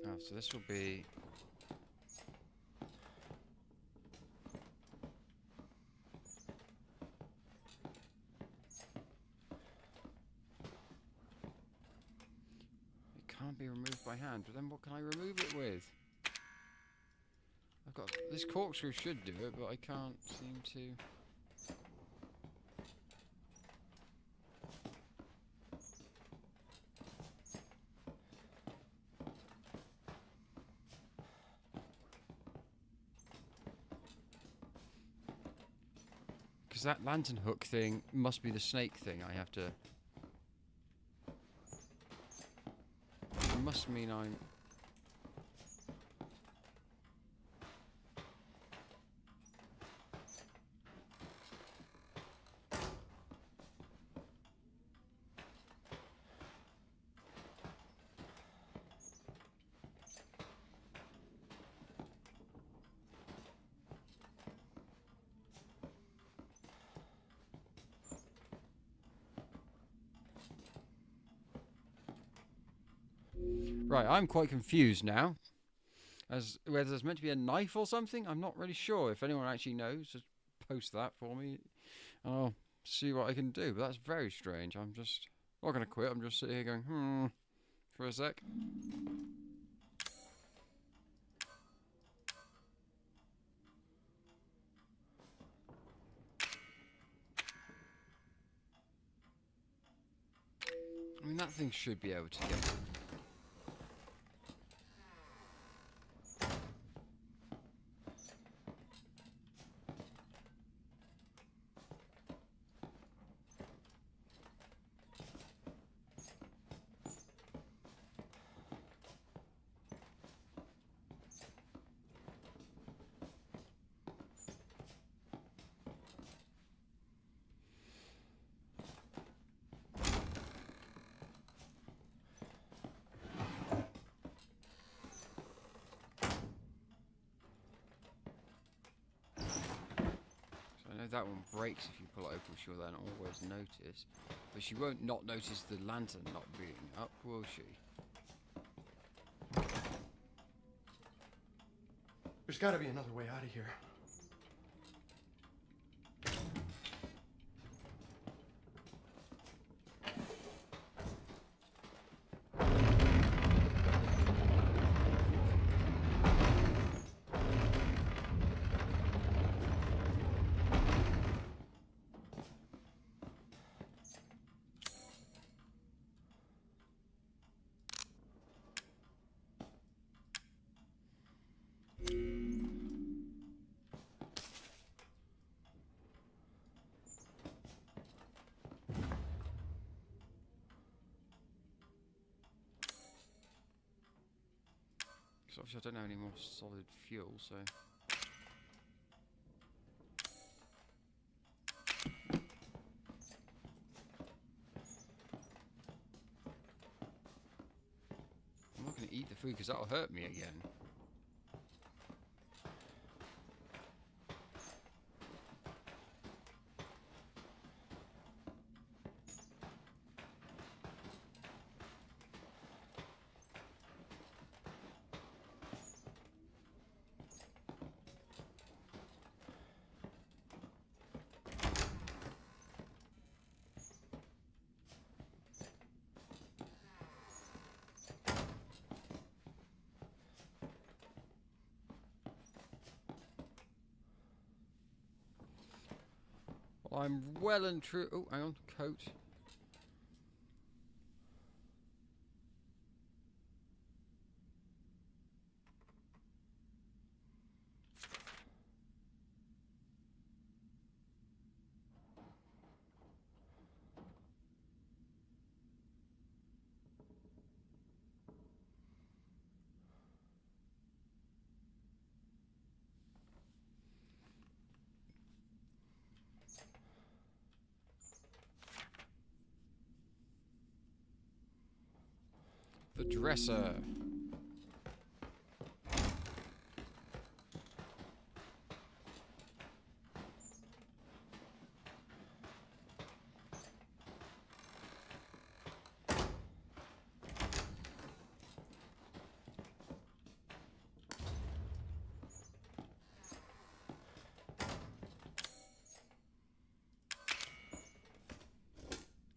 A: Oh, so this will be. It can't be removed by hand, but then what can I remove it with? I've got this corkscrew should do it, but I can't seem to. Because that lantern hook thing must be the snake thing. I have to. It must mean I'm. Right, I'm quite confused now. As whether there's meant to be a knife or something, I'm not really sure. If anyone actually knows, just post that for me, and I'll see what I can do. But that's very strange. I'm just not going to quit. I'm just sitting here going, for a sec. I mean, that thing should be able to get. That one breaks if you pull it open, she'll then always notice. But she won't not notice the lantern not being up, will she?
K: There's gotta be another way out of here. Obviously I don't have any more solid fuel, so.
A: eat the food because that'll hurt me again. I'm well and true. Oh, hang on, coat. The dresser.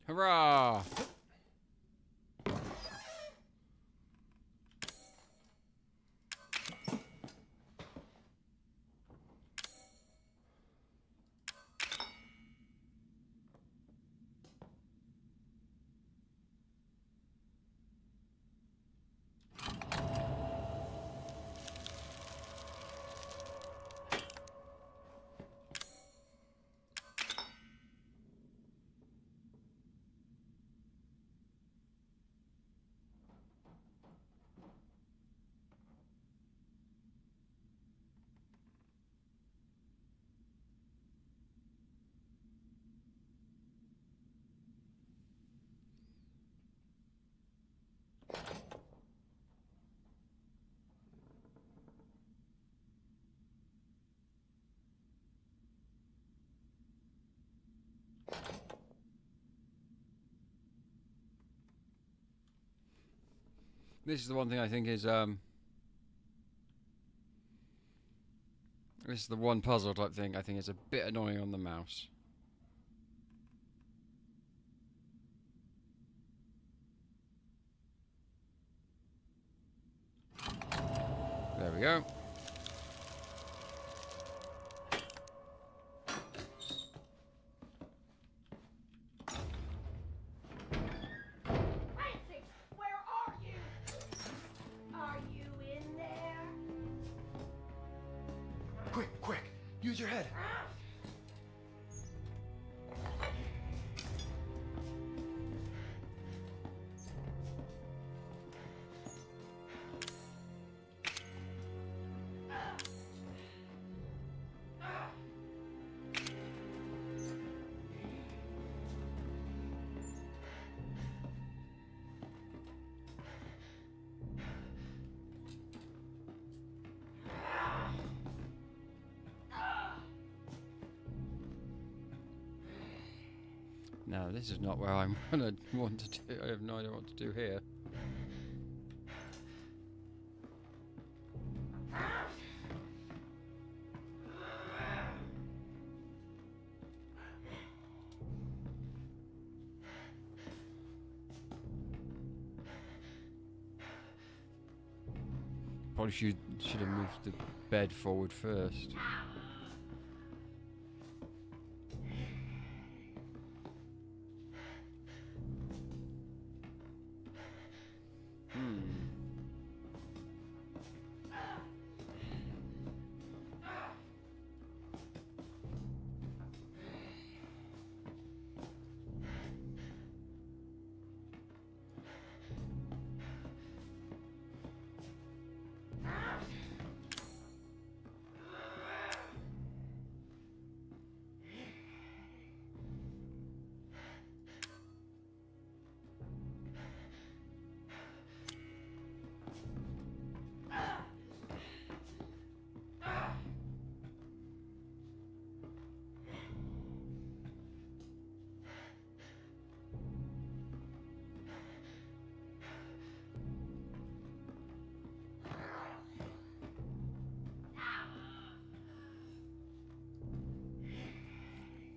A: Hurrah! This is the one thing I think is this is the one puzzle type thing I think is a bit annoying on the mouse. There we go.
I: Francie, where are you? Are you in there?
K: Quick, quick! Use your head.
A: No, this is not where I'm gonna want to do. I have no idea what to do here. Probably should have moved the bed forward first.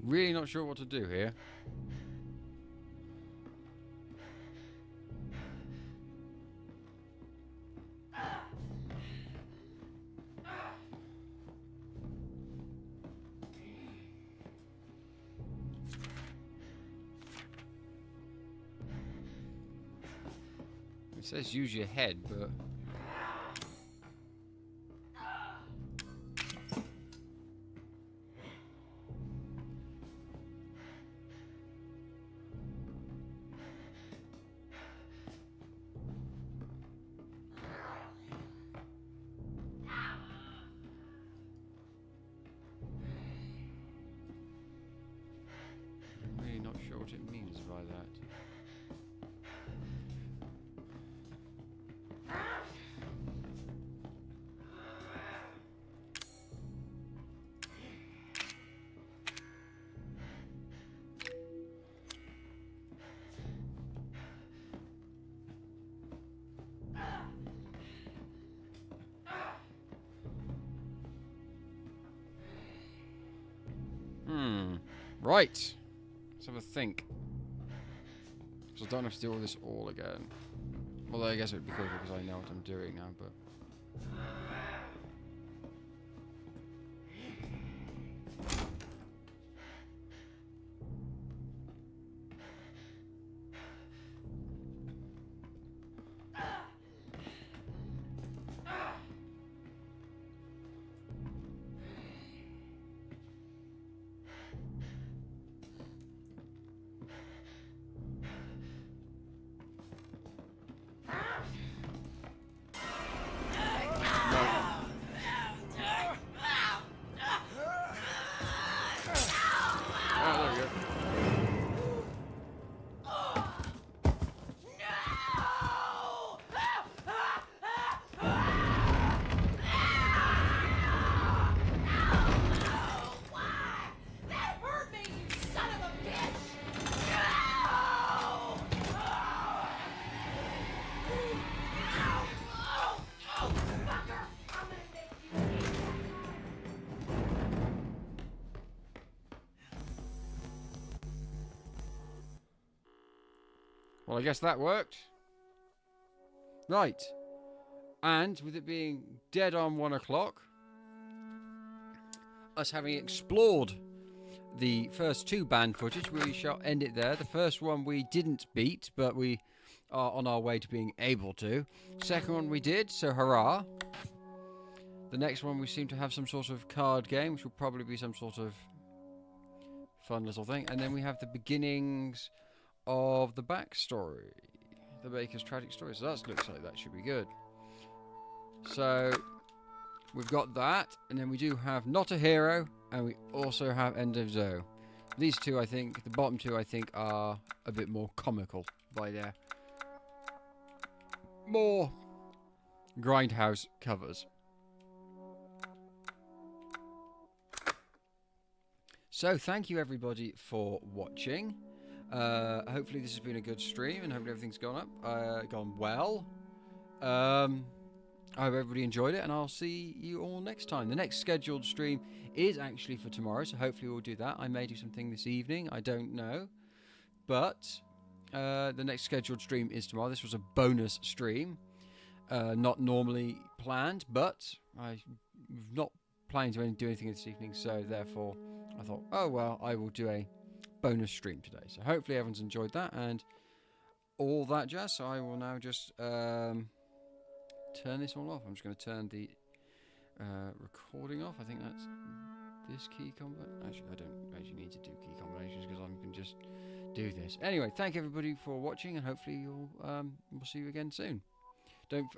A: Really not sure what to do here. It says use your head, but... I'm really not sure what it means by that. Right. Let's have a think. So I don't have to do all this all again. Although I guess it would be quicker because I know what I'm doing now, but... Well, I guess that worked. Right. And with it being dead on 1 o'clock, us having explored the first 2 band footage, we shall end it there. The first one we didn't beat, but we are on our way to being able to. Second one we did, so hurrah. The next one we seem to have some sort of card game, which will probably be some sort of fun little thing. And then we have the beginnings of the backstory, the Baker's tragic story. So that looks like that should be good. So we've got that, and then we do have Not a Hero, and we also have End of Zoe. These two, I think, the bottom two, I think, are a bit more comical by their more grindhouse covers. So thank you everybody for watching. Hopefully this has been a good stream, and hopefully everything's gone well. I hope everybody enjoyed it, and I'll see you all next time. The next scheduled stream is actually for tomorrow, so hopefully we'll do that. I may do something this evening, I don't know. But the next scheduled stream is tomorrow. This was a bonus stream, not normally planned, but I'm not planning to do anything this evening, so therefore I thought, oh well, I will do a bonus stream today. So hopefully everyone's enjoyed that and all that jazz. So I will now just turn this all off. I'm just going to turn the recording off. I think that's this key combination. Actually, I don't actually need to do key combinations because I can just do this. Anyway, thank everybody for watching, and hopefully you'll we'll see you again soon.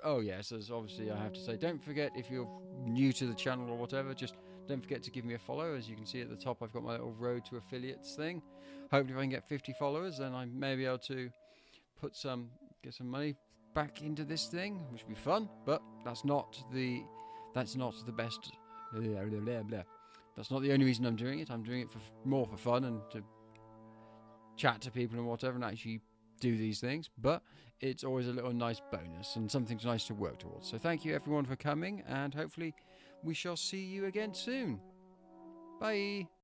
A: Oh yes, as obviously I have to say, don't forget, if you're new to the channel or whatever, just don't forget to give me a follow. As you can see at the top, I've got my little road to affiliates thing. Hopefully if I can get 50 followers, then I may be able to get some money back into this thing, which would be fun. But that's not the best. That's not the only reason I'm doing it. I'm doing it more for fun and to chat to people and whatever, and actually do these things. But it's always a little nice bonus and something nice to work towards. So thank you everyone for coming, and hopefully we shall see you again soon. Bye.